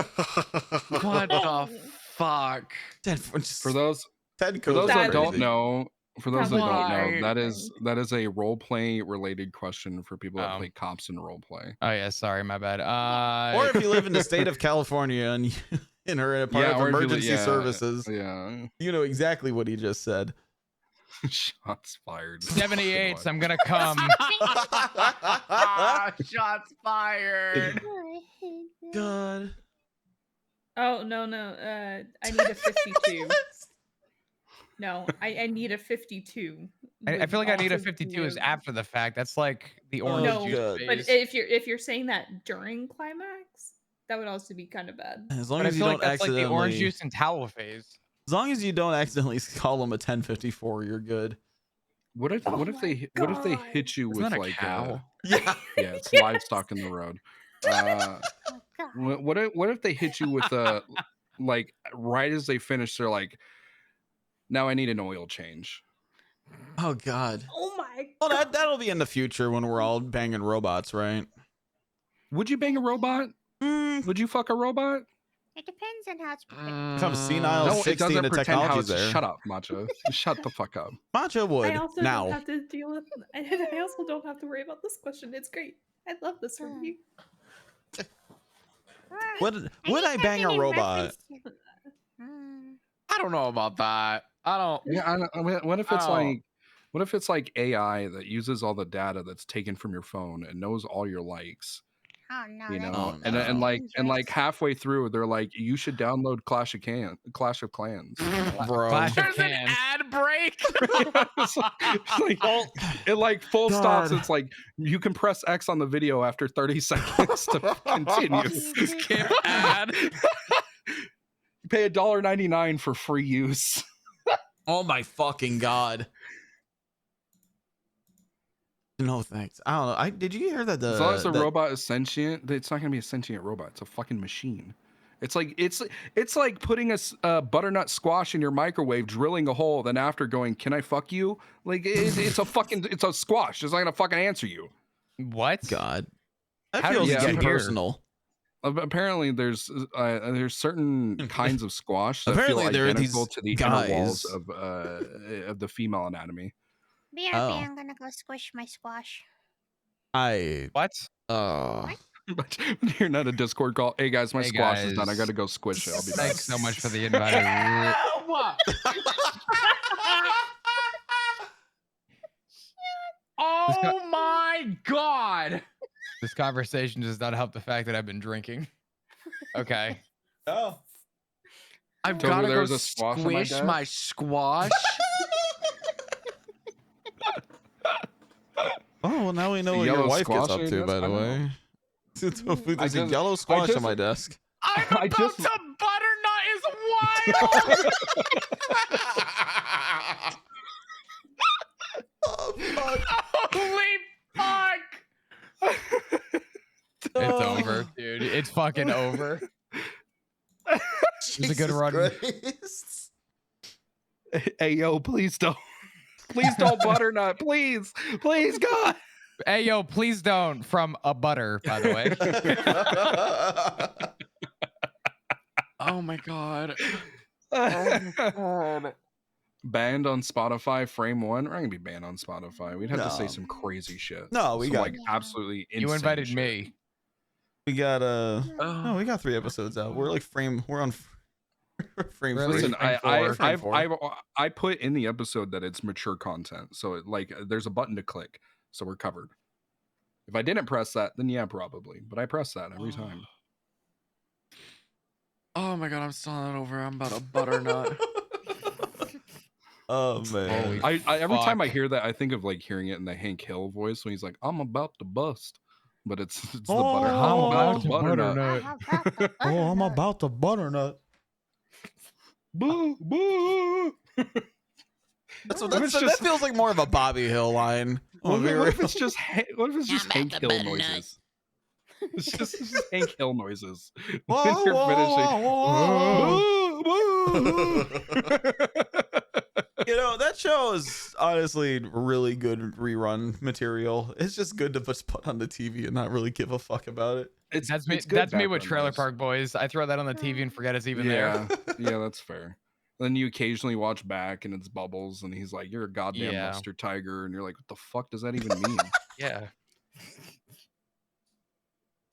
What the fuck? For those Ted for those goes that don't crazy. know, Why? that is a role play related question for people that Oh. play cops in role play. Oh yeah, sorry, my bad. Or if you live in the state of California and and are a part of or if you li- emergency yeah, services, Yeah. you know exactly what he just said. Shots fired. 78s, I'm gonna come. Shots fired. God. Oh no. I need a 52. No, I need a 52. I would feel like I need a also 52 be is after the fact. That's like the orange No, juice but phase. if you're saying that during climax, that would also be kind of bad. As long But I as you feel don't like that's like the orange accidentally, juice and towel phase. as long as you don't accidentally call him a 1054, you're good. What if they hit you Isn't with that a like cow? Yeah, it's livestock in the road. What if they hit you with like right as they finish, they're like, now I need an oil change. Oh God. Oh my. Well, that'll be in the future when we're all banging robots, right? Would you bang a robot? Would you fuck a robot? It depends on how it's prepared. If I'm senile, No, it 60 and doesn't the pretend how technology's it's. there. Shut up, Matcha. Shut the fuck up. Matcha would I also now. don't have to deal with, and I also don't have to worry about this question. It's great. I love this from you. Would I bang a robot? I don't know about that. I don't. Yeah, I don't, what if I it's don't- like, what if it's like AI that uses all the data that's taken from your phone and knows all your likes? Oh no, You know, Oh, and no. like halfway through, they're like, you should download Clash of Clans, Bro. Clash of Clans. Ad break. it's like it like full stops. God. It's like you can press X on the video after 30 seconds to continue. Skip ad. You pay $1.99 for free use. Oh my fucking God. No thanks. I don't know. Did you hear that As long as the that- robot is sentient, it's not gonna be a sentient robot. It's a fucking machine. It's like putting a butternut squash in your microwave, drilling a hole, then after going, "Can I fuck you?" Like it's a squash. It's not gonna fucking answer you. What? God. That How did feels you get too here? personal. Apparently, there's certain kinds of squash that Apparently feel there are identical these to the inner walls guys. of the female anatomy. BRB, Oh. I'm gonna go squish my squash. What? But you're not a Discord call. Hey guys, my Hey, squash is done. I guys. gotta go squish it. I'll be back. Thanks so much for the invite. Oh my God! This conversation does not help the fact that I've been drinking. Okay. Oh. I've Told me got to there go was a squash on my squish my desk. squash. Oh, well, now we know The what your yellow wife gets squash up on to, your by desk? the I don't way. I There's a just- yellow I squash just- on my desk. I'm I about just- to butternut is wild. Holy fuck! It's over, dude. It's fucking over. It was a good run. Hey yo, please don't butternut, please, God. Hey, yo, please don't. From a butter, by the way. Oh my God. Banned on Spotify, frame 1. We're not gonna be banned on Spotify. We'd have to say No. some crazy shit. No, we Some, got- like absolutely insane You invited shit. me. We got no, we got 3 episodes out. We're on frame Really? 3. Listen, Frame four. Frame four. I put in the episode that it's mature content, so there's a button to click, so we're covered. If I didn't press that, then yeah, probably. But I press that every time. Oh my God, I'm still not over. I'm about a butternut. Oh man. Holy I every time I fuck. hear that, I think of like hearing it in the Hank Hill voice when he's like, "I'm about to bust," but it's the butter. I'm about the to butternut. Oh, I'm about to butternut. Boo, boo. That feels like more of a Bobby Hill line. What be if real. it's just Hank Hill noises? It's just Hank Hill noises. Whoa, When you're whoa, finishing. You know, that show is honestly really good rerun material. It's just good to just put on the TV and not really give a fuck about it. That's me. it's good That's me with background Trailer noise. Park Boys. I throw that on the TV and forget it's even Yeah, there. yeah, that's fair. Then you occasionally watch back and it's Bubbles and he's like, "You're a goddamn Yeah. mustard tiger," and you're like, "What the fuck does that even mean?" Yeah.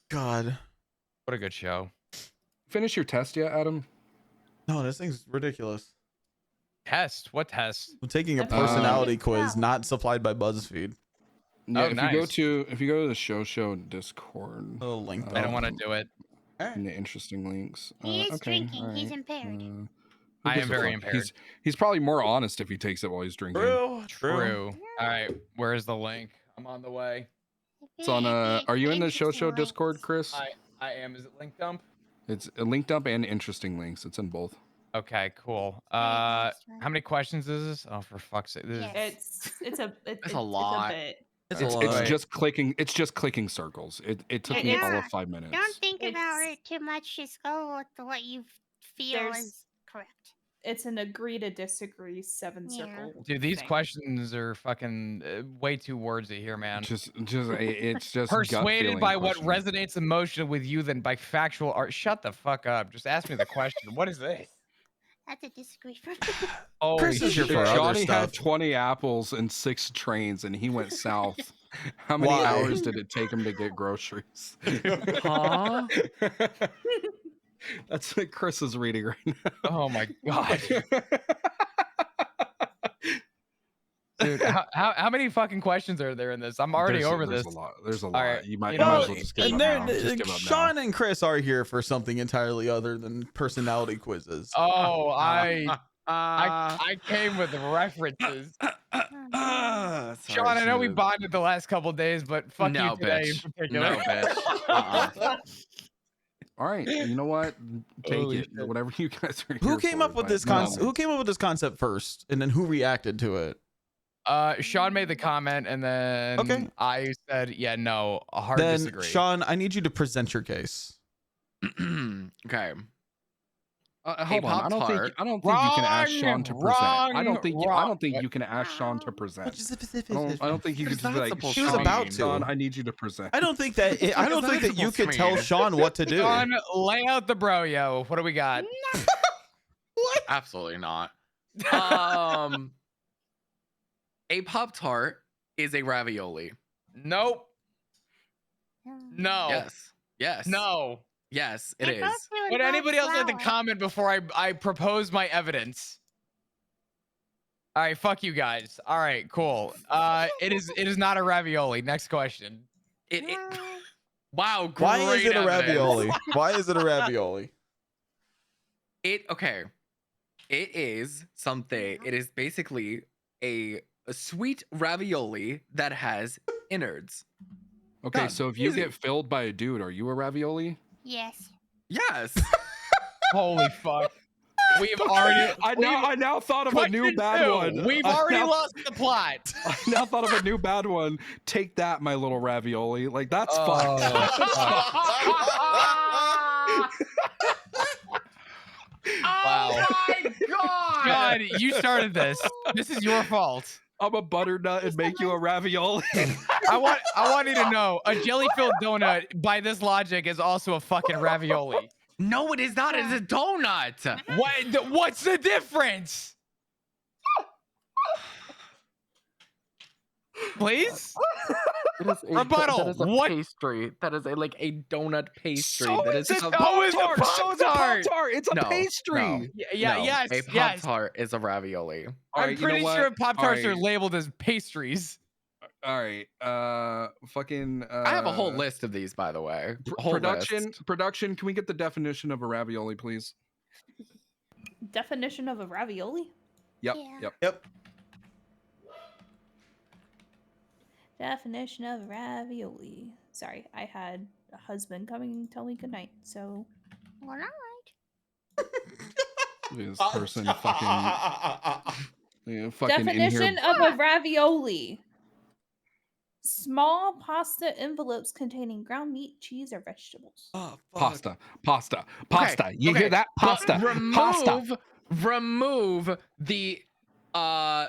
God. What a good show. Finish your test yet, Adam? No, this thing's ridiculous. Test? What test? I'm taking a personality quiz not supplied by BuzzFeed. Yeah, Oh, if you nice. go to the show Discord, Oh, link. I don't want to do it. in the interesting links. He is okay, drinking. He's alright, impaired. who I am gives a very fuck? impaired. He's probably more honest if he takes it while he's drinking. True. All right. Where's the link? I'm on the way. It's on. Are you in the show Discord, Chris? I am. Is it link dump? It's a linked up and interesting links. It's in both. Okay, cool. How many questions is this? Oh, for fuck's sake! This is It's a lot. It's a bit. It's just clicking. It's just clicking circles. It took me all Yeah. of 5 minutes. Don't think about it too much. Just go with what you feel There's- is correct. it's an agree to disagree 7-circle. Dude, these thing. questions are fucking way too wordsy here, man. It's just gut persuaded feeling by what questions. resonates emotionally with you than by factual art. Shut the fuck up. Just ask me the question. What is this? That's a disagree for me. Chris is here for other Johnny stuff. had 20 apples and 6 trains, and he went south. How many Why? hours did it take him to get groceries? Huh? That's what Chris is reading right now. Oh my god. Dude, how many fucking questions are there in this? I'm already over There's this. a lot. There's a All lot. right, You might know as what? well just give And up now. Just give up now. Sean and Chris are here for something entirely other than personality quizzes. Oh, I came with references. Sean, I know we bonded the last couple days, but fuck No, you today in bitch. particular. No, bitch. All right, you know what? Take Holy it. shit. Whatever you guys are. Who here came for, up with but this no. concept? Who came up with this concept first, and then who reacted to it? Sean made the comment, and then I said, "Yeah, no, a hard Then disagree." Sean, I need you to present your case. Okay. Hold on. I don't think you can ask Sean to present. I don't think you can ask Sean to present. I don't think you can just be like, She was about to. Sean, I need you to present. I don't think that I don't think that you could tell Sean what to do. Sean, lay out the bro, yo. What do we got? Absolutely not. A Pop-Tart is a ravioli. Nope. No. Yes. Yes. No. Yes, it is. Would anybody else like to comment before I propose my evidence? All right, fuck you guys. All right, cool. It is not a ravioli. Next question. Wow, Why is it a great ravioli? evidence. Why is it a ravioli? Okay. It is something. It is basically a sweet ravioli that has innards. Okay, Done. so if you Easy. get filled by a dude, are you a ravioli? Yes. Yes. Holy fuck. We've already. I now thought of a new bad one. We've I already now- lost the plot. I now thought of a new bad one. Take that, my little ravioli. Like that's Oh, Wow. my god! God, you started this. This is your fault. I'm a butternut and make you a ravioli. I want you to know a jelly-filled donut, by this logic, is also a fucking ravioli. No, it is not. It's a donut. What's the difference? Please? Rebuttal. That is a What? pastry. That is like a donut pastry. So that is is a a Pop-Tart. So is a Pop-Tart. Pop-Tart. It's a No, pastry. no, Yeah, no. yes, A yes. Pop-Tart is a ravioli. All I'm right, you know pretty what? sure Pop-Tarts All are right. labeled as pastries. All right. Fucking. I have a whole list of these, by the way. Whole Production. list. Production. Can we get the definition of a ravioli, please? Definition of a ravioli? Yep. Yeah. Yep. Definition of ravioli. Sorry, I had a husband coming to tell me goodnight, so. All right. This person fucking. Yeah, fucking in Definition here. of a ravioli. Small pasta envelopes containing ground meat, cheese, or vegetables. Oh, Pasta. You okay, hear that? but Pasta. Pasta. Remove the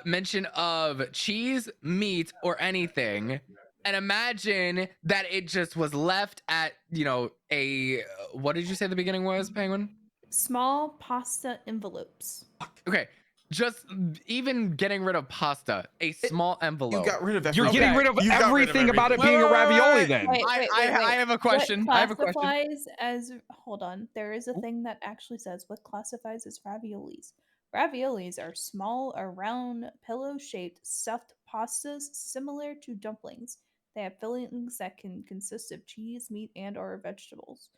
mention of cheese, meat, or anything, and imagine that it just was left at, a what did you say the beginning was, Penguin? Small pasta envelopes. Okay, just even getting rid of pasta, a small envelope. You got rid of You're everything. getting rid of You got rid everything about it Wait, being a wait, wait, ravioli wait. then. I have a question. What I have a question. classifies as hold on. There is a thing that actually says what classifies as raviolis. Raviolis are small, round, pillow-shaped stuffed pastas similar to dumplings. They have fillings that can consist of cheese, meat, and/or vegetables.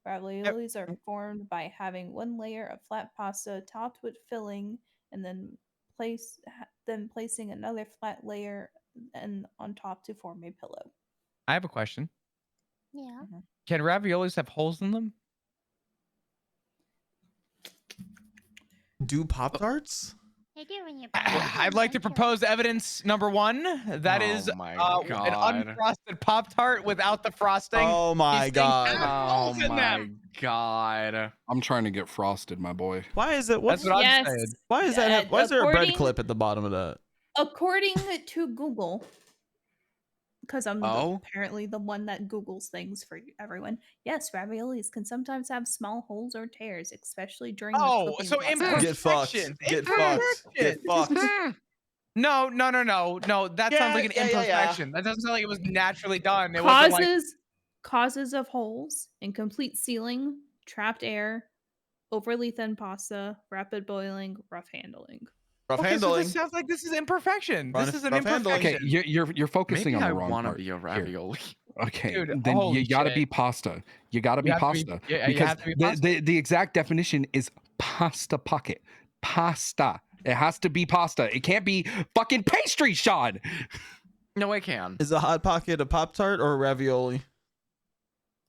Raviolis are formed by having one layer of flat pasta topped with filling, and then placing another flat layer and on top to form a pillow. I have a question. Yeah. Can raviolis have holes in them? Do Pop-Tarts? Hey, do when you I'd like to propose evidence number 1. That is Oh my an God. unfrosted Pop-Tart without the frosting. Oh my These things god. have Oh holes in my them. God. I'm trying to get frosted, my boy. Why is it? What's That's what I'm Yes. saying. Why is that? Why is there a bread according- clip at the bottom of that? According to Google, because I'm Oh? apparently the one that Googles things for everyone. Yes, raviolis can sometimes have small holes or tears, especially during the Oh, cooking so process. Get fucked. imperfections. Get fucked. Get fucked. No. That sounds like an Yeah. imperfection. That doesn't sound like it was naturally done. It wasn't like Causes of holes, incomplete sealing, trapped air, overly thin pasta, rapid boiling, rough handling. Rough okay, handling. so this sounds like this is imperfection. Rough- This is an rough handling. imperfection. Okay, you're focusing Maybe on I the wrong want to part. be a Here. ravioli. Okay, Dude, then holy you gotta shit. be pasta. You gotta be You have to be- pasta. yeah, you because have to be pasta. the exact definition is pasta pocket. Pasta. It has to be pasta. It can't be fucking pastry, Sean. No, I can. Is a hot pocket a Pop-Tart or a ravioli?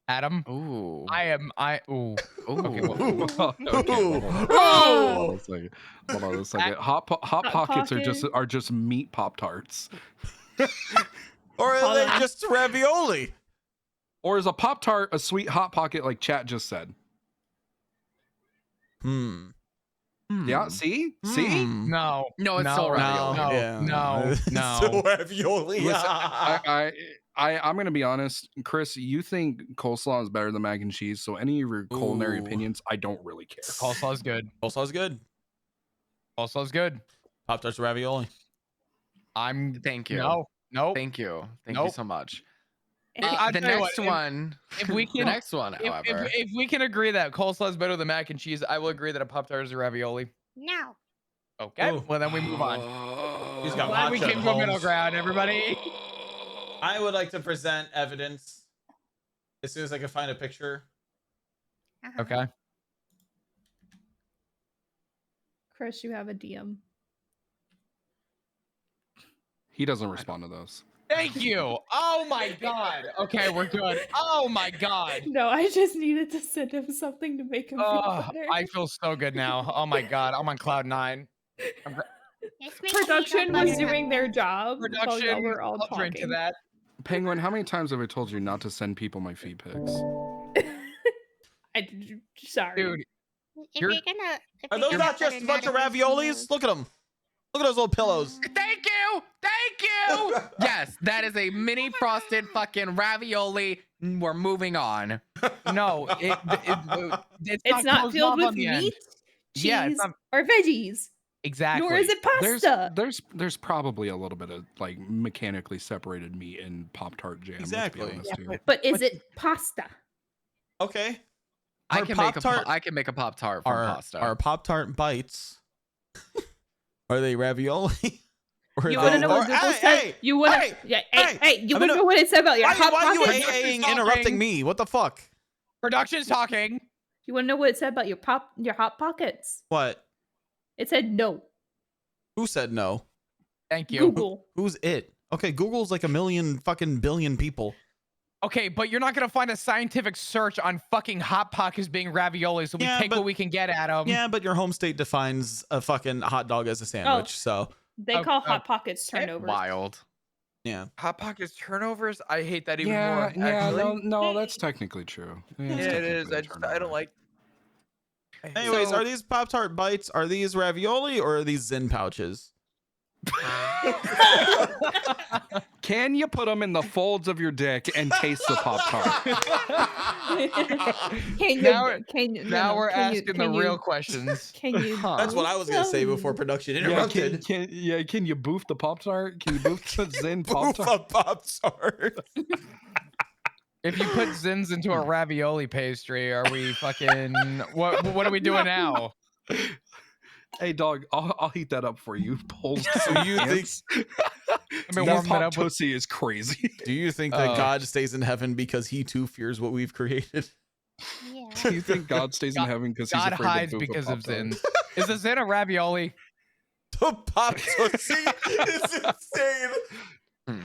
Adam, Ooh. ooh. Okay, Ooh. okay, hold on. Oh! Hold on a second. Hold on a second. Hot pockets are just meat Pop-Tarts. Or are they just ravioli? Or is a Pop-Tart a sweet hot pocket like chat just said? Yeah, see? See? No. No, it's still ravioli. No. Still ravioli. Listen, I'm gonna be honest, Chris. You think coleslaw is better than mac and cheese, so any of your culinary Ooh. opinions, I don't really care. Coleslaw's good. Coleslaw's good. Coleslaw's good. Pop-Tarts ravioli. Thank you. No. Thank you. Thank you Nope. so much. I'll The tell you next what, one. If we can, the next one, if, however. if we can agree that coleslaw is better than mac and cheese, I will agree that a Pop-Tart is a ravioli. No. Okay. Ooh. Well, then we move on. He's got Glad we matcha came to a middle Holmes. ground, everybody. I would like to present evidence as soon as I can find a picture. Okay. Chris, you have a DM. He doesn't respond to those. Thank you. Oh my god. Okay, we're good. Oh my god. No, I just needed to send him something to make him feel Oh, better. I feel so good now. Oh my god. I'm on cloud 9. Production was doing their job while Production, y'all were all I'll drink to talking. that. Penguin, how many times have I told you not to send people my feed pics? Sorry. Dude, If you're gonna, Are those not just a bunch of raviolis? Look at them. Look at those little pillows. Thank you. Thank you. Yes, that is a mini frosted fucking ravioli. We're moving on. No, It's not closed filled off with on the end. meat, cheese, Yeah, it's not- or veggies. Exactly. Nor is it pasta. There's probably a little bit of like mechanically separated meat in Pop-Tart jam. Exactly. Let's be honest here. But is it pasta? Okay. I Are can Pop-Tart- make a Pop-Tart from pasta. Are Pop-Tart bites? Are they ravioli? Or You are want to they- know what or- Google hey, said? hey, You want to? hey, Yeah, hey, hey, you I'm want to gonna- know what it said about your hot why you pockets? interrupting me? What the fuck? Production's talking. You want to know what it said about your hot pockets? What? It said no. Who said no? Thank you. Google. Who's it? Okay, Google's like a million fucking billion people. Okay, but you're not gonna find a scientific search on fucking Hot Pockets being ravioli, so we Yeah, take but- what we can get at them. Yeah, but your home state defines a fucking hot dog as a sandwich, so They call hot pockets turnovers. Wild. yeah. Hot Pockets turnovers. I hate that even Yeah, more. yeah, actually. no, that's technically true. Yeah, it's it is. technically I don't like. Anyways, So- are these Pop-Tart bites? Are these ravioli or are these Zin pouches? Can you put them in the folds of your dick and taste the Pop-Tart? Can you? Now, Can you? now we're can you- asking can the you- real questions. Can you? That's what I was gonna say before production interrupted. Can you boof the Pop-Tart? Can you boof the Zin Poof Pop-Tart? a Pop-Tart. If you put Zins into a ravioli pastry, are we fucking? What are we doing now? Hey, dog, I'll heat that up for you. Polls. So you think I've been that warming it pop up with. pussy is crazy? do you think that God stays in heaven because he too fears what we've created? Yeah. Do you think God stays in heaven because he's God afraid hides to boof because a of Pop-Tart? Zins. Is a Zin a ravioli? The pop pussy is insane.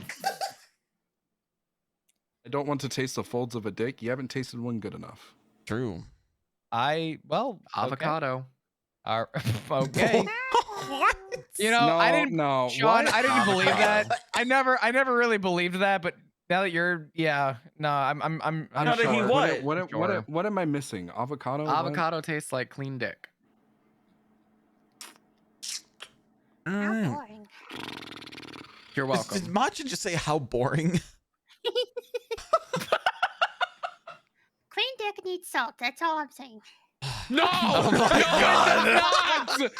I don't want to taste the folds of a dick. You haven't tasted one good enough. True. Well, Avocado. Okay. Okay. What? You know, I didn't. No, Sean, what? I didn't believe Avocado. that. I never really believed that. But now that you're, yeah, no, I'm I'm did he sure. what? What am I missing? Avocado. what? Avocado tastes like clean dick. How boring. You're welcome. Did Matcha just say how boring? Clean dick needs salt. That's all I'm saying. No! Oh my god!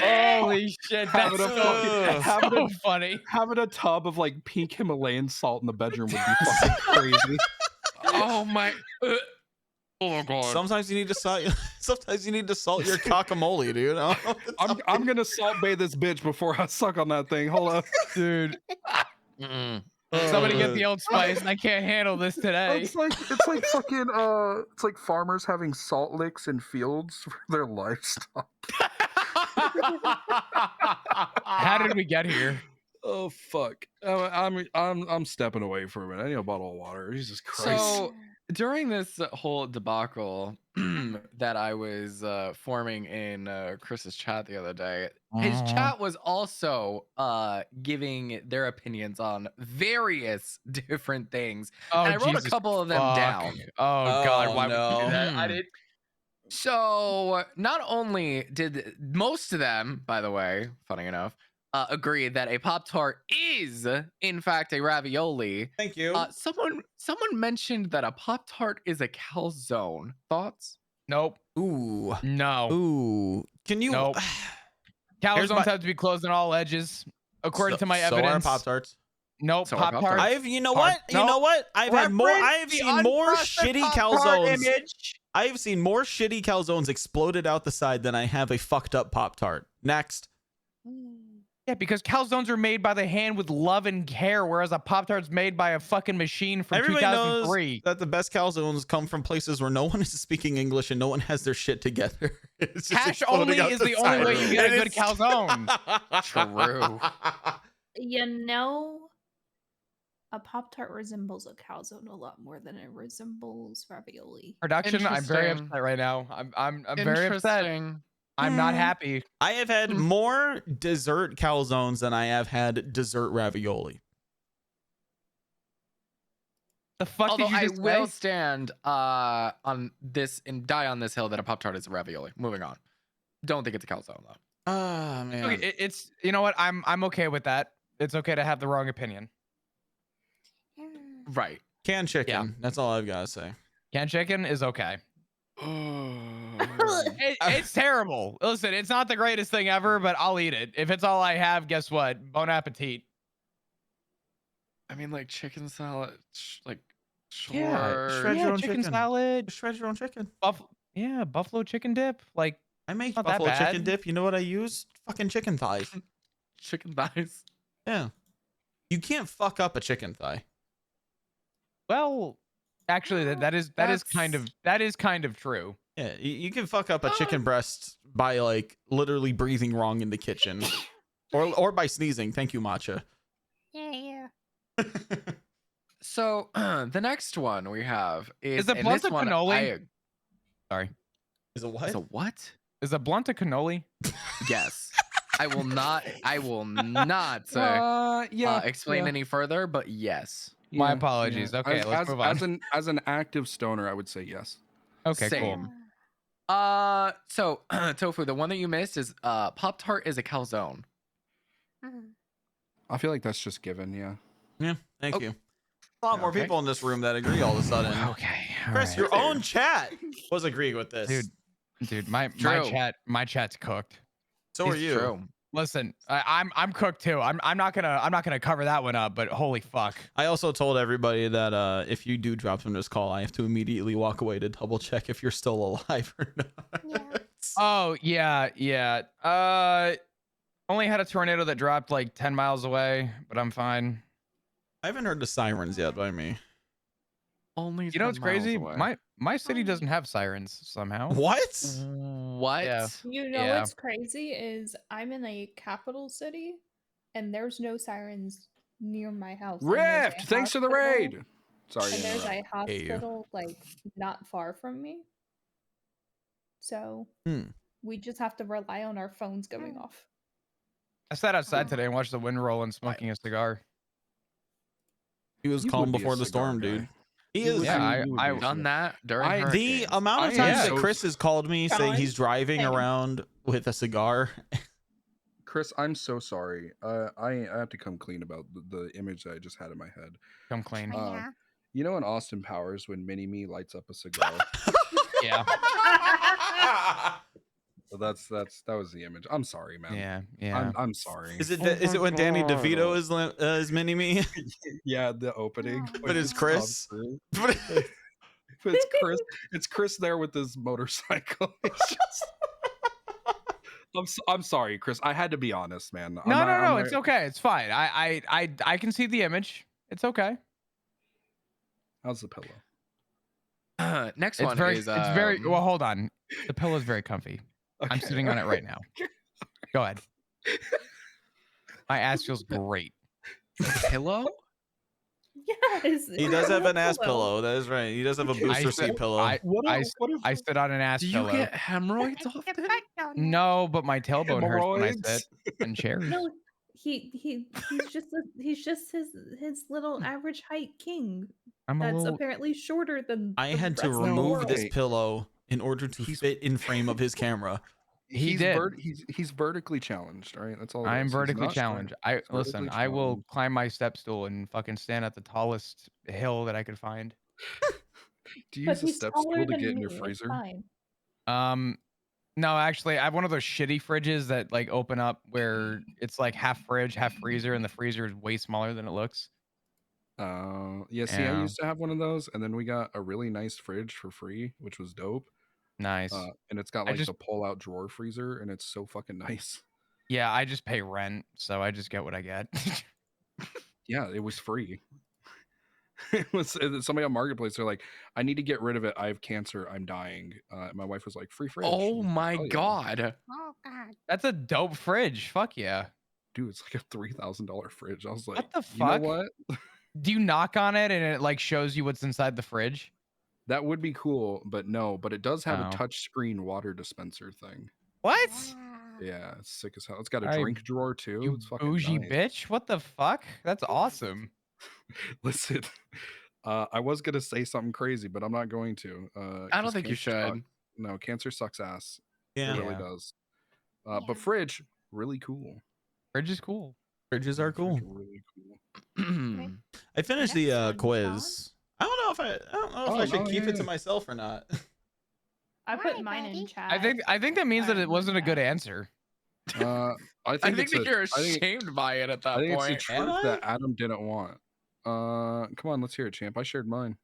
Holy shit, that's so funny. Having a tub of like pink Himalayan salt in the bedroom would be fucking crazy. Oh my. Oh my god. Sometimes you need to salt. Sometimes you need to salt your cockamole, dude. I'm gonna salt bathe this bitch before I suck on that thing. Hold up, dude. Somebody get the Old Spice. I can't handle this today. It's like fucking it's like farmers having salt licks in fields for their livestock. How did we get here? Oh fuck! I'm stepping away for a minute. I need a bottle of water. Jesus Christ! So during this whole debacle that I was forming in Chris's chat the other day, his chat was also giving their opinions on various different things. Oh, and I wrote Jesus a couple of them fuck. down. Oh god, why would you do that? I did. So not only did most of them, by the way, funny enough, agree that a Pop-Tart is in fact a ravioli. Thank you. Someone mentioned that a Pop-Tart is a calzone. Thoughts? Nope. Ooh. No. Ooh. Can you? Nope. Calzones have to be closed on all edges, according to my evidence. So are Pop-Tarts. Nope. So are Pop-Tarts. I've, you know what? You know what? I've had more. I've seen more shitty calzones. I've seen more shitty calzones exploded out the side than I have a fucked up Pop-Tart. Next. Yeah, because calzones are made by the hand with love and care, whereas a Pop-Tart's made by a fucking machine from Everybody 2003. knows that the best calzones come from places where no one is speaking English and no one has their shit together. It's just Cash exploding only out is the the only side. way you get a And good calzone. True. You know, a Pop Tart resembles a calzone a lot more than it resembles ravioli. Production, I'm very Interesting. upset right now. I'm very upset. Interesting. I'm not happy. I have had more dessert calzones than I have had dessert ravioli. The fuck Although did you I just will say? stand on this and die on this hill that a Pop-Tart is a ravioli. Moving on. Don't think it's a calzone though. Oh man. Okay, it's, you know what? I'm okay with that. It's okay to have the wrong opinion. Right. Canned chicken. That's all I've got to say. Canned chicken is okay. It's terrible. Listen, it's not the greatest thing ever, but I'll eat it. If it's all I have, guess what? Bon appetit. I mean, like chicken salad, like sure. Yeah, shred your own chicken salad. Shred your own chicken. Buffalo chicken dip. Like, I make not that buffalo bad. chicken dip. You know what I use? Fucking chicken thighs. Chicken thighs. Yeah. You can't fuck up a chicken thigh. Well, actually, that is kind of true. Yeah, you can fuck up a chicken breast by like literally breathing wrong in the kitchen, or by sneezing. Thank you, Matcha. Yeah. So the next one we have Is a and blunt this a one cannoli? Sorry. Is a what? Is a what? Is a blunt a cannoli? Yes. I will not explain any further, but yes. My apologies. Okay, let's move on. As an active stoner, I would say yes. Okay, Same. So Tofu, the one that you missed is Pop-Tart is a calzone. I feel like that's just given. Yeah. Yeah. Thank you. A lot more people in this room that agree all of a sudden. Okay. Chris, your own chat was agreeing with this. Dude, my chat's cooked. So are you. True. Listen, I'm cooked too. I'm not gonna cover that one up, but holy fuck. I also told everybody that if you do drop from this call, I have to immediately walk away to double check if you're still alive or not. Oh yeah. Only had a tornado that dropped like 10 miles away, but I'm fine. I haven't heard the sirens yet by me. Only You know what's 10 miles crazy? away. My city doesn't have sirens somehow. What? What? Yeah. You know Yeah. what's crazy is I'm in a capital city, and there's no sirens near my house. and there's a Rift. Thanks for the hospital- raid. Sorry. And to there's a interrupt. hospital like not far from me. So we just have to rely on our phones going off. I sat outside today and watched the wind roll and smoking a cigar. He was You calm would be a before the cigar storm, guy. dude. He You is. would Yeah, you would be a done cigar- that during I- The hurricanes. amount of I times am that so- Chris has called me saying he's driving Same. around with a cigar. Chris, I'm so sorry. I have to come clean about the image that I just had in my head. Come clean. Oh, yeah. You know in Austin Powers when Mini-Me lights up a cigar? Yeah. So that was the image. I'm sorry, man. Yeah. Yeah. I'm sorry. Is it when Danny DeVito is mini me? Yeah, the opening. Oh, But it's Tom Chris. Cruise. But But it's Chris. It's Chris there with his motorcycle. It's just... I'm sorry, Chris. I had to be honest, man. No. It's okay. It's fine. I can see the image. It's okay. How's the pillow? Next It's one very. is It's very. Well, hold on. The pillow is very comfy. I'm Okay. sitting on it right now. Go ahead. My ass feels great. pillow. Yes. he does have an ass pillow. That is right. He does have a booster seat pillow. I sit on an ass Do you pillow. get hemorrhoids It's often? your butt donut. No, but my tailbone hurts when I Hemorrhoids? sit in chairs. No, he's just his little average height king. I'm a That's little. apparently shorter than I the had to rest of the remove this world. pillow in order to fit in frame of his camera. He's did. He's vertically challenged. All right, that's all. it I am is. He's vertically not straight. challenged. He's Listen. vertically I will challenged. climb my step stool and fucking stand at the tallest hill that I could find. Do you But use a he's step taller stool to than get in me. your It's freezer? fine. No, actually, I have one of those shitty fridges that like open up where it's like half fridge, half freezer, and the freezer is way smaller than it looks. Yeah. See, I Yeah. used to have one of those, and then we got a really nice fridge for free, which was dope. Nice. And it's got I like just- the pull-out drawer freezer, and it's so fucking nice. Yeah, I just pay rent, so I just get what I get. Yeah, it was free. It was somebody on Marketplace. They're like, I need to get rid of it. I have cancer. I'm dying. And my wife was like, free fridge. Oh my yeah. god. Oh, God. That's a dope fridge. Fuck yeah. Dude, it's like a $3,000 fridge. I was like, What the you know fuck? what? Do you knock on it and it like shows you what's inside the fridge? That would be cool, but no. But it does have Oh. a touch screen water dispenser thing. What? Yeah, it's sick as hell. It's got a Alright, drink drawer too. You It's fucking bougie nice. bitch. What the fuck? That's awesome. Listen, I was gonna say something crazy, but I'm not going to. I don't 'cause think you cancer should. sucks. No, cancer sucks ass. Yeah. It really Yeah. does. But fridge, really cool. Fridge is cool. Fridges are cool. Fridge, really cool. I finished the quiz. I don't know if I should no, keep yeah, it to yeah. myself or not. I put Why, mine buddy? in chat. I think that means that it wasn't a good answer. I I think, think it's that you're I think, ashamed by it at that I think point. it's the Am truth I? that Adam didn't want. Come on, let's hear it, champ. I shared mine.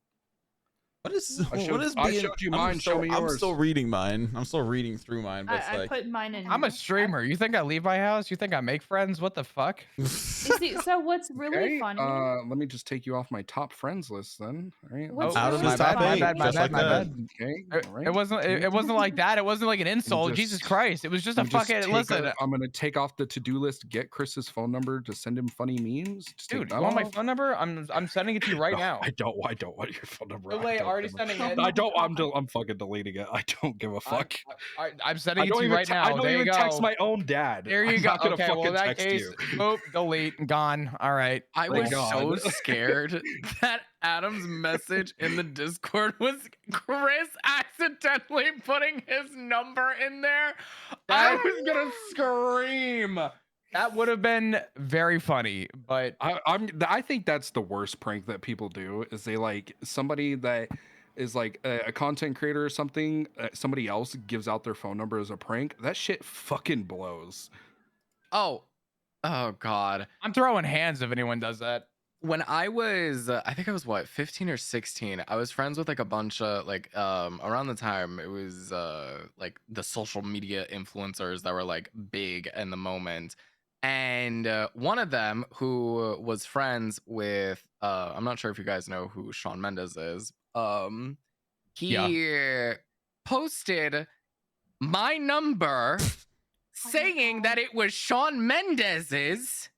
What is I what showed- is I being? showed you I'm mine, show me I'm yours. still reading mine. I'm still reading through mine, but it's I like put mine in. I'm a streamer. You think I leave my house? You think I make friends? What the fuck? You see, so what's really Okay, funny? let me just take you off my top friends list then. All right. What's out of really his top funny- eight, my just like my that. bad. Okay. all right. It wasn't. It wasn't like that. It wasn't like an insult. just- Jesus Christ! It was just a Let me just fucking take listen, I'm gonna take off the to-do list. Get Chris's phone number to send him funny memes. Just take dude. that You want my off. phone number? I'm sending it to you right No, now. I don't want your phone number. No I way, don't already give a- sending it. I don't. I'm fucking deleting it. I don't give a fuck. I'm sending I it don't to you even right te- now. I don't There you even go. text my own dad. There you I'm go. not gonna Okay, well in fucking that text case, you. boop, delete, gone. All right. I Thank was God. so scared that Adam's message in the Discord was Chris accidentally putting his number in there. I was gonna scream. That would have been very funny, but I think that's the worst prank that people do is they like somebody that is like a content creator or something. Somebody else gives out their phone number as a prank. That shit fucking blows. Oh God. I'm throwing hands if anyone does that. When I was, I think I was what, 15 or 16. I was friends with like a bunch of like, around the time it was like the social media influencers that were like big in the moment. And one of them who was friends with, I'm not sure if you guys know who Shawn Mendes is. He posted my number saying that it was Shawn Mendes's.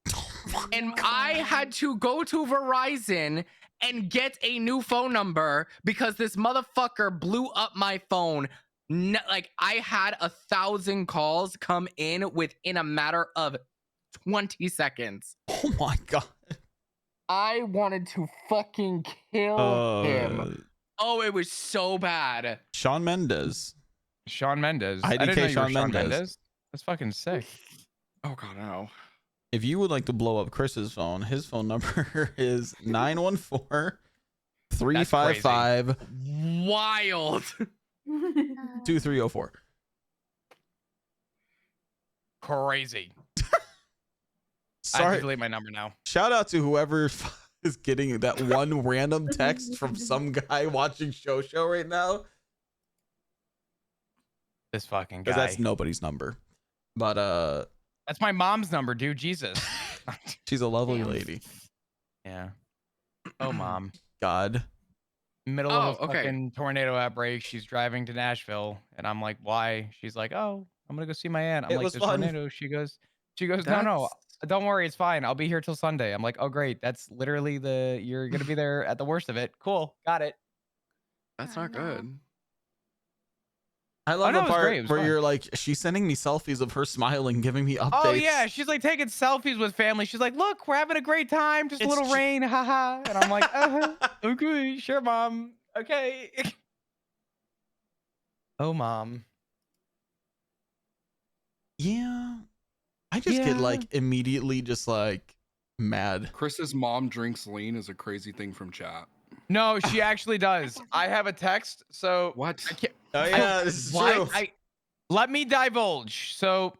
And I had to go to Verizon and get a new phone number because this motherfucker blew up my phone. Like I had 1,000 calls come in within a matter of 20 seconds. Oh my god. I wanted to fucking kill him. Oh, it was so bad. Shawn Mendes. Shawn Mendes. I IDK didn't know you were Shawn Shawn Mendes. Mendes. That's fucking sick. Oh god, no. If you would like to blow up Chris's phone, his phone number is 914-355 Wild. 2304. Crazy. I have Sorry. to delete my number now. Shout out to whoever is getting that one random text from some guy watching Show right now. This fucking Because guy. that's nobody's number. But That's my mom's number, dude. Jesus. she's a lovely Damn. lady. Yeah. Oh, mom. God. Middle of a fucking tornado outbreak. She's driving to Nashville, and I'm like, "Why?" She's like, "Oh, I'm gonna go see my aunt." I'm It like, was "There's fun. tornado." She goes, "No, don't worry, it's fine. I'll be here till Sunday." I'm like, "Oh, great. That's literally you're gonna be there at the worst of it. Cool, got it." That's not good. I love no, the it was great. It part was where fun. you're like, she's sending me selfies of her smiling, giving me updates. Oh yeah, she's like taking selfies with family. She's like, "Look, we're having a great time. Just a little rain, haha." And I'm like, "Okay, sure, mom. Okay." Oh, mom. Yeah. I just get like immediately just like mad. Chris's mom drinks lean is a crazy thing from chat. No, she actually does. I have a text. So what? I can't, Oh yeah, this is true. Let me divulge. So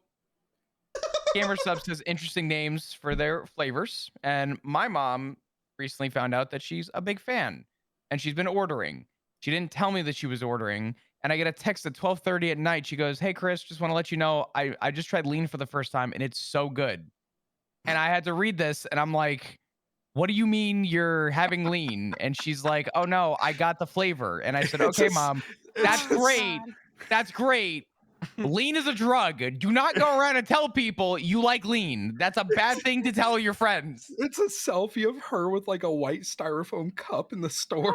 Gamer Subs has interesting names for their flavors, and my mom recently found out that she's a big fan, and she's been ordering. She didn't tell me that she was ordering, and I get a text at 12:30 at night. She goes, "Hey Chris, just want to let you know I just tried lean for the first time, and it's so good." And I had to read this, and I'm like, "What do you mean you're having lean?" And she's like, "Oh no, I got the flavor." And I said, "Okay, mom, that's great. That's great. Lean is a drug. Do not go around and tell people you like lean. That's a bad thing to tell your friends." It's a selfie of her with like a white styrofoam cup in the store.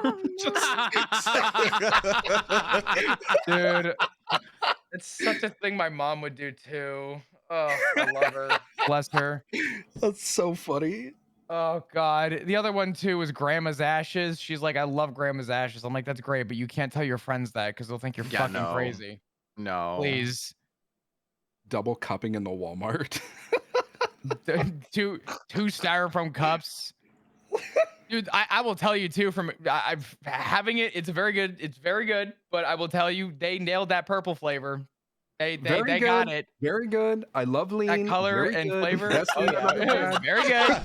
Dude, it's such a thing my mom would do too. Oh, I love her. Bless her. That's so funny. Oh God. The other one too was Grandma's ashes. She's like, "I love Grandma's ashes." I'm like, "That's great, but you can't tell your friends that because they'll think you're Yeah, fucking no. crazy." No. Please. Double cupping in the Walmart. two styrofoam cups. Dude, I will tell you too, from I've having it, it's very good. It's very good, but I will tell you, they nailed that purple flavor. They Very got good. it. Very good. I love lean. That color Very and good. flavor. Best Oh lean yeah. I've ever had. Very good.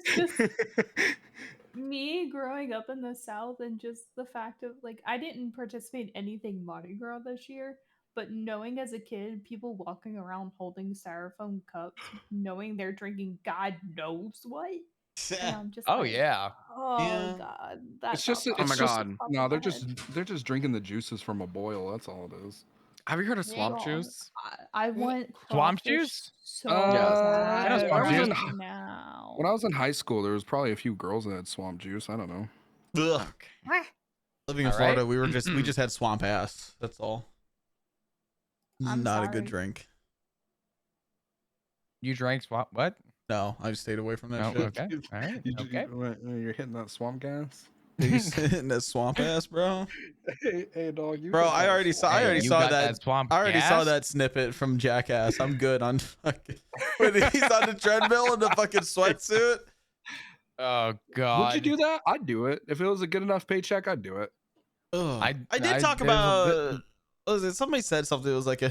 just me growing up in the South and just the fact of like I didn't participate in anything Mardi Gras this year, but knowing as a kid people walking around holding styrofoam cups, knowing they're drinking God knows what, and I'm just Oh like, yeah. oh God, that's It's just. not It's just. possible. No, they're just drinking the juices from a boil. That's all it is. Have you heard of Dang swamp on. juice? I want Swamp crawfish juice? so Yes. bad When I was in right now. when I was in high school, there was probably a few girls that had swamp juice. I don't know. Ugh. Living in All Florida, right. we just had swamp ass. That's all. I'm Not a sorry. good drink. You drank swamp? What? No, I just stayed away from that Oh, shit. okay. All right. Okay. You're hitting that swamp gas. You sitting that swamp ass, bro. Hey, dog. You Bro, hit I that already saw. I Hey, already you saw got that. swamp I already saw gas? that snippet from Jackass. I'm good on fucking when he's on the treadmill in the fucking sweatsuit. Oh God. Would you do that? I'd do it. If it was a good enough paycheck, I'd do it. I did talk there's a about. What was it? Somebody said something. It was like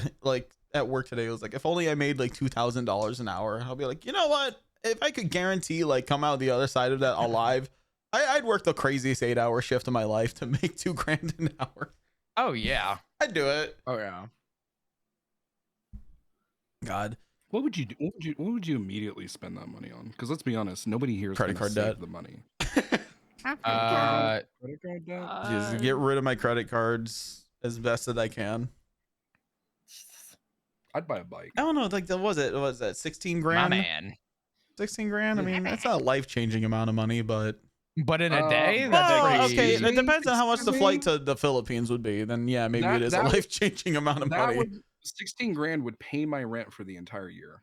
at work today. It was like, if only I made like $2,000 an hour. I'll be like, you know what? If I could guarantee like come out the other side of that alive, I'd work the craziest 8-hour shift of my life to make $2,000 an hour. Oh yeah. I'd do it. Oh yeah. God. What would you do? What would you immediately spend that money on? Because let's be honest, nobody here is Credit gonna card save debt. the money. Oh Credit card debt. Just get rid of my credit cards as best that I can. I'd buy a bike. I don't know. Like, what was that 16 grand? My man. 16 grand. I mean, that's not a life-changing amount of money, but But in a day, well, that's okay. pretty. It depends on how much the flight to the Philippines would be. Then yeah, maybe it is a life-changing amount of money. 16 grand would pay my rent for the entire year.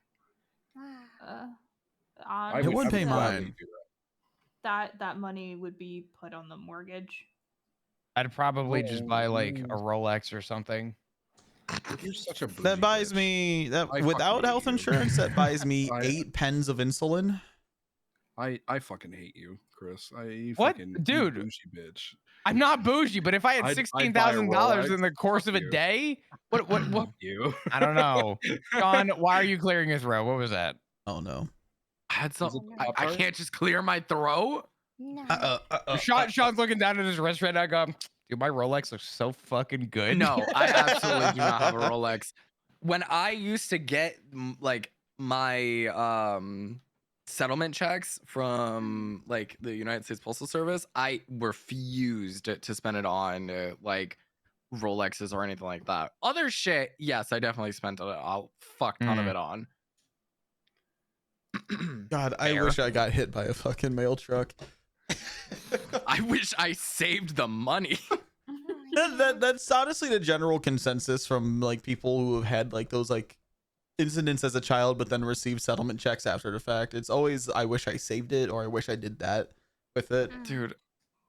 on It would the pay sale, mine. that money would be put on the mortgage. I'd probably just buy like a Rolex or something. You're such a bougie That buys bitch. me that I without fucking hate health you. insurance, that buys me I- 8 pens of insulin. I fucking hate you, Chris. You What? fucking Dude. you bougie bitch. I'm not bougie, but if I had I'd buy a $16,000 in the Rolex. course Fuck of a you. day, what? Fuck you. I don't know. Sean, why are you clearing your throat? What was that? Oh no. I had some. Is it I Pop-Tart? can't just clear my throat. No. Sean's looking down at his wrist right now, going, "Dude, my Rolex looks so fucking good." No, I absolutely do not have a Rolex. When I used to get like my settlement checks from like the United States Postal Service, I refused to spend it on like Rolexes or anything like that. Other shit, yes, I definitely spent a fuck ton of it on. God, I Fair. wish I got hit by a fucking mail truck. I wish I saved the money. That's honestly the general consensus from like people who have had like those like incidents as a child but then received settlement checks after the fact. It's always I wish I saved it or I wish I did that with it. Dude,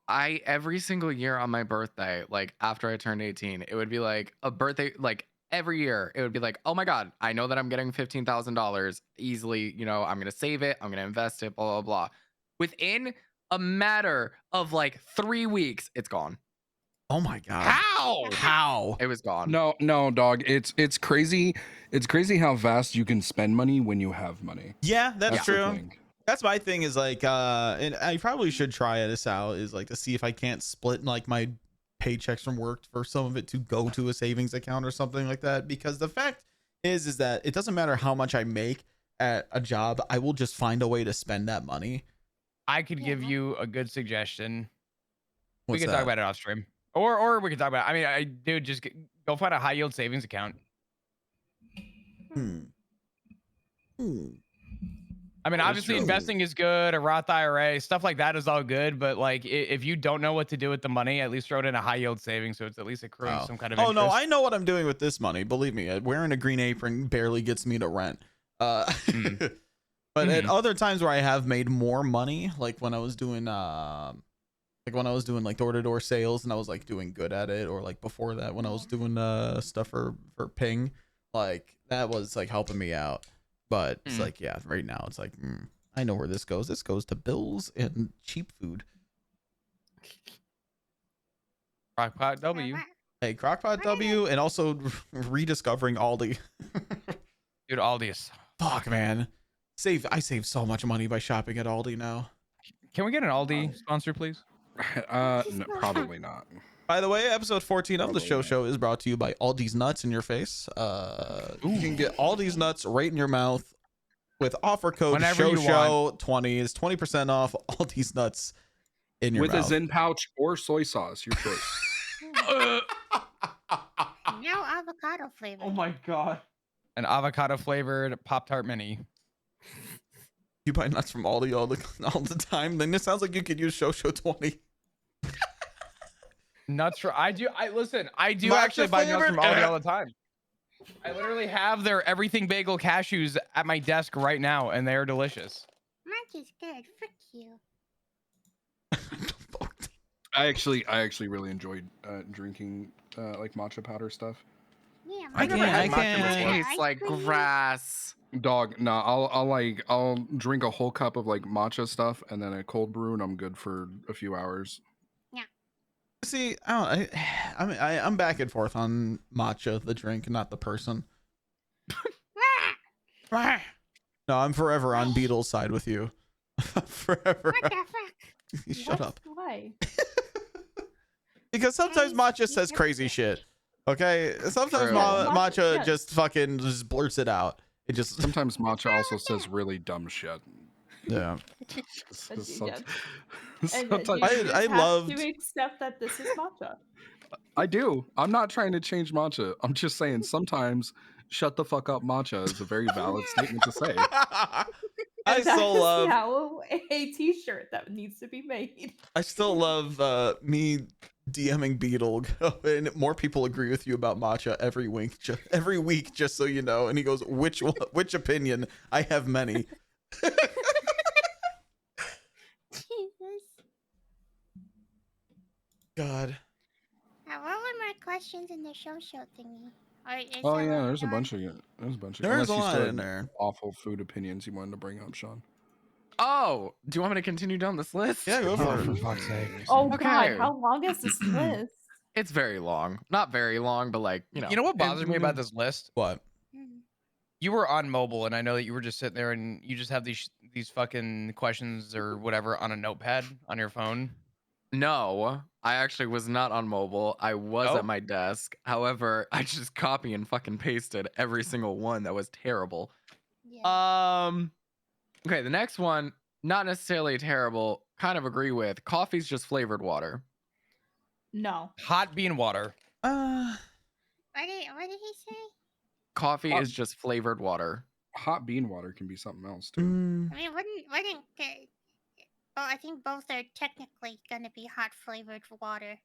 I every single year on my birthday, like after I turned 18, it would be like a birthday, like every year, it would be like, oh my God, I know that I'm getting $15,000 easily. You know, I'm going to save it, I'm going to invest it, blah, blah, blah. Within a matter of like 3 weeks, it's gone. Oh my God. How? It was gone. No, dog. It's crazy. It's crazy how fast you can spend money when you have money. Yeah, that's the true. thing. That's my thing is like and I probably should try this out is like to see if I can't split like my paychecks from work for some of it to go to a savings account or something like that, because the fact is that it doesn't matter how much I make at a job, I will just find a way to spend that money. I could give you a good suggestion. We What's can that? talk about it off stream, or we can talk about. I mean, dude, just go find a high yield savings account. I mean, obviously investing is good. A Roth IRA, stuff like that is all good. But like, if you don't know what to do with the money, at least throw it in a high yield savings, so it's at least accruing some kind of Oh interest. no, I know what I'm doing with this money. Believe me, wearing a green apron barely gets me to rent. But at other times where I have made more money, like when I was doing like door-to-door sales and I was like doing good at it, or like before that when I was doing stuff for Ping, like that was like helping me out. But it's like, yeah, right now it's like I know where this goes. This goes to bills and cheap food. Crockpot W. Hey, Crockpot W, and also rediscovering Aldi. Dude, Aldi is fuck, man. I save so much money by shopping at Aldi now. Can we get an Aldi sponsor, please? No, probably not. By the way, episode 14 of the show is brought to you by Aldi's Nuts in your face. You can get Aldi's Nuts right in your mouth with offer code Whenever you want. SHOW20 is 20% off Aldi's Nuts in your With mouth. a Zen pouch or soy sauce, your choice. No avocado flavor. Oh my God. An avocado flavored Pop-Tart mini. You buy nuts from Aldi all the time, then it sounds like you could use SHOW20. Nuts for I do Matcha actually buy nuts from flavored? Aldi all the time. I literally have their everything bagel cashews at my desk right now, and they are delicious. Matcha's good. Frick you. I actually really enjoyed drinking like matcha powder stuff. Yeah, I can't. Tastes like grass. Dog, nah, I'll drink a whole cup of like matcha stuff and then a cold brew and I'm good for a few hours. Yeah. See, I'm back and forth on matcha, the drink, not the person. No, I'm forever on Beatles' side with you. Forever. What the fuck? Shut up. Why? Because sometimes matcha says crazy shit. Okay? Sometimes True. matcha just fucking just blurts it out. It just Sometimes matcha also says really dumb shit. Yeah. Sometimes- I love to accept that this is matcha. I do. I'm not trying to change matcha. I'm just saying sometimes shut the fuck up matcha is a very valid statement to say. I And that still is love now a t-shirt that needs to be made. I still love me DMing Beetle, and more people agree with you about matcha every week, just so you know. And he goes, which opinion? I have many. Jesus. God. What were my questions in the show thingy? Or is Oh that yeah, what there's a we're bunch of there's a bunch of There's unless a you lot still in had there. awful food opinions you wanted to bring up, Sean. Oh, do you want me to continue down this list? Yeah, go for Oh, it. for fuck's sake. Oh Okay. God, how long is this list? It's very long. Not very long, but like, you know. You know what bothers me about this list? What? You were on mobile, and I know that you were just sitting there, and you just have these fucking questions or whatever on a notepad on your phone. No, I actually was not on mobile. I was Oh? at my desk. However, I just copy and fucking pasted every single one that was terrible. Okay, the next one, not necessarily terrible, kind of agree with. Coffee's just flavored water. No. Hot bean water. What did he say? Coffee is just flavored water. Hot bean water can be something else too. I mean, wouldn't well, I think both are technically gonna be hot flavored water.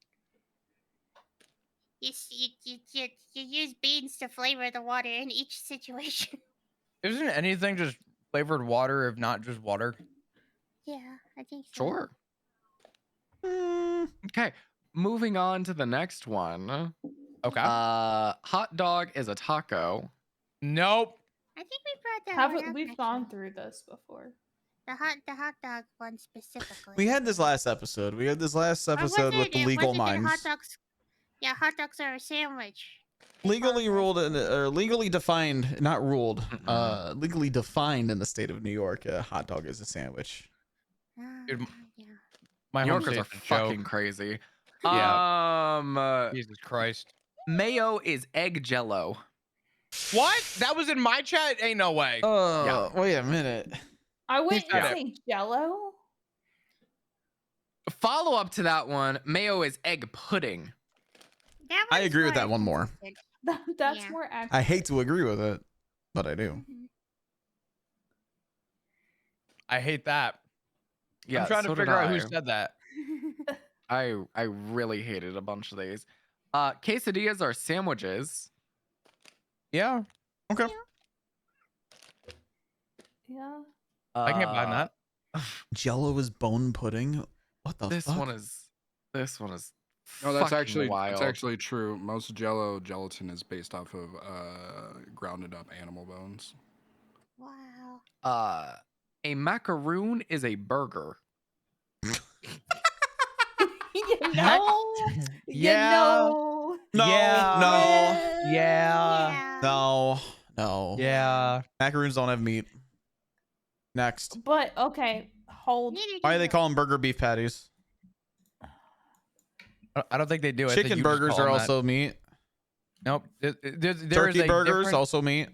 You use beans to flavor the water in each situation. Isn't anything just flavored water if not just water? Yeah, I think so. Sure. Okay, moving on to the next one. Okay. Hot dog is a taco. Nope. I think we brought that one up. We've gone through this before. The hot dog one specifically. We had this last episode. We had this last episode with the legal minds. Hot dogs. Yeah, hot dogs are a sandwich. Legally ruled or legally defined, not ruled. Legally defined in the state of New York, a hot dog is a sandwich. Dude, my New home Yorkers are state's a fucking joke. crazy. Yeah. Jesus Christ. Mayo is egg jello. What? That was in my chat? Ain't no way. Wait a minute. I wouldn't said it? say Jello. Follow up to that one, mayo is egg pudding. I agree with that one more. That's more accurate. I hate to agree with it, but I do. I hate that. Yeah, I'm trying so to did figure out who I. said that. I really hated a bunch of these. Quesadillas are sandwiches. Yeah. Okay. Yeah. I can get behind that. Jello is bone pudding. What the This fuck? one is No, that's fucking actually wild. that's actually true. Most Jello gelatin is based off of grounded up animal bones. Wow. A macaroon is a burger. You know. Yeah. You know. No. Yeah. Macaroons don't have meat. Next. But okay, hold. Why do they call them burger beef patties? I don't think they do. I think Chicken you just burgers call are them that. also meat. Nope. There Turkey is a burgers different- also meat.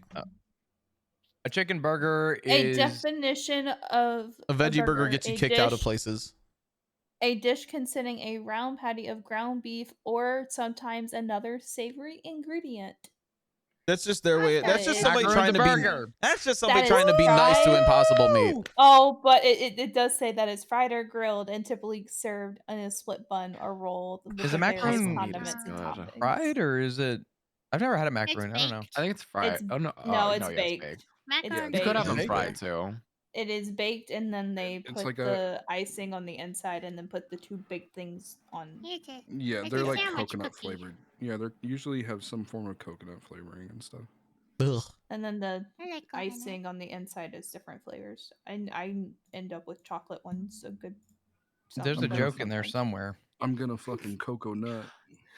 A chicken burger A is definition of A veggie burger gets you kicked out of dish- places. A dish consisting a round patty of ground beef or sometimes another savory ingredient. That's just their way. That's just somebody Macaroon's trying a to be. burger. That's just That somebody is trying to be nice to fried. impossible meat. Oh, but it does say that it's fried or grilled and typically served in a split bun or roll with Is a various macaroon condiments and toppings. fried or is it? I've never had a macaroon. I don't know. I think it's fried. It's- oh no. no, oh, it's yeah, baked. baked. It's You baked. could have them Baked. fried too. It is baked and then they It's put like the icing on the inside and then put the two big things on. Yeah, It's they're a like sandwich coconut cookie. flavored. Yeah, they usually have some form of coconut flavoring and stuff. And then the I like icing on the inside is different flavors. I end up with chocolate ones. A good. There's a chocolate joke ones in there sometimes. somewhere. I'm gonna fucking cocoa nut.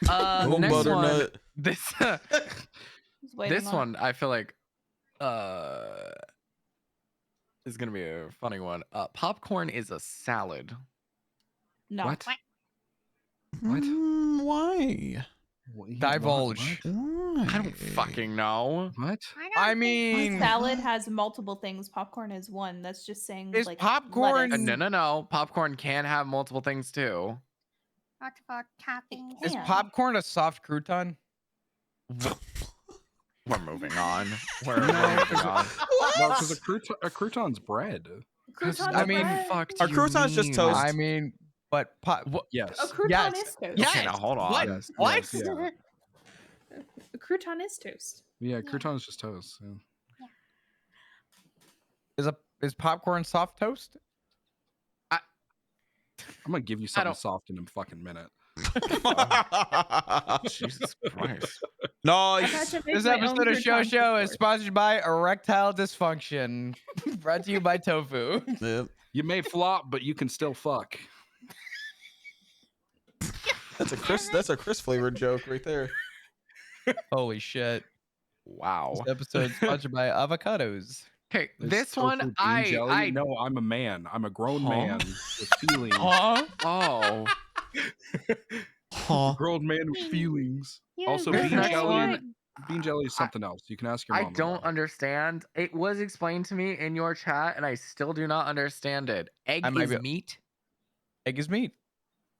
Oh, Next one. butternut. This waiting this on it. one I feel like is gonna be a funny one. Popcorn is a salad. No. What? Why? Divulge. I don't fucking know. What? I mean, Salad has multiple things. Popcorn is one. That's just saying Is like popcorn- lettuce. No. Popcorn can have multiple things too. Multiple toppings. Is Yeah. popcorn a soft crouton? We're moving on. We're No, moving on. because a crouton's bread. Croutons I are mean, bread. Are croutons just toast? I mean, but Yes. A crouton yes. is toast. Yes. Okay, now hold on. What? Yes, What? yes, yeah. A crouton is toast. Yeah, crouton's just toast. Yeah. Is popcorn soft toast? I'm gonna give you something soft in a fucking minute. Jesus Christ. Nice. This episode of Show is sponsored by erectile dysfunction. Brought to you by Tofu. Yep. You may flop, but you can still fuck. That's a Chris flavored joke right there. Holy shit. Wow. This episode is sponsored by avocados. Okay, There's this tofu one bean jelly. I No, I'm a man. I'm a grown Huh? man with feelings. Huh? Oh. Grown man with feelings. Also, This bean next jelly. one, Bean jelly is something else. You can ask your I mom. don't understand. It was explained to me in your chat, and I still do not understand it. Egg I might is be- meat. Egg is meat.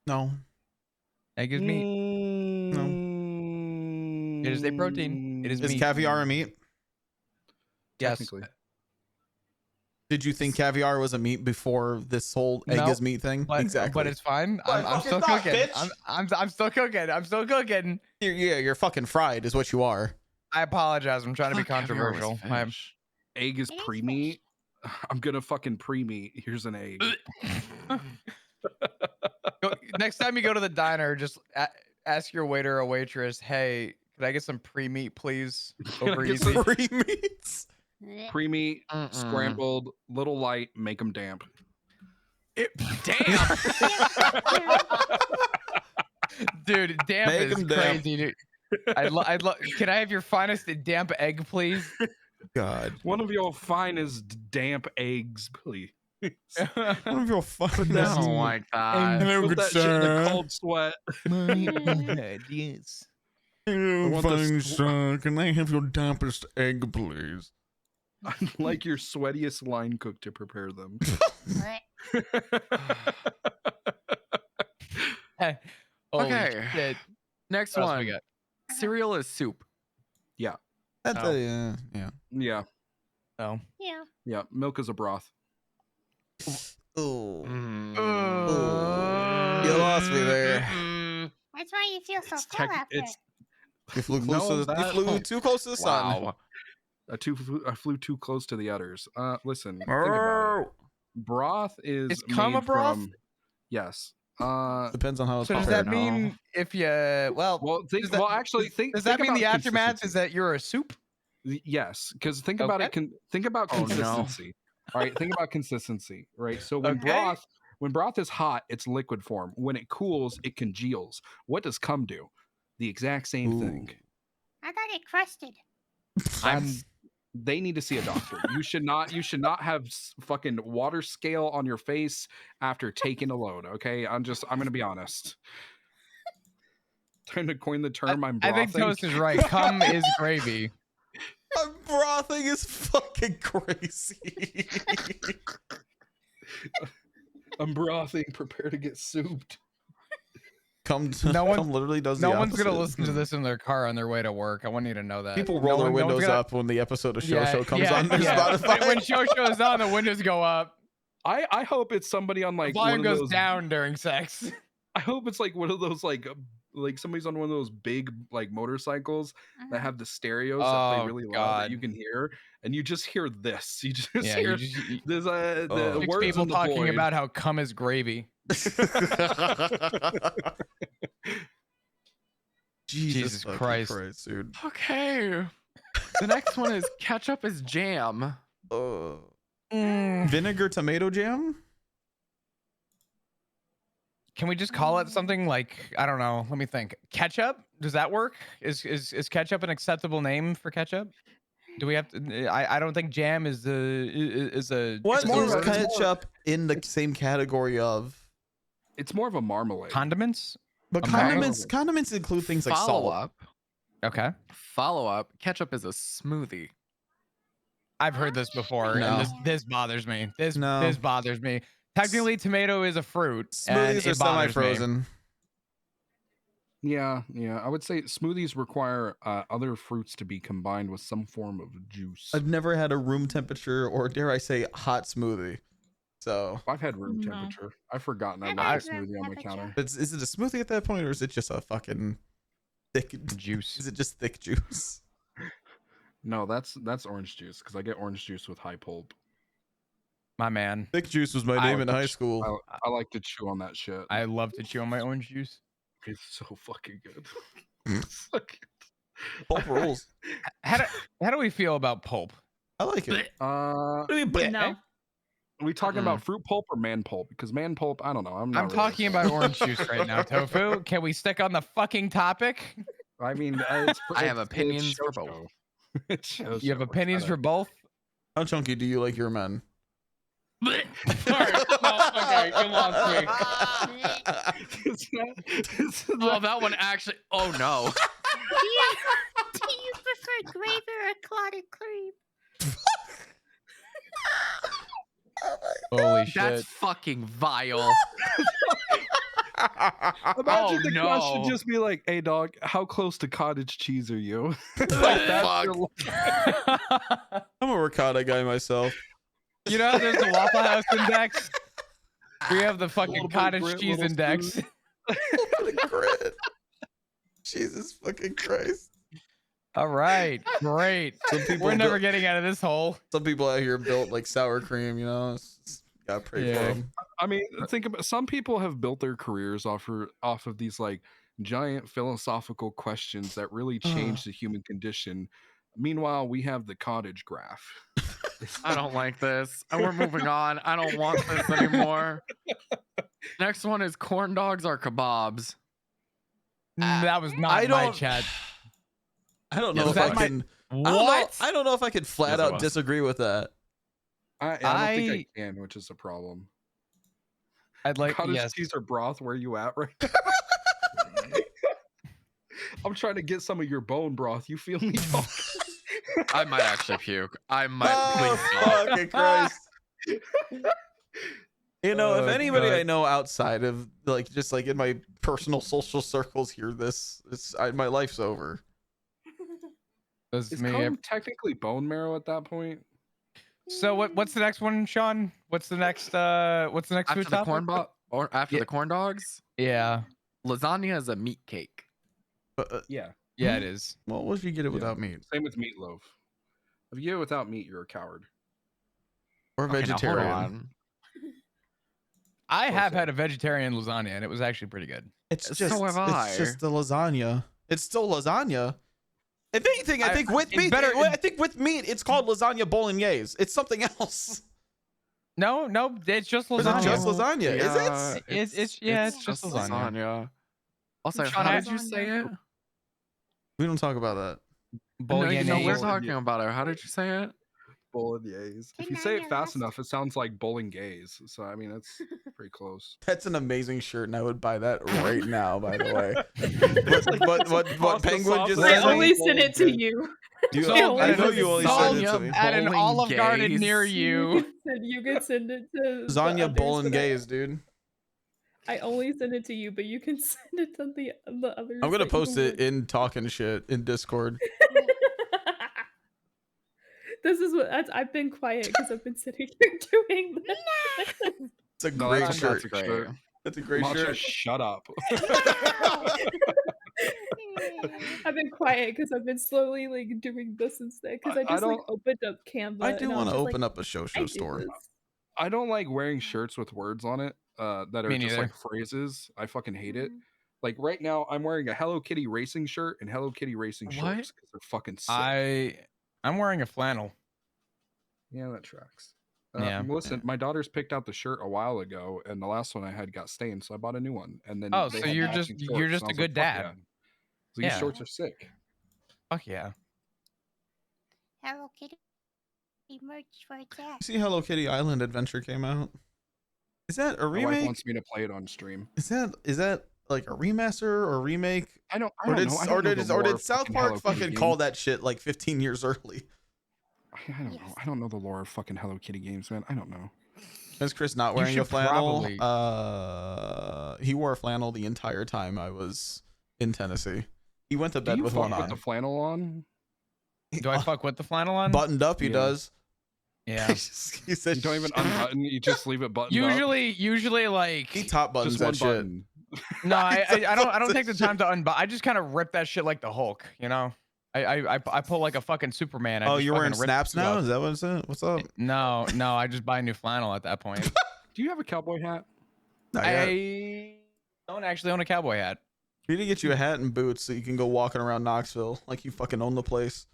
No. Egg is meat. No. It is a protein. It is Is meat. caviar a meat? Yes. Technically. Did you think caviar was a meat before this whole egg No, is meat thing? But, Exactly. But it's fine. I'm fucking still thought, cooking. bitch. I'm still cooking. I'm still cooking. You're fucking fried, is what you are. I apologize. I'm trying to be Thought caviar was controversial. fish. Egg is pre-meat. I'm gonna fucking pre-meat. Here's an egg. Next time you go to the diner, just ask your waiter or waitress, "Hey, could I get some pre-meat, please?" Over get easy. some pre-meats? Pre-meat, scrambled, little light, make them damp. Damn. Dude, damp Make is 'em damp. crazy. Dude. I'd love. Can I have your finest damp egg, please? God. One of your finest damp eggs, please. One of your fucking. Oh my god. Hello, Put good that shit in the sir. cold sweat. Yes. Hello, want this- fine sir. Can I have your dampest egg, please? I'd like your sweatiest line cook to prepare them. Holy Okay. shit. Next What else we one. got? Cereal is soup. Yeah. That's Oh. yeah. Yeah. Oh. Yeah. Yeah. Milk is a broth. Oh. Mm. You lost me there. That's why you feel so It's full tech- after. it's You flew No, close to the, you that- flew too close to the sun. Wow. I flew too close to the udders. Listen, think about it. Broth is Is cum a made broth? from. Yes. Depends on how it's So does prepared. that mean if you Well, think. does that- Well, actually, think. does think that mean about the aftermath is consistency. that you're a soup? Yes, because think about it. Think about Oh, no. consistency. All right, think about consistency. Right. So when Okay. broth is hot, it's liquid form. When it cools, it congeals. What does cum do? The exact same thing. I thought it crusted. They need to see a doctor. You should not have fucking water scale on your face after taking a load. Okay, I'm gonna be honest. Time to coin the term. I'm I brothing. think Toast is right. Cum is gravy. Brothing is fucking crazy. I'm brothing. Prepare to get souped. Come literally does No the one's gonna opposite. listen to this in their car on their way to work. I want you to know that. People roll their windows up when the episode of Show comes on their Spotify. When Show is on, the windows go up. I hope it's somebody on like Volume one of goes those, down during sex. I hope it's like one of those like somebody's on one of those big like motorcycles that have the stereos that Oh, play really loud that God. you can hear, and you just hear this. You just Yeah, hear you just- there's the Six words people in the talking void. about how cum is gravy. Jesus fucking Christ. dude. Okay. The next one is ketchup is jam. Vinegar tomato jam? Can we just call it something like, I don't know, let me think. Ketchup? Does that work? Is ketchup an acceptable name for ketchup? Do we have to I don't think jam is a What more is of a- it's more- ketchup in the same category of? It's more of a marmalade. condiments? But Okay. condiments include things like Follow salt. up. Okay. Follow up. Ketchup is a smoothie. I've heard this before, No. and this bothers me. This No. bothers me. Technically, tomato is a fruit. and Smoothies are it bothers me. semi-frozen. Yeah. I would say smoothies require other fruits to be combined with some form of juice. I've never had a room temperature or dare I say hot smoothie. So I've had room No. temperature. I've forgotten I I've left a had room smoothie on the temperature. counter. is it a smoothie at that point or is it just a fucking thick Juice. Is it just thick juice? No, that's orange juice because I get orange juice with high pulp. My man. Thick Juice was my I name like in to high ch- school. I like to chew on that shit. I love to chew on my orange juice. It's so fucking good. It's so good. Pulp rules. How do we feel about pulp? I like it. No. Are we talking about fruit pulp or man pulp? Because man pulp, I don't know. I'm talking about orange juice right now, Tofu. Can we stick on the fucking topic? I mean, I have opinions for both. You have opinions for both? How chunky do you like your men? Okay, come on, quick. Oh, that one actually. Oh no. Do you prefer gravy or clotted cream? Holy shit. That's fucking vile. Imagine the no. question just be like, "Hey, dog, how close to cottage cheese are you?" I'm a ricotta guy myself. You know how there's the Waffle House index? We have the fucking Little bit cottage grit, cheese little index. spoon. Jesus fucking Christ. All right, great. We're never getting out of this hole. Some people out here built like sour cream, you know. Gotta pray for them. I mean, think about some people have built their careers off of these like giant philosophical questions that really change the human condition. Meanwhile, we have the cottage graph. I don't like this. And we're moving on. I don't want this anymore. Next one is corn dogs or kebabs. That was not my chat. I don't know if I can. What? I don't know if I could flat Yes, it out was. disagree with that. I don't think I can, which is the problem. I'd like cottage cheese or broth. Where you at right now? I'm trying to get some of your bone broth. You feel me? Dog? I might actually puke. I might. Oh, please don't. fucking Christ. You know, if Oh, anybody God. I know outside of like just like in my personal social circles hear this, my life's over. That's Is me. cum technically bone marrow at that point? So what's the next one, Sean? What's the next After food the topic? corn or after Yeah. the corn dogs? Yeah. Lasagna is a meat cake. Yeah. Yeah, it is. Well, what if you get it without meat? Same with meatloaf. If you get it without meat, you're a coward. Or Okay, now hold vegetarian. on. I have had a vegetarian lasagna and it was actually pretty good. It's So just have I. it's just the lasagna. It's still lasagna. If anything, I think with it's meat, better- I think with meat, it's called lasagna bolognese. It's something else. No, it's just Or is lasagna. it just lasagna? Is it? It's just lasagna. Also, Sean, how I- did you say it? We don't talk about that. No, you know, we're Bolognese. talking about it. How did you say it? Bolognese. If you say it fast enough, it sounds like bowling gaze. So I mean, that's pretty close. That's an amazing shirt, and I would buy that right now. By the way, what Penguin just I said? only sent it to you. I know you only sent it to me. At an Bowling Olive Garden gaze. near you. You could send it to Lasagna the others, bolognese, dude. I only sent it to you, but you can send it to the others. I'm gonna that you post it want. in talking shit in Discord. This is what I've been quiet because I've been sitting here doing this. It's a No, great that's shirt. great. That's a great Macho, shirt. shut up. I've been quiet because I've been slowly like doing this instead because I I just like don't- opened up Canva. I do and want was to just open like, up a show I do store. this. I don't like wearing shirts with words on it that are Me just neither. like phrases. I fucking hate it. Like right now, I'm wearing a Hello Kitty racing shirt and Hello Kitty racing What? shorts because they're fucking sick. I'm wearing a flannel. Yeah, that tracks. Yeah, Listen, my daughters picked out the shirt a while ago, and the last one I had got stained, so I bought a new one. And then Oh, they so had you're matching just- shorts, you're and just I a was good like, "Fuck dad." yeah." So these Yeah. shorts are sick. Fuck yeah. Hello Kitty merch for that. See, Hello Kitty Island Adventure came out. Is that a My wife remake? wants me to play it on stream. Is that like a remaster or a remake? I don't Or know. did I don't know the or lore did of South fucking Park Hello Kitty fucking games. call that shit like 15 years early? I don't know. I don't know the lore of fucking Hello Kitty games, man. I don't know. Is Chris not You wearing a should flannel? probably- He wore a flannel the entire time I was in Tennessee. He went to Do bed you with fuck one with on. the flannel on? Do I fuck with the flannel on? Buttoned up, he Yeah. does. Yeah. he said You don't even unbutton. You just leave it buttoned up. Usually like he top buttons Just one that shit. button. no, I He don't buttons take the that time to unbutton. I just kind of rip that shit like the Hulk, you know? I pull like a fucking Superman. I Oh, just you're wearing fucking rip snaps the suit now? off. Is that what it's What's up? No, I just buy a new flannel at that point. Do you have a cowboy hat? I don't actually own a cowboy hat. We need to get you a hat and boots so you can go walking around Knoxville like you fucking own the place.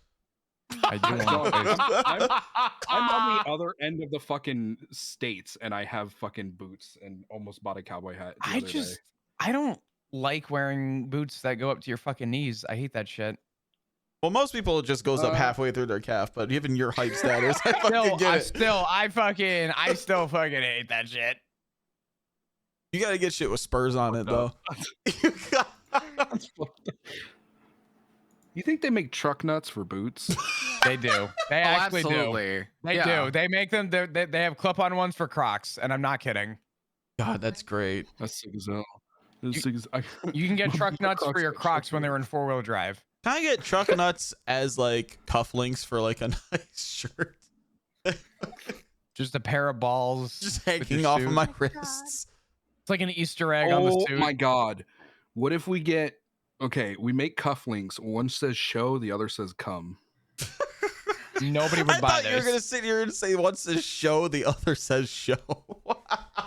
I do own the place. I'm on the other end of the fucking states, and I have fucking boots, and almost bought a cowboy hat. The other day. I don't like wearing boots that go up to your fucking knees. I hate that shit. Well, most people it just goes up halfway through their calf, but given your height status, I fucking get it. I still fucking hate that shit. You gotta get shit with spurs on it though. You think they make truck nuts for boots? They do. They actually absolutely. do. They Yeah. do. They make them. They have clip-on ones for Crocs, and I'm not kidding. God, that's great. That's sick as hell. You can get truck nuts for your Crocs when they're in 4-wheel drive. Can I get truck nuts as like cufflinks for like a nice shirt? Just a pair of balls just with hanging your off suit. of my wrists. It's like an Easter egg on the suit. Oh my god! What if we get? Okay, we make cufflinks. One says show, the other says come. Nobody would I buy thought you were this. gonna sit here and say one says show, the other says show.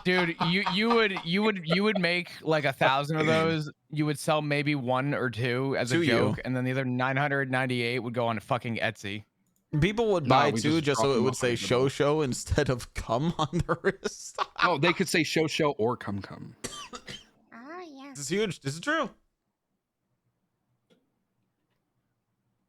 Dude, you would make like 1,000 of those. You would sell maybe 1 or 2 as To a you. joke, and then the other 998 would go on fucking Etsy. People would No, buy we too, just just drop so it them would off say at the show show instead of come on the wrist. Oh, they could say show or come. Oh yeah. This is huge. This is true.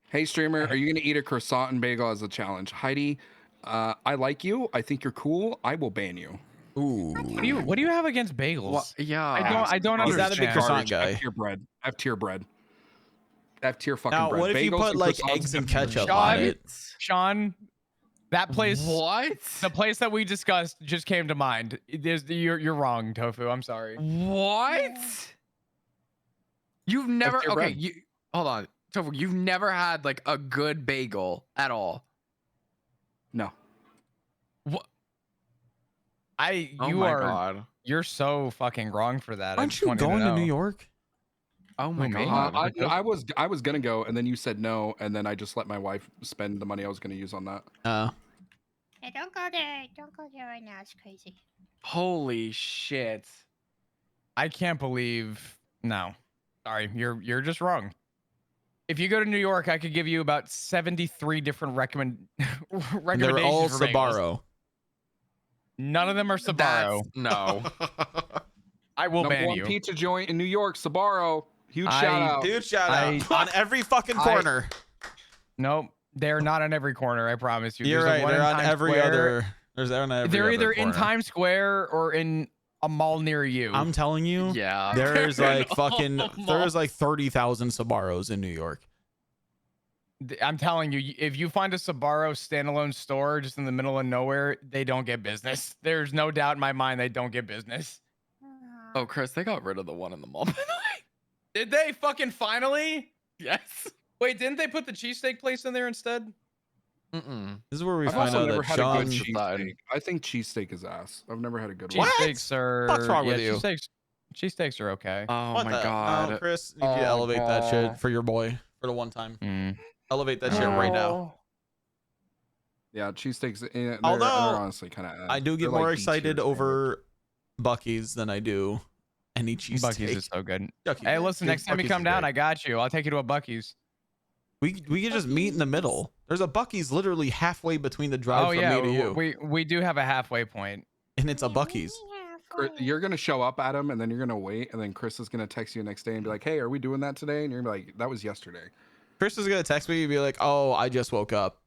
Hey streamer, are you gonna eat a croissant and bagel as a challenge? Heidi, I like you. I think you're cool. I will ban you. Ooh. What do you have against bagels? Well, yeah. I don't He's understand. not a big croissant guy. F tier bread. F tier bread. F tier fucking Now, bread. what if you Bagels put and like croissants eggs and F tier. ketchup on it? Sean, that place. What? The place that we discussed just came to mind. You're wrong, Tofu. I'm sorry. What? You've never tier okay. bread. You hold on, Tofu. You've never had like a good bagel at all. No. What? You my are. God. You're so fucking wrong for that. I Aren't just you want you going to know. New York? Oh my Who, me? God. I was gonna go, and then you said no, and then I just let my wife spend the money I was gonna use on that. Hey, don't go there. Don't go there right now. It's crazy. Holy shit. I can't believe. No, sorry. You're just wrong. If you go to New York, I could give you about 73 different recommendations. And they're all for bagels. Sbarro. None of them are Sbarro. No. I will Number ban one you. pizza joint in New York, Sbarro. Huge shout out. Dude, shout out. On every fucking corner. Nope. They're not on every corner, I promise you. You're There's right. one They're in on Times every Square. other. They're on every They're other either in corner. Times Square or in a mall near you. I'm telling you. Yeah. There's They're in like fucking. all There's like 30,000 Sbarros in New York. I'm telling you, if you find a Sbarro standalone store just in the middle of nowhere, they don't get business. There's no doubt in my mind they don't get business. Oh, Chris, they got rid of the one in the mall. Did they fucking finally? Yes. Wait, didn't they put the cheesesteak place in there instead? Mm-mm. This is where we I've find also out never that had a Sean. good cheesesteak. I think cheesesteak is ass. I've never had a good one. What? Cheesesteaks are. What's wrong with you? Cheesesteaks are okay. Oh What my the- God. No, Chris, you need to elevate that shit for your boy for the one time. Elevate that shit right now. Yeah, cheesesteaks. They're Although honestly kind of. I do get more excited over Bucky's than I do any cheesesteak. Bucky's is so good. Yucky. Hey, listen, Dude, next time you Buc-ee's come is down, great. I got you. I'll take you to a Bucky's. We could just meet in the middle. There's a Bucky's literally halfway between the drive Oh from yeah, me to you, we do have a halfway point. and it's a Bucky's. You're gonna show up at him, and then you're gonna wait, and then Chris is gonna text you the next day and be like, "Hey, are we doing that today?" And you're gonna be like, "That was yesterday." Chris is gonna text me and be like, "Oh, I just woke up,"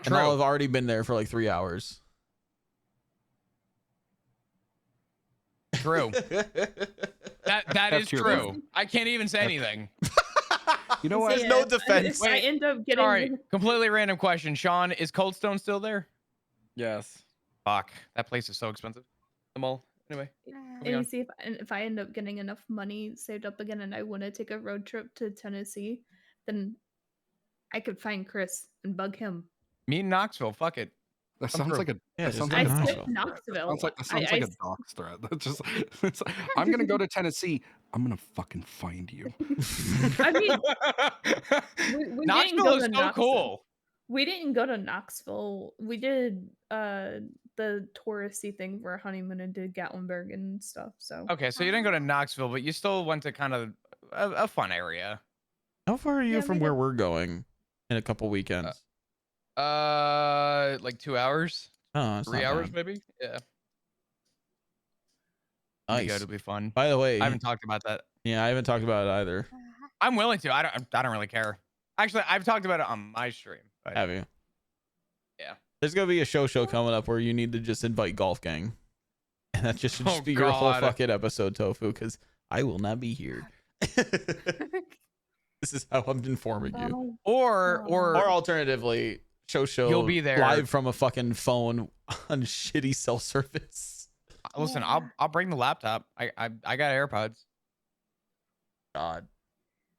and I'll have already been there for like 3 hours. True. that is true. I can't even say anything. You know what? There's no defense. I end up getting. Sorry, completely random question. Sean, is Cold Stone still there? Yes. Fuck, that place is so expensive. The mall. Anyway. And you see, if I end up getting enough money saved up again and I want to take a road trip to Tennessee, then I could find Chris and bug him. Meet in Knoxville. Fuck it. That sounds like a. Yeah, that sounds I like a skipped Knoxville. Sounds like a dox threat. That's just. I'm gonna go to Tennessee. I'm gonna fucking find you. I mean, we didn't Knoxville go is to so Knoxville. cool. We didn't go to Knoxville. We did the touristy thing for a honeymoon and did Gatlinburg and stuff. So Okay, so you didn't go to Knoxville, but you still went to kind of a fun area. How far are you Yeah, from we where did. we're going in a couple weekends? Like 2 hours, Oh, it's 3 not hours bad. maybe. Yeah. It'll be good. Nice. It'll be fun. By the way, I haven't talked about that. yeah, I haven't talked about it either. I'm willing to. I don't really care. Actually, I've talked about it on my stream. But Have you? yeah. There's gonna be a show coming up where you need to just invite Golf Gang, and that just should Oh, be your whole God. fucking episode, Tofu, because I will not be here. This is how I'm informing you. Or Or alternatively, show You'll be there. live from a fucking phone on shitty cell service. Listen, I'll bring the laptop. I got AirPods. God,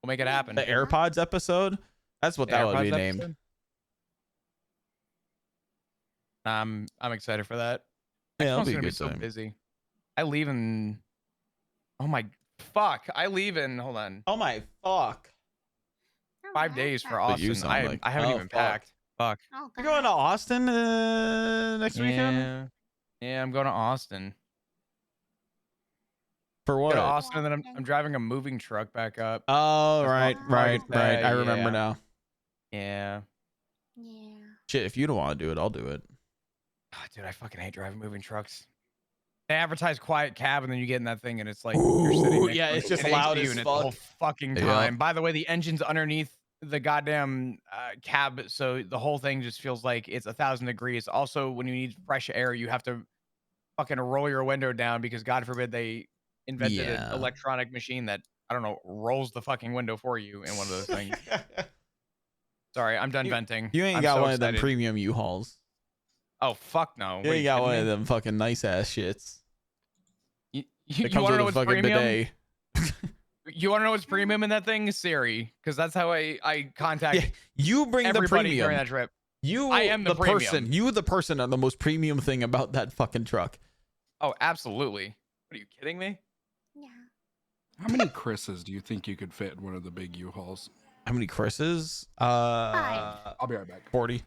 we'll make it happen. The AirPods episode. That's what The that would be AirPods named. episode? I'm excited for that. Yeah, Next it'll month's be a gonna be good so time. busy. I leave in. Oh my fuck! I leave in. Hold on. Oh my fuck. 5 days for What you Austin. sound like. I haven't Oh, even fuck. packed. Fuck. You're going to Austin next weekend? Yeah. Yeah, I'm going to Austin. For Go what? to Austin, and then I'm driving a moving truck back up. Oh, That's right, all right, August right. Day, I remember yeah. now. Yeah. Shit, if you don't want to do it, I'll do it. Oh, dude, I fucking hate driving moving trucks. They advertise quiet cab, and then you get in that thing, and it's like you're sitting next yeah, to it's just an loud AC as unit the whole fuck. fucking Yeah. time. By the way, the engine's underneath the goddamn cab, so the whole thing just feels like it's 1,000 degrees. Also, when you need fresh air, you have to fucking roll your window down because God forbid they invented an Yeah. electronic machine that I don't know rolls the fucking window for you in one of those things. Sorry, I'm done venting. You ain't I'm got so one of them excited. premium U-Hauls. Oh fuck no! You What, ain't got kidding one of me? them fucking nice ass shits. You It comes want to know with a what's fucking premium? bidet. You want to know what's premium in that thing? Siri, because that's how I contact. Yeah, you bring the everybody premium. during that trip. You, I am the premium. person. You, the person, are the most premium thing about that fucking truck. Oh, absolutely. What are you kidding me? How many Chris's do you think you could fit in one of the big U-Hauls? How many Chris's? I'll be right back. 40.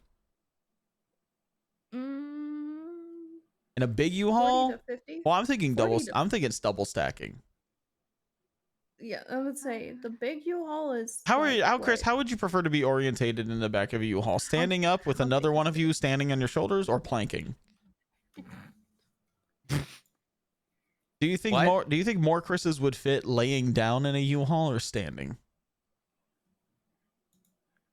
Mm, In a big 40 U-Haul? to 50. Well, I'm thinking 40 double. to- I'm thinking it's double stacking. Yeah, I would say the big U-Haul is. How are you? like, How, Chris? what? How would you prefer to be orientated in the back of a U-Haul? Standing up with another one of you standing on your shoulders, or planking? Do you think What? more? Do you think more Chris's would fit laying down in a U-Haul or standing?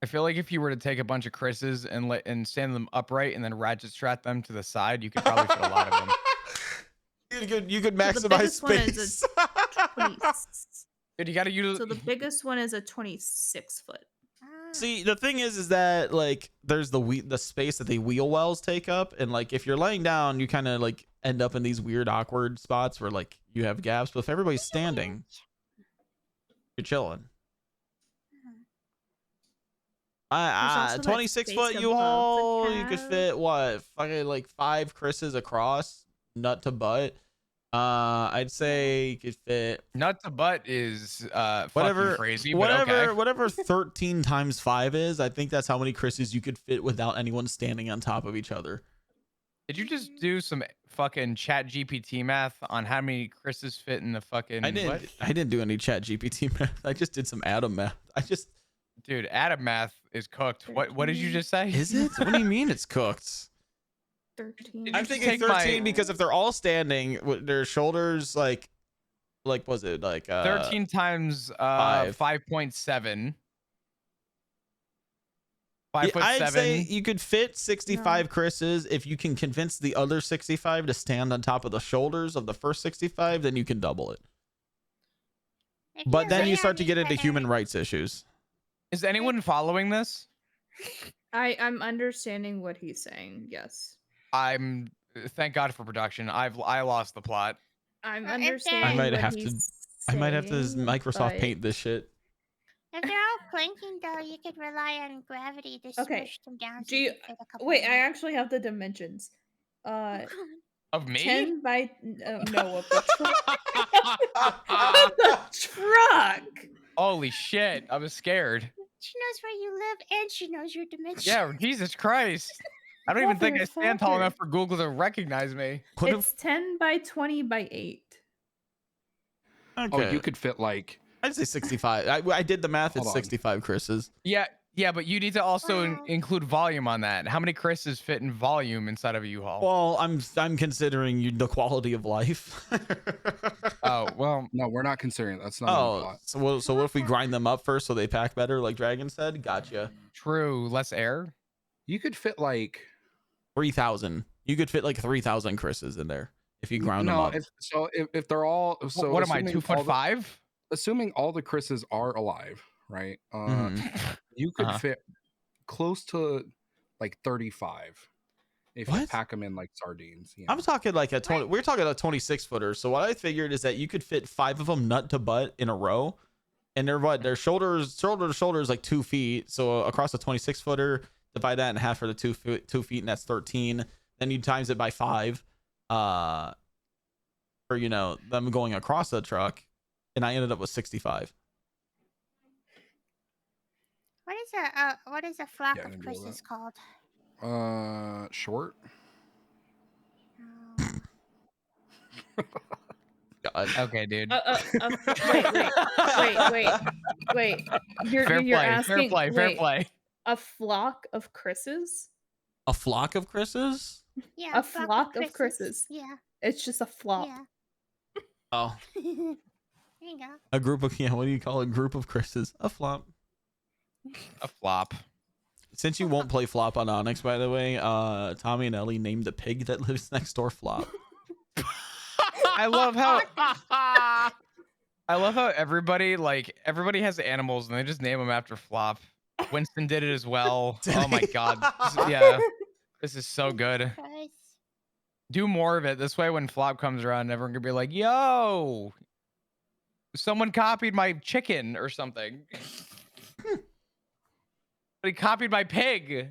I feel like if you were to take a bunch of Chris's and stand them upright and then ratchet strap them to the side, you could probably fit a lot of them. You could So the maximize biggest one is space. a 20 Dude, you got to use. So the biggest one is a 26 foot. See, the thing is that like there's the space that the wheel wells take up, and like if you're laying down, you kind of like end up in these weird awkward spots where like you have gaps. But if everybody's standing, you're chilling. also that 26 space foot above the U-Haul, you could cab. fit what? Fucking like 5 Chris's across, nut to butt. I'd say you could fit Nut to butt is whatever fucking crazy, but whatever okay. whatever 13 times 5 is. I think that's how many Chris's you could fit without anyone standing on top of each other. Did you just do some fucking chat GPT math on how many Chris's fit in the fucking I didn't do any chat GPT math. I just did some Adam math. Dude, Adam math is cooked. What did you just say? Is it? What do you mean it's cooked? 13. I'm thinking 13 because if they're all standing with their shoulders like was it like 13 times 5. 5.7. Yeah, 5'7". I'd say you could fit 65 Chris's. If you can convince the other 65 to stand on top of the shoulders of the first 65, then you can double it. But then you start to get into human rights issues. Is anyone following this? I'm understanding what he's saying. Yes, I'm. Thank God for production. I lost the plot. I'm Or if understanding. I might what have to. he's I might have to saying, Microsoft but- Paint this shit. If they're all planking, though, you could rely on gravity to Okay. smush them down. So Do you you, could fit a couple wait, more. I actually have the dimensions. Of me? 10 by no of the truck. Of the truck. Holy shit! I was scared. She knows where you live and she knows your dimension. Yeah, Jesus Christ! I don't even think I stand tall Motherfucker. enough for Google to recognize me. It's 10 by 20 by 8. Oh, you could fit like. I'd say 65. I did the math. It's Hold on. 65 Chris's. Yeah, but you need to also include volume on that. How many Chris's fit in volume inside of a U-Haul? Well, I'm considering the quality of life. Oh well, no, we're not considering that's not. On the plot. So what if we grind them up first so they pack better, like Dragon said? Gotcha. True, less air. You could fit like 3,000. You could fit like 3,000 Chris's in there if you ground them up. If they're all so. What am I, 2'5"? Assuming all the Chris's are alive, right? You could fit close to like 35 if you pack them in like sardines. You know? I'm talking like a 20. We're talking a 26 footer. So what I figured is that you could fit 5 of them nut to butt in a row, and their shoulders shoulder to shoulder is like 2 feet. So across a 26 footer, divide that in half for the 2 feet, and that's 13. Then you times it by 5, for them going across the truck, and I ended up with 65. What is a flock of Chris's called? Short. God. Okay, dude. Wait. You're asking. Fair play. A flock of Chris's? A flock of Chris's? Yeah, a flock of Chris's. Yeah. It's just a flop. Yeah. Oh. There you go. A group of what do you call a group of Chris's? A flop. A flop. Since you won't play flop on Onyx, by the way, Tommy and Ellie named the pig that lives next door Flop. I love how everybody has animals and they just name them after Flop. Winston did it as well. Oh my god. This is so good. Do more of it. This way when Flop comes around, everyone can be like, yo, someone copied my chicken or something. But he copied my pig.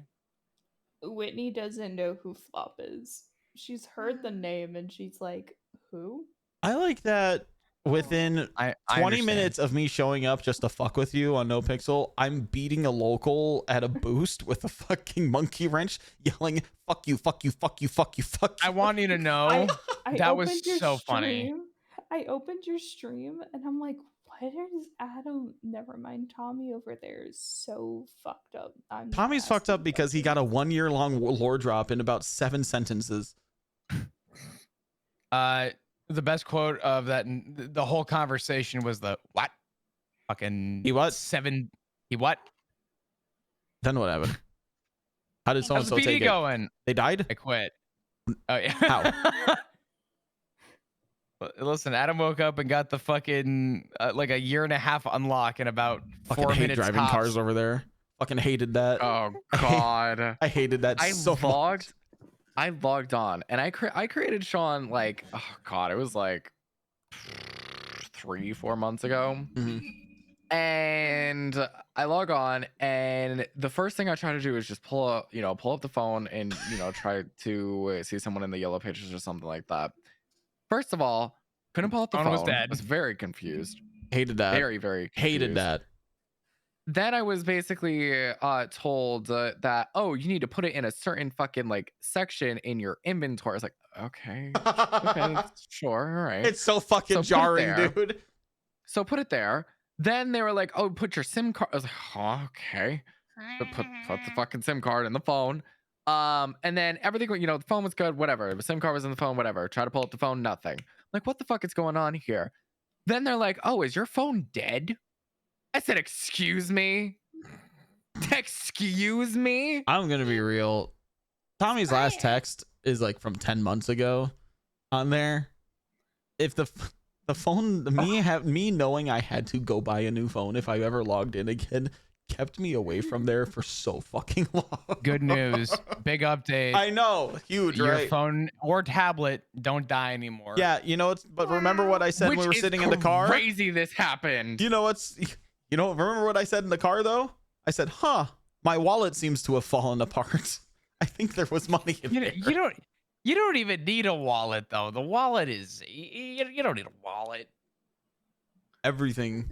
Whitney doesn't know who Flop is. She's heard the name and she's like, who? I like that within 20 minutes of me showing up just to fuck with you on No Pixel, I'm beating a local at a boost with a fucking monkey wrench, yelling, fuck you, fuck you, fuck you, fuck you, fuck you. I want you to know that was so funny. I opened your stream and I'm like, what is Adam? Never mind, Tommy over there is so fucked up. Tommy's fucked up because he got a 1-year-long lore drop in about 7 sentences. The best quote of that, the whole conversation was the what? Fucking he what? 7. He what? Then what happened? How did so-and-so How's the take PD going? They died? I quit. Oh yeah. How? Listen, Adam woke up and got the fucking like a 1.5 year unlock in about 4 Fucking hate minutes. driving tops. cars over there. Fucking hated that. Oh god. I hated that so much. I logged on and I created Sean like, oh god, it was like 3-4 months ago. And I log on and the first thing I try to do is just pull up the phone and try to see someone in the yellow pages or something like that. First of all, couldn't pull up the phone. Was dead. I was very confused. Hated that. Very, very confused. Hated that. Then I was basically told that, oh, you need to put it in a certain fucking like section in your inventory. I was like, okay, sure, all right. It's so fucking jarring, dude. So put it there. Then they were like, oh, put your SIM card. I was like, oh, okay. So put the fucking SIM card in the phone. And then everything, the phone was good, whatever. The SIM card was in the phone, whatever. Try to pull up the phone, nothing. Like, what the fuck is going on here? Then they're like, oh, is your phone dead? I said, excuse me? Excuse me? I'm going to be real. Tommy's last text is like from 10 months ago on there. If the phone, me knowing I had to go buy a new phone if I ever logged in again, kept me away from there for so fucking long. Good news. Big update. I know. Huge, Your right? phone or tablet don't die anymore. Yeah, but remember what I said when we were sitting in the car? Crazy this happened. Remember what I said in the car though? I said, my wallet seems to have fallen apart. I think there was money in there. You don't even need a wallet though. The wallet is you don't need a wallet. Everything.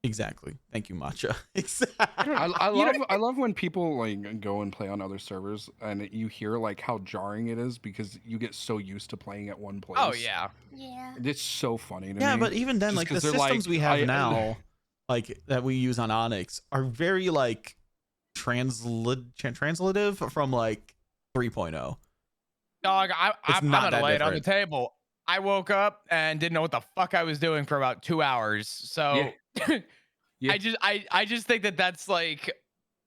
Exactly. Thank you, Matcha. Exactly. I love when people like go and play on other servers and you hear like how jarring it is because you get so used to playing at one place. Oh yeah. Yeah. It's so funny to Yeah, me. but even then, Just like the 'cause they're systems we have I- now, like that we use on Onyx, are very like translative from like 3.0. Dog, It's I'm not gonna that lay it on the different. table. I woke up and didn't know what the fuck I was doing for about 2 hours. So Yeah. I just think that that's like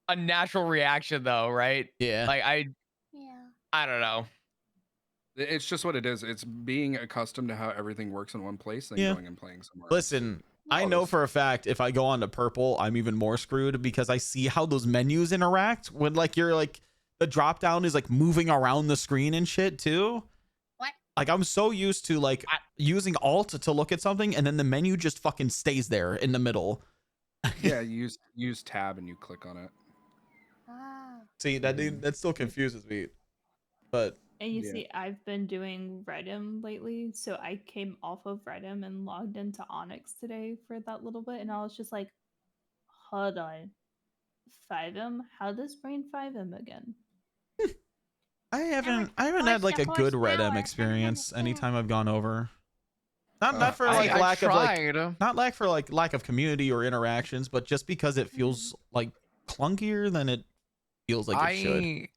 a natural reaction though, right? Yeah. Like I don't know. It's just what it is. It's being accustomed to how everything works in one place and Yeah. going and playing somewhere Listen, I know for a fact if I go on to purple, I'm even more screwed because I see how those menus interact when like you're like the drop down is like moving around the screen and shit too. What? Like I'm so used to like using alt to look at something and then the menu just fucking stays there in the middle. Yeah, you use tab and you click on it. See, that still confuses me. But And you see, I've been doing Redim lately, so I came off of Redim and logged into Onyx today for that little bit, and I was just like, hold on. 5M? How does brain 5M again? I haven't had like a good Redem experience anytime I've gone over. Not for like lack of like not for like lack of community or interactions, but just because it feels like clunkier than it feels like it should.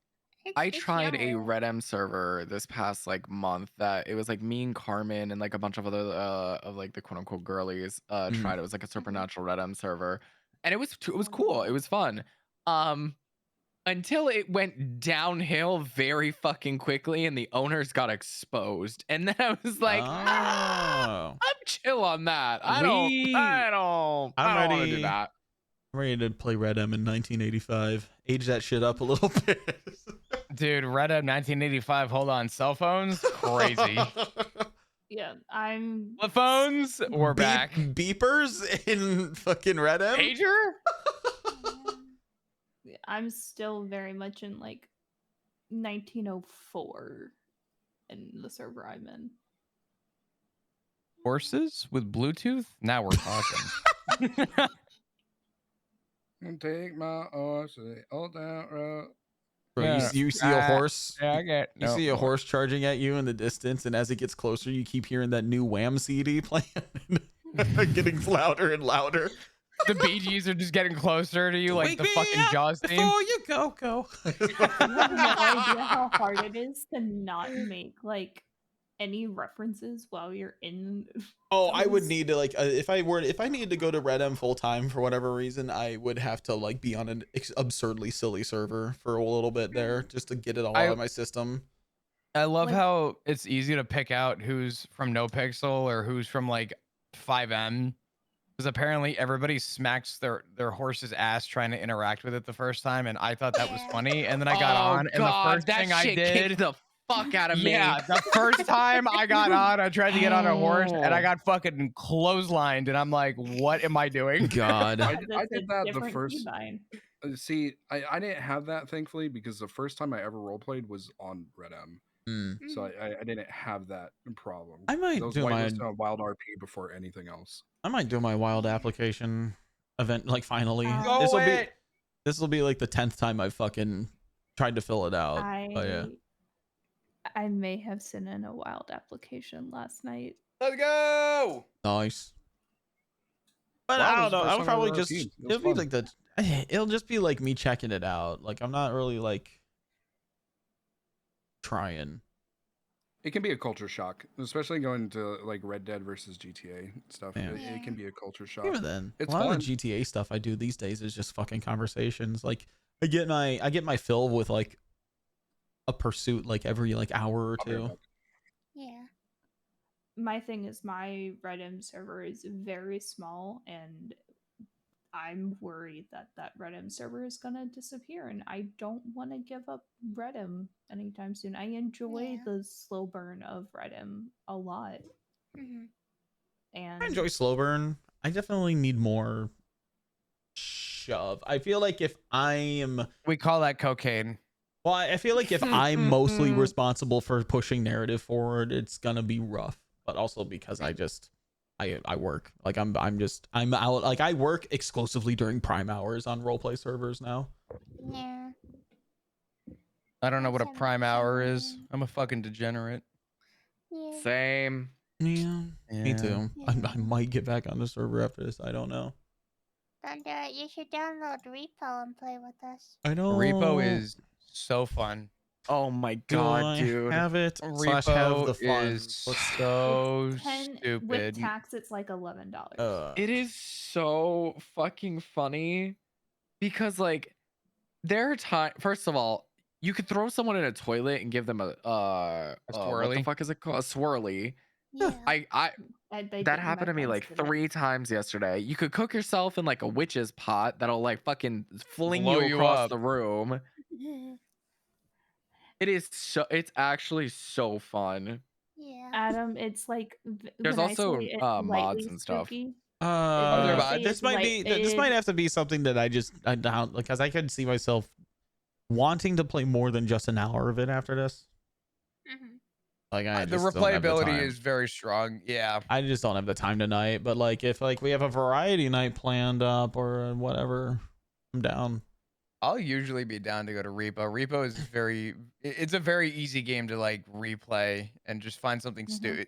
I tried a Redem server this past like month that it was like me and Carmen and like a bunch of other of like the quote unquote girlies tried. It was like a supernatural Redem server, and it was cool. It was fun. Until it went downhill very fucking quickly and the owners got exposed, and then I was like, I'm chill on that. I don't want to do that. I'm ready to play Redem in 1985. Age that shit up a little bit. Dude, Reddit 1985. Hold on, cell phones, crazy. Yeah, I'm. Flip phones, we're back. Beepers in fucking Redem. Pager. I'm still very much in like 1904 in the server I'm in. Horses with Bluetooth. Now we're talking. Take my horse all down road. Bro, you see a horse. Yeah, I get. You see a horse charging at you in the distance, and as it gets closer, you keep hearing that new Wham CD playing, getting louder and louder. The Bee Gees are just getting closer to you, like Wake the me fucking up Jaws theme. before you go. You have no idea how hard it is to not make like any references while you're in. Oh, I would need to like if I needed to go to Redem full time for whatever reason, I would have to like be on an absurdly silly server for a little bit there just to get it all out of my system. I love how it's easy to pick out who's from NoPixel or who's from like 5M. Because apparently everybody smacks their horse's ass trying to interact with it the first time, and I thought that was funny. And then I got on, and the first that thing I shit did, kicked the fuck out of me. yeah, the first time I got on, I tried to get on a horse, and I got fucking clotheslined, and I'm like, what am I doing? God, I did that the first. See, I didn't have that thankfully because the first time I ever roleplayed was on Redem. So I didn't have that problem. I might Those do my wild RP before anything else. I might do my wild application event like finally. Go it. This will be like the 10th time I've fucking tried to fill it out. But yeah. I may have sent in a wild application last night. Let's go. Nice. But I don't know. I would probably just it'll be like it'll just be like me checking it out. Like I'm not really like trying. It can be a culture shock, especially going to like Red Dead versus GTA stuff. Yeah. It can be a culture shock. Even then, it's a lot fun. of the GTA stuff I do these days is just fucking conversations. Like I get my fill with like a pursuit like every like hour or two. Yeah. My thing is my Redim server is very small, and I'm worried that Redim server is gonna disappear, and I don't want to give up Redim anytime soon. I enjoy the slow burn of Redim a lot. And I enjoy slow burn. I definitely need more shove. I feel like if I am, we call that cocaine. Well, I feel like if I'm mostly responsible for pushing narrative forward, it's gonna be rough. But also because I work. Like I'm out. Like I work exclusively during prime hours on roleplay servers now. Yeah. I don't know what a prime hour is. I'm a fucking degenerate. Yeah. Same. Yeah, me Yeah. too. I might get back on the server after this. I don't know. Thunder, you should download Repo and play with us. I don't. Repo is so fun. Oh my Do god, I dude. have it slash have the fun? is so It's 10 stupid. with tax. It's like $11. It is so fucking funny because like there are times. First of all, you could throw someone in a toilet and give them a what the swirly? fuck is it called? A swirly. Yeah. That happened to me like 3 times yesterday. You could cook yourself in like a witch's pot that'll like fucking fling Blow you you across up. the room. It's actually so fun. Yeah. Adam, it's like There's when I also say it mods lightly and stuff. spooky, This might be this might have to be something that I don't, because I could see myself wanting to play more than just an hour of it after this. Like I The just don't have the replayability time. is very strong. Yeah. I just don't have the time tonight. But like if like we have a variety night planned up or whatever, I'm down. I'll usually be down to go to Repo. Repo is it's a very easy game to like replay and just find something stupid.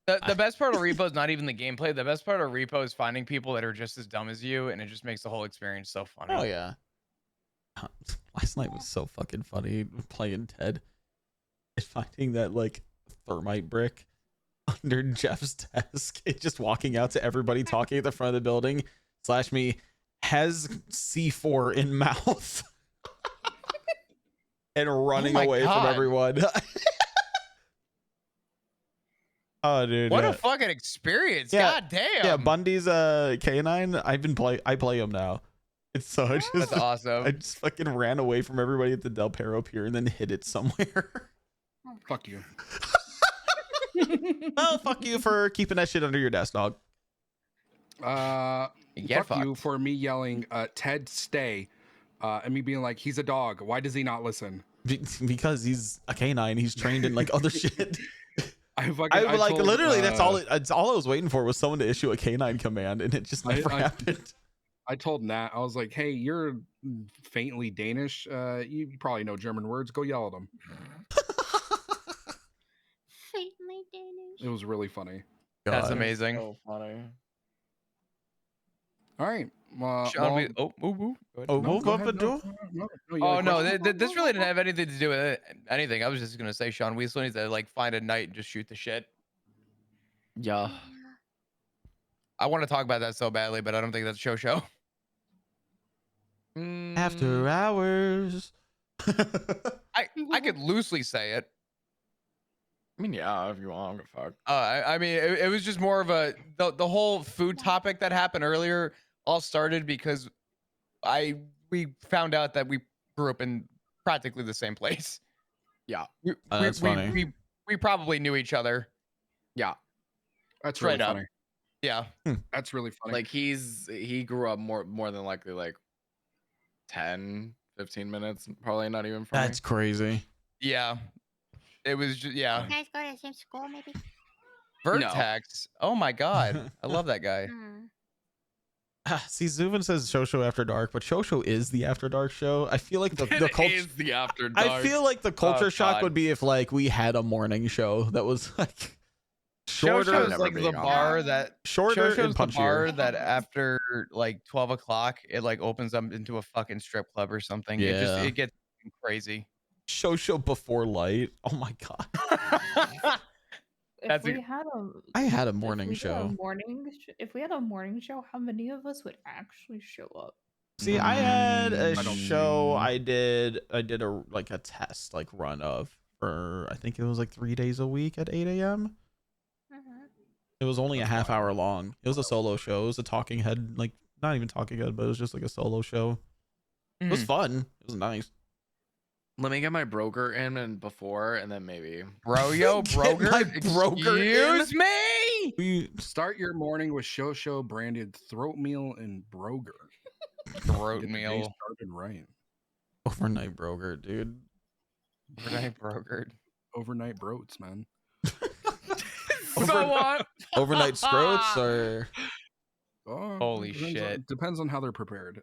The best part of Repo is not even the gameplay. The best part of Repo is finding people that are just as dumb as you, and it just makes the whole experience so funny. Oh yeah. Last night was so fucking funny playing Ted and finding that like thermite brick under Jeff's desk and just walking out to everybody talking at the front of the building / me has C4 in mouth and running away from everyone. Oh dude, What yeah. a fucking experience. Yeah, God damn. yeah, Bundy's K9. I play him now. It's so I just That's awesome. I just fucking ran away from everybody at the Del Perro Pier and then hid it somewhere. Fuck you. Well, fuck you for keeping that shit under your desk, dog. Fuck you for me yelling, Ted, stay. And me being like, he's a dog. Why does he not listen? Because he's a canine. He's trained in like other shit. I like told, literally that's all I was waiting for was someone to issue a canine command, and it just never happened. I told Nat, I was like, hey, you're faintly Danish. You probably know German words. Go yell at them. Faintly Danish. It was really funny. That's amazing. So funny. All right. Sean, Go ahead. Move up and do. Oh no, this really didn't have anything to do with anything. I was just gonna say Sean Weasel needs to like find a night and just shoot the shit. Yeah. I want to talk about that so badly, but I don't think that's show. After hours. I could loosely say it. I mean, yeah, if you want, fuck. I mean, it was just more of the whole food topic that happened earlier all started because we found out that we grew up in practically the same place. Yeah. That's funny. We probably knew each other. Yeah. That's Straight really up. funny. Yeah. That's really funny. Like he grew up more than likely like 10, 15 minutes, probably not even from That's crazy. Yeah. It was just, yeah. You guys go to the same school, maybe? Vertex. Oh my god. I love that guy. See, Zubin says Shosho After Dark, but Shosho is the After Dark show. I feel like the It culture is the After Dark. I feel like the culture Oh, shock God. would be if like we had a morning show that was like shorter, Shosho's like the bar that shorter Shosho's and the bar punchier. that after like 12 o'clock it like opens up into a fucking strip club or something. Yeah. It gets crazy. Shosho Before Light. Oh my god. If we had I had a if morning we did show. if we had a morning show, how many of us would actually show up? See, I had a I don't- show I did a like a test like run of for I think it was like 3 days a week at 8 a.m. It was only a half hour long. It was a solo show. It was a talking head, like not even talking head, but it was just like a solo show. It was fun. It was nice. Let me get my broker in and before, and then maybe. Bro, yo, Get broker. my broker Excuse in? me. Start your morning with Shosho branded throat meal and broger. Throat Get the day meal. started right. Overnight broker, dude. Overnight brokered. Overnight broats, man. So what? Overnight scrotes or Holy depends shit. depends on how they're prepared.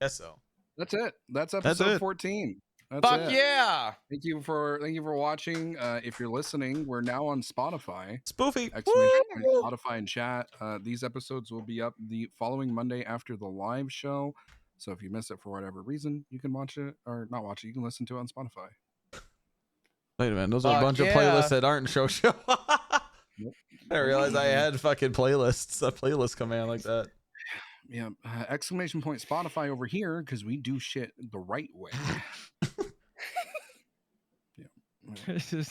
guess so. That's it. That's That's episode it. 14. That's Fuck it. yeah. Thank you for watching. If you're listening, we're now on Spotify. Spoofy. Exclamation point Spotify and chat. These episodes will be up the following Monday after the live show. So if you miss it for whatever reason, you can watch it or not watch it. You can listen to it on Spotify. Wait a minute, those are a Fuck bunch of yeah. playlists that aren't show. Yep. I didn't realize I had fucking playlists, a playlist command like that. Yeah. Exclamation point Spotify over here because we do shit the right way.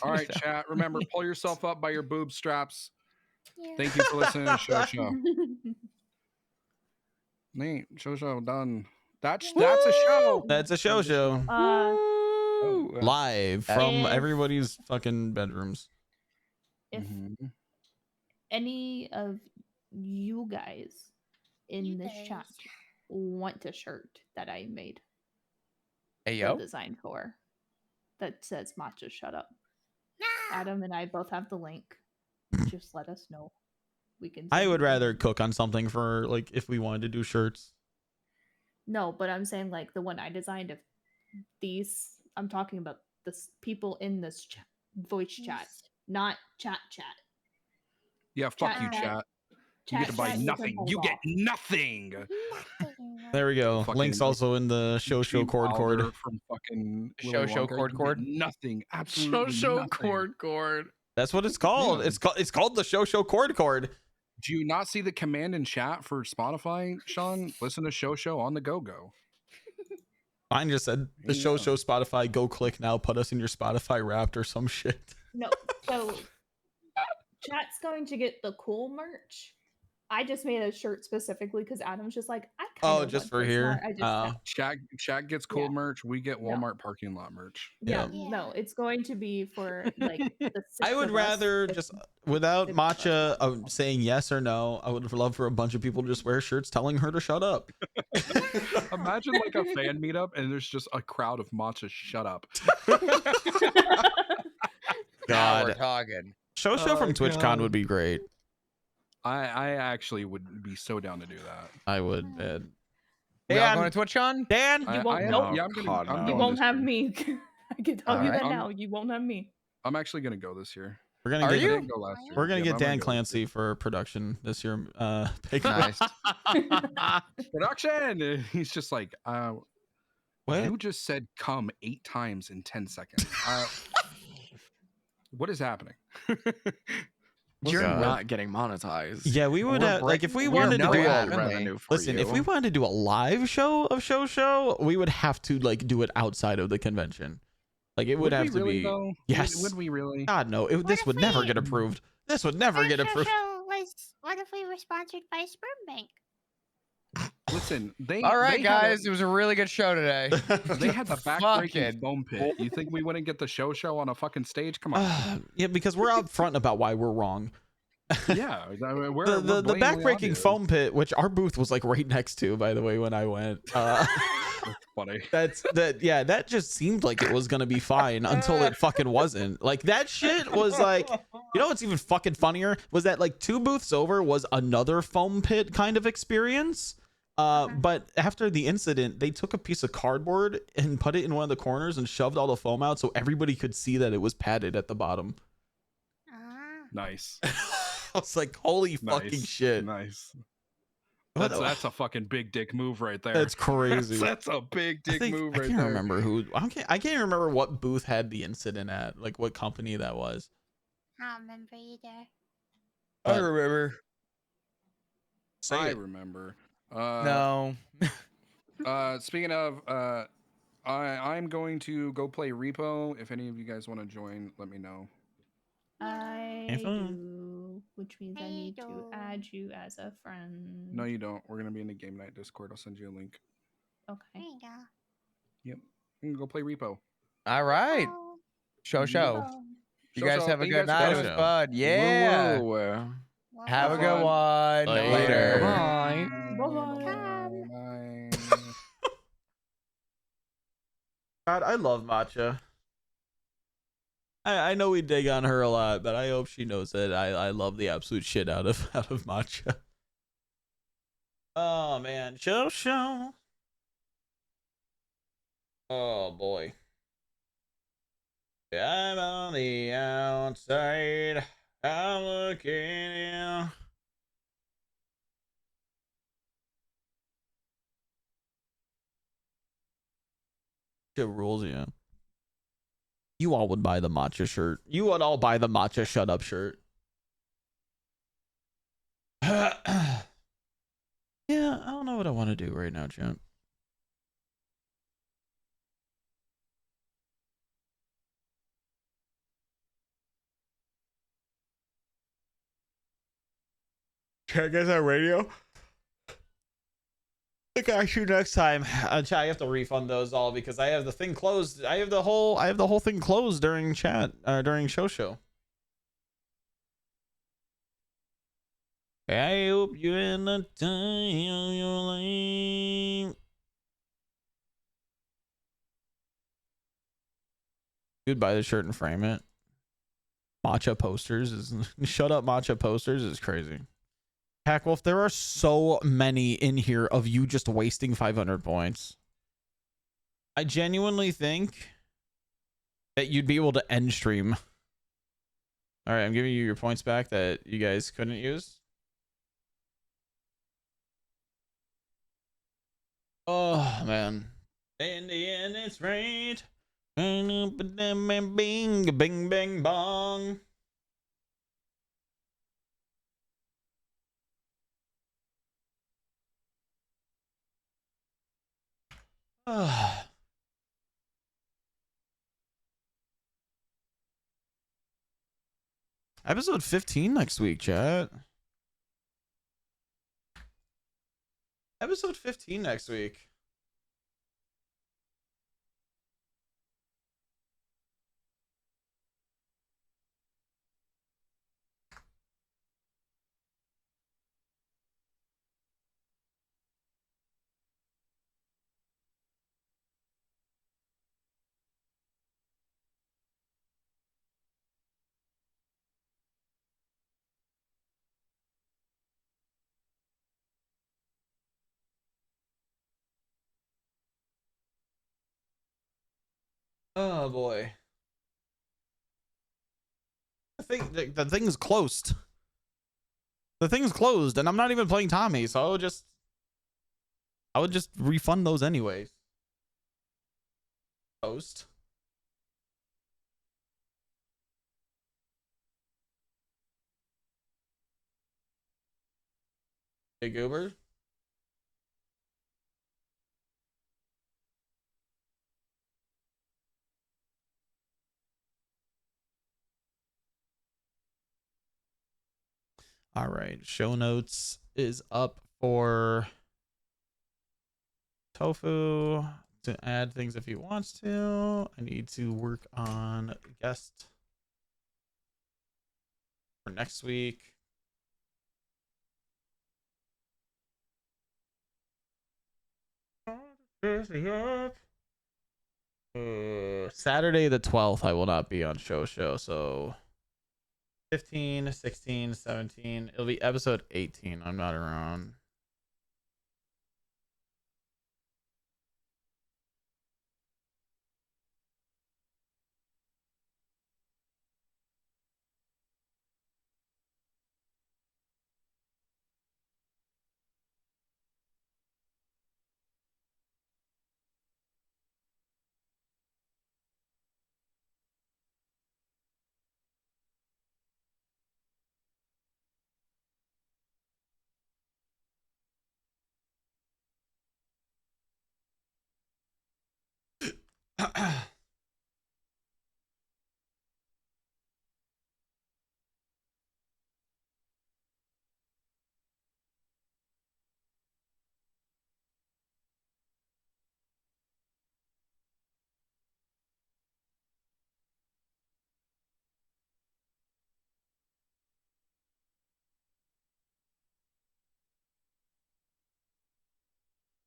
All right, chat. Remember, pull yourself up by your boob straps. Thank you for listening to Show Show. Neat. Show done. That's a show. That's a show. Live from If- everybody's fucking bedrooms. If any of you guys in this chat want a shirt that I made Hey, the yo. design for that says Matcha Shut Up, Adam and I both have the link. Just let us know. We can. I send would you- rather cook on something for like if we wanted to do shirts. No, but I'm saying like the one I designed. If these, I'm talking about the people in this voice chat, not chat. Yeah, fuck you, Chat. chat. You get to buy Chat, you can nothing. hold You get off. nothing. There we go. Fucking Links also in the show cord Wilder from fucking Willy Show Wonka, you cord. get nothing. Absolutely nothing. cord. That's what it's called. Yeah. It's called the show cord. Do you not see the command in chat for Spotify, Sean? Listen to Show on the go. Mine just said the show Spotify. Go click now. Put us in your Spotify Wrapped or some shit. No, so chat's going to get the cool merch. I just made a shirt specifically because Adam's just like, I kind of just for here. Chat gets cool merch. We get Walmart parking lot merch. No, it's going to be for like the I would rather just without Matcha saying yes or no. I would love for a bunch of people to just wear shirts telling her to shut up. Imagine like a fan meetup and there's just a crowd of Matcha shut up. Now we're God, talking. show from TwitchCon would be great. I actually would be so down to do that. I would, man. We all going to TwitchCon? Dan, You won't. Nope. Yeah, I'm You going won't this have year. me. I can tell you Alright. that now. You won't have me. I'm actually gonna go this year. We're gonna I get didn't go last year. we're gonna Yeah, get but I'm Dan gonna go this Clancy for production this year. Nice. Production. He's just like, what? You just said "come" 8 times in 10 seconds. What is happening? You're God. not getting monetized. Yeah, we would have like if we wanted to do listen, if we wanted to do a live show of show, we would have to like do it outside of the convention. Like it would have we to really, be. though? Yes. Would we really? God no. This would never get approved. This would never get approved. What if we were sponsored by Sperm Bank? Listen, All right, they had guys. It was a really good show today. They had the backbreaking Fucking- foam pit. You think we wouldn't get the show on a fucking stage? Come on. Yeah, because we're upfront about why we're wrong. Yeah, we're the blaming backbreaking audience. foam pit, which our booth was like right next to, by the way, when I went. That's funny. That just seemed like it was gonna be fine until it fucking wasn't. Like that shit was like, you know what's even fucking funnier was that like 2 booths over was another foam pit kind of experience. But after the incident, they took a piece of cardboard and put it in one of the corners and shoved all the foam out so everybody could see that it was padded at the bottom. Nice. I was like, holy fucking shit. Nice. What That's a fucking big dick move right there. That's crazy. That's a big dick move right I can't there. remember who. I can't even remember what booth had the incident at. Like what company that was. I don't remember either. I remember. I remember. No. Speaking of, I'm going to go play Repo. If any of you guys want to join, let me know. I Have fun. do, which means I need to add you as a friend. No, you don't. We're gonna be in the game night Discord. I'll send you a link. Okay. There you go. Yep. You can go play Repo. All right. Show. Show. You guys have a Thank you good guys night. for It was coming. fun. Yeah. Woo. Have a good fun. one. Later. Bye. Bye. God, I love matcha. I know we dig on her a lot, but I hope she knows that I love the absolute shit out of matcha. Oh man, show. Oh boy. I'm on the outside. I'm looking in. It rules, yeah. You all would buy the matcha shirt. You would all buy the matcha shut up shirt. Yeah, I don't know what I want to do right now, champ. Check us on radio. I got you next time. I have to refund those all because I have the thing closed. I have the whole thing closed during chat during show. I hope you're in the time of your life. Dude, buy the shirt and frame it. Matcha posters is shut up. Matcha posters is crazy. Hackwolf, there are so many in here of you just wasting 500 points. I genuinely think that you'd be able to end stream. All right, I'm giving you your points back that you guys couldn't use. Oh man. In the end, it's right. Bing, bing, bing, bong. Episode 15 next week, chat. Episode 15 next week. Oh boy. The thing's closed. The thing's closed, and I'm not even playing Tommy, so I would just refund those anyways. Post. Hey Goober. All right, show notes is up for Tofu to add things if he wants to. I need to work on guest for next week. Saturday the 12th, I will not be on show. So 15, 16, 17. It'll be episode 18. I'm not around.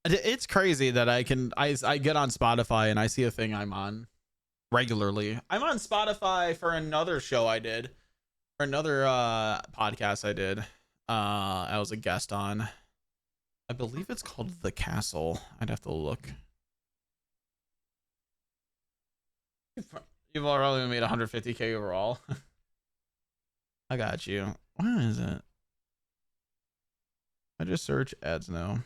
It's crazy that I get on Spotify and I see a thing I'm on. regularly. I'm on Spotify for another show I did, or another podcast I did. I was a guest on. I believe it's called The Castle. I'd have to look. You've already made 150K overall. I got you. Where is it? I just search ads now.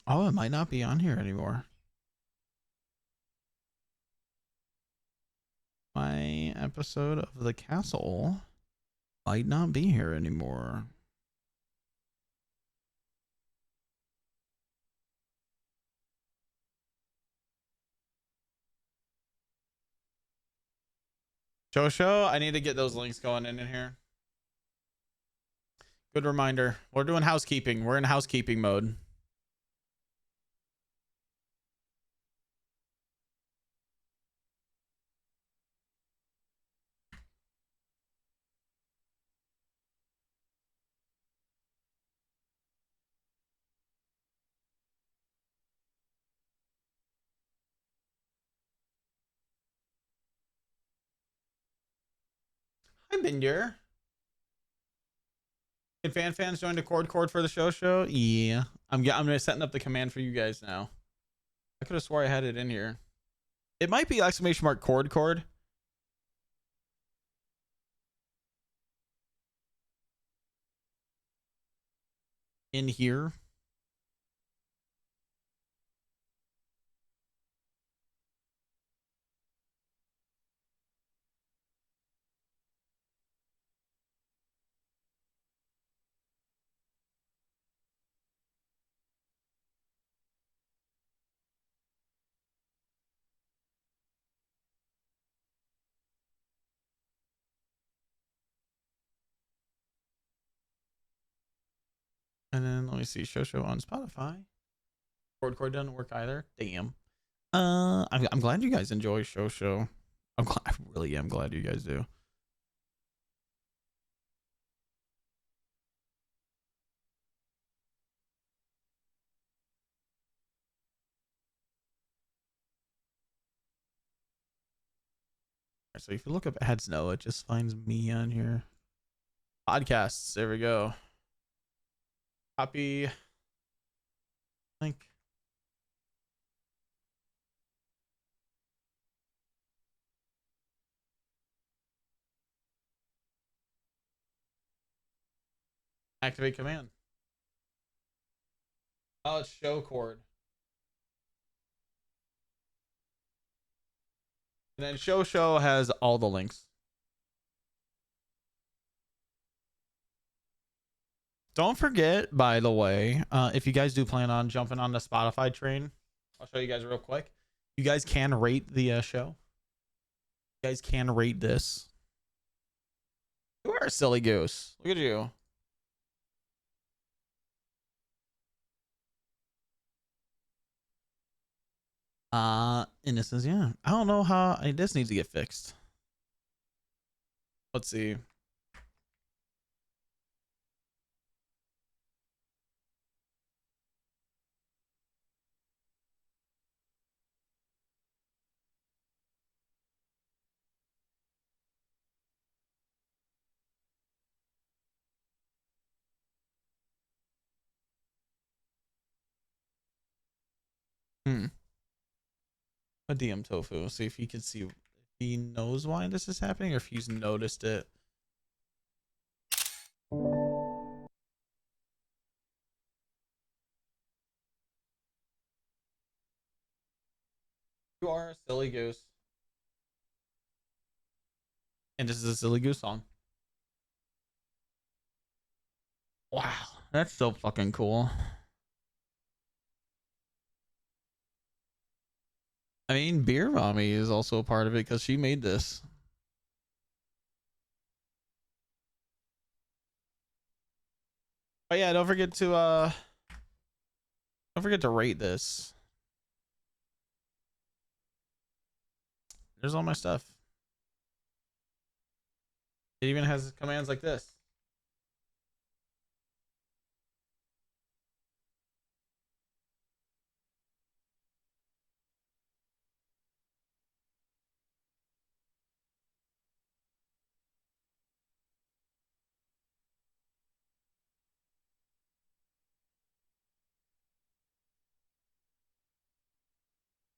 Oh, it might not be on here anymore. My episode of The Castle might not be here anymore. Show, I need to get those links going in here. Good reminder. We're doing housekeeping. We're in housekeeping mode. I've been here. Can fans join the cord for the show? Yeah. I'm setting up the command for you guys now. I could have swore I had it in here. It might be !cord cord. In here. And then let me see. Show on Spotify. Cord doesn't work either. Damn. I'm glad you guys enjoy show. I really am glad you guys do. So if you look up ads now, it just finds me on here. Podcasts. There we go. Copy. Link. Activate command. Oh, it's show cord. And then show has all the links. Don't forget, by the way, if you guys do plan on jumping on the Spotify train, I'll show you guys real quick. You guys can rate the show. You guys can rate this. You are a silly goose. Look at you. And this is, yeah. I don't know how this needs to get fixed. Let's see. A DM Tofu. See if he can see if he knows why this is happening or if he's noticed it. You are a silly goose. And this is a silly goose song. Wow, that's so fucking cool. I mean, Beer Mommy is also a part of it because she made this. But yeah, don't forget to rate this. There's all my stuff. It even has commands like this.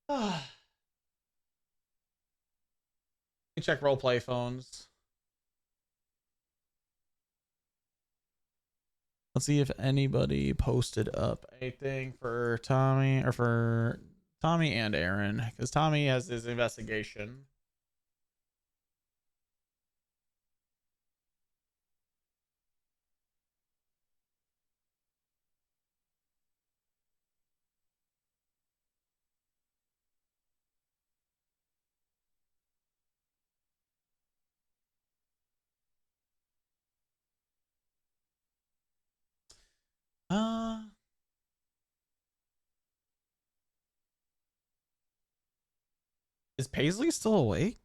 Let me check roleplay phones. Let's see if anybody posted up anything for Tommy or for Tommy and Aaron, because Tommy has his investigation. Is Paisley still awake?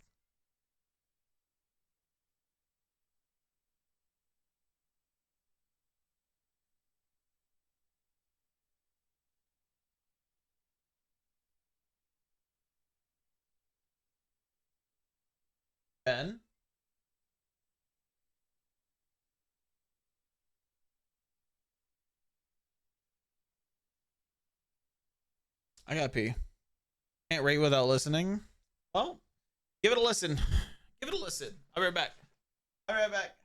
Ben? I gotta pee. Can't rate without listening. Well, give it a listen. Give it a listen. I'll be right back. I'll be right back.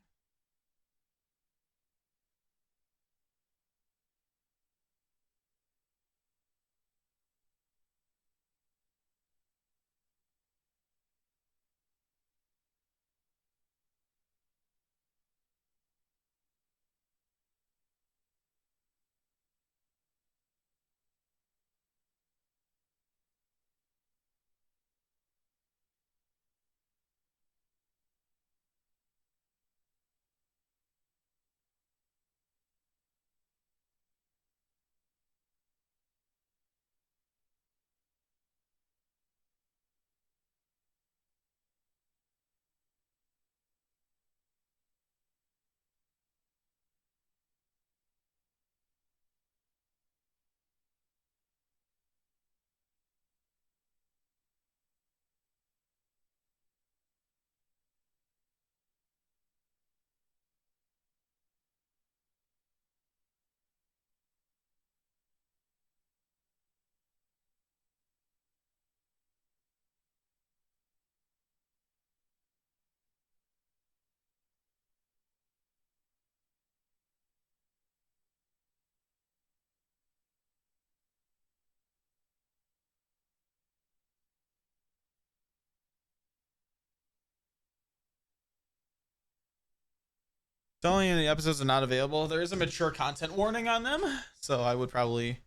Telling you the episodes are not available. There is a mature content warning on them, so I would probably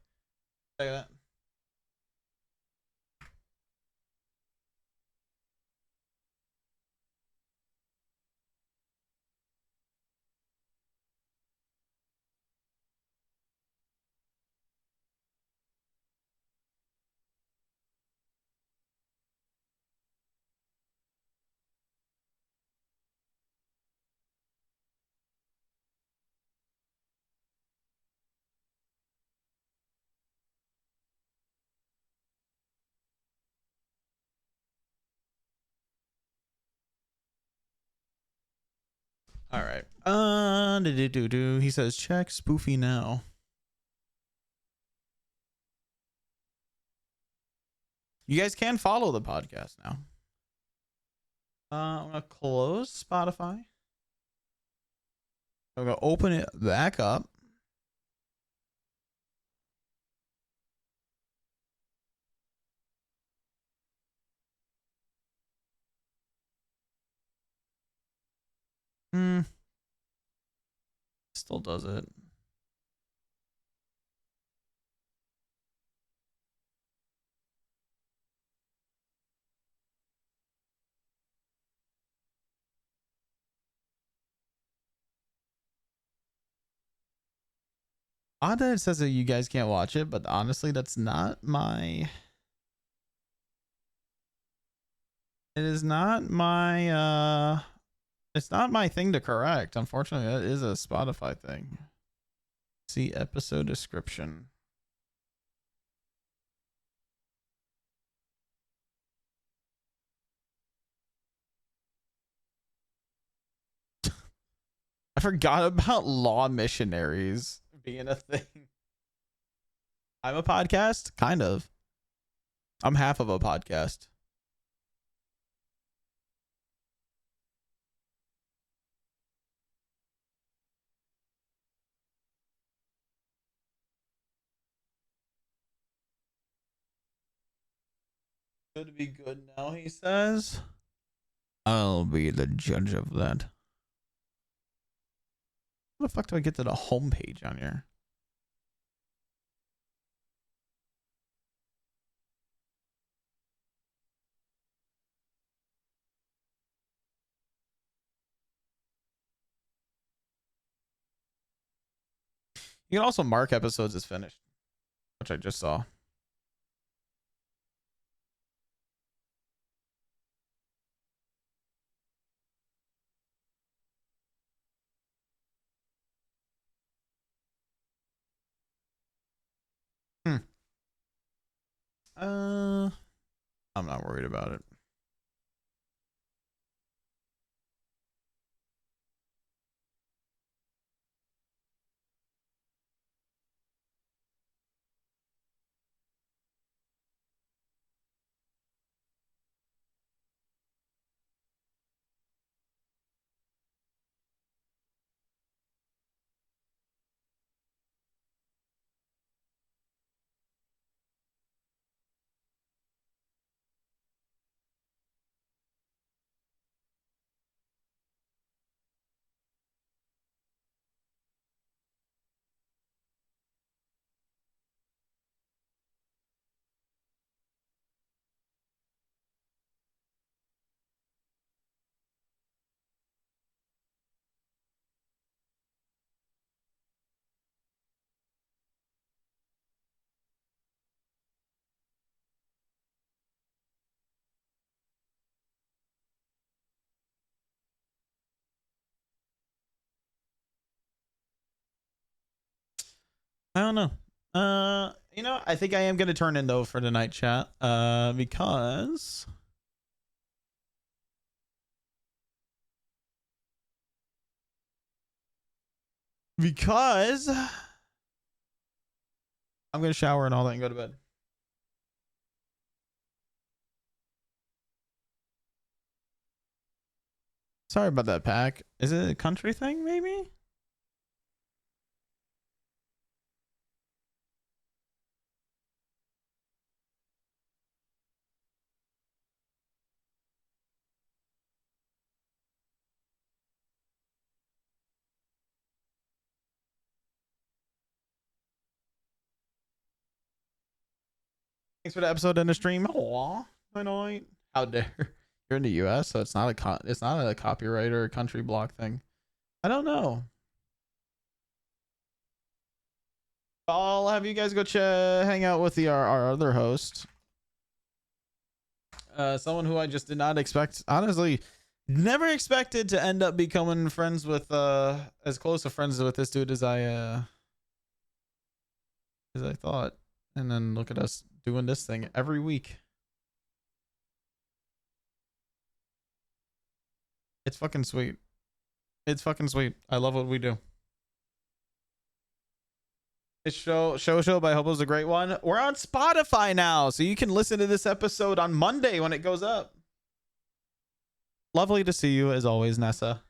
say that. All right. He says check spoofy now. You guys can follow the podcast now. I'm gonna close Spotify. I'm gonna open it back up. Still does it. Odd that it says that you guys can't watch it, but honestly, that's not my. It is not my It's not my thing to correct. Unfortunately, that is a Spotify thing. See episode description. I forgot about law missionaries being a thing. I'm a podcast? Kind of. I'm half of a podcast. Should be good now, he says. I'll be the judge of that. How the fuck do I get to the homepage on here? You can also mark episodes as finished, which I just saw. I'm not worried about it. I don't know. You know, I think I am gonna turn in though for the night chat. Because I'm gonna shower and all that and go to bed. Sorry about that, Pack. Is it a country thing, maybe? Thanks for the episode in the stream. Aw, I know. How dare you're in the U.S., so it's not a copyright or a country block thing. I don't know. I'll have you guys go hang out with our other host. Someone who I just did not expect. Honestly, never expected to end up becoming friends with as close of friends with this dude as I thought. And then look at us doing this thing every week. It's fucking sweet. It's fucking sweet. I love what we do. This show by Hobo's a great one. We're on Spotify now, so you can listen to this episode on Monday when it goes up. Lovely to see you as always, Nessa.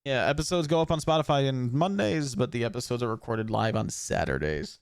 Yeah, episodes go up on Spotify on Mondays, but the episodes are recorded live on Saturdays.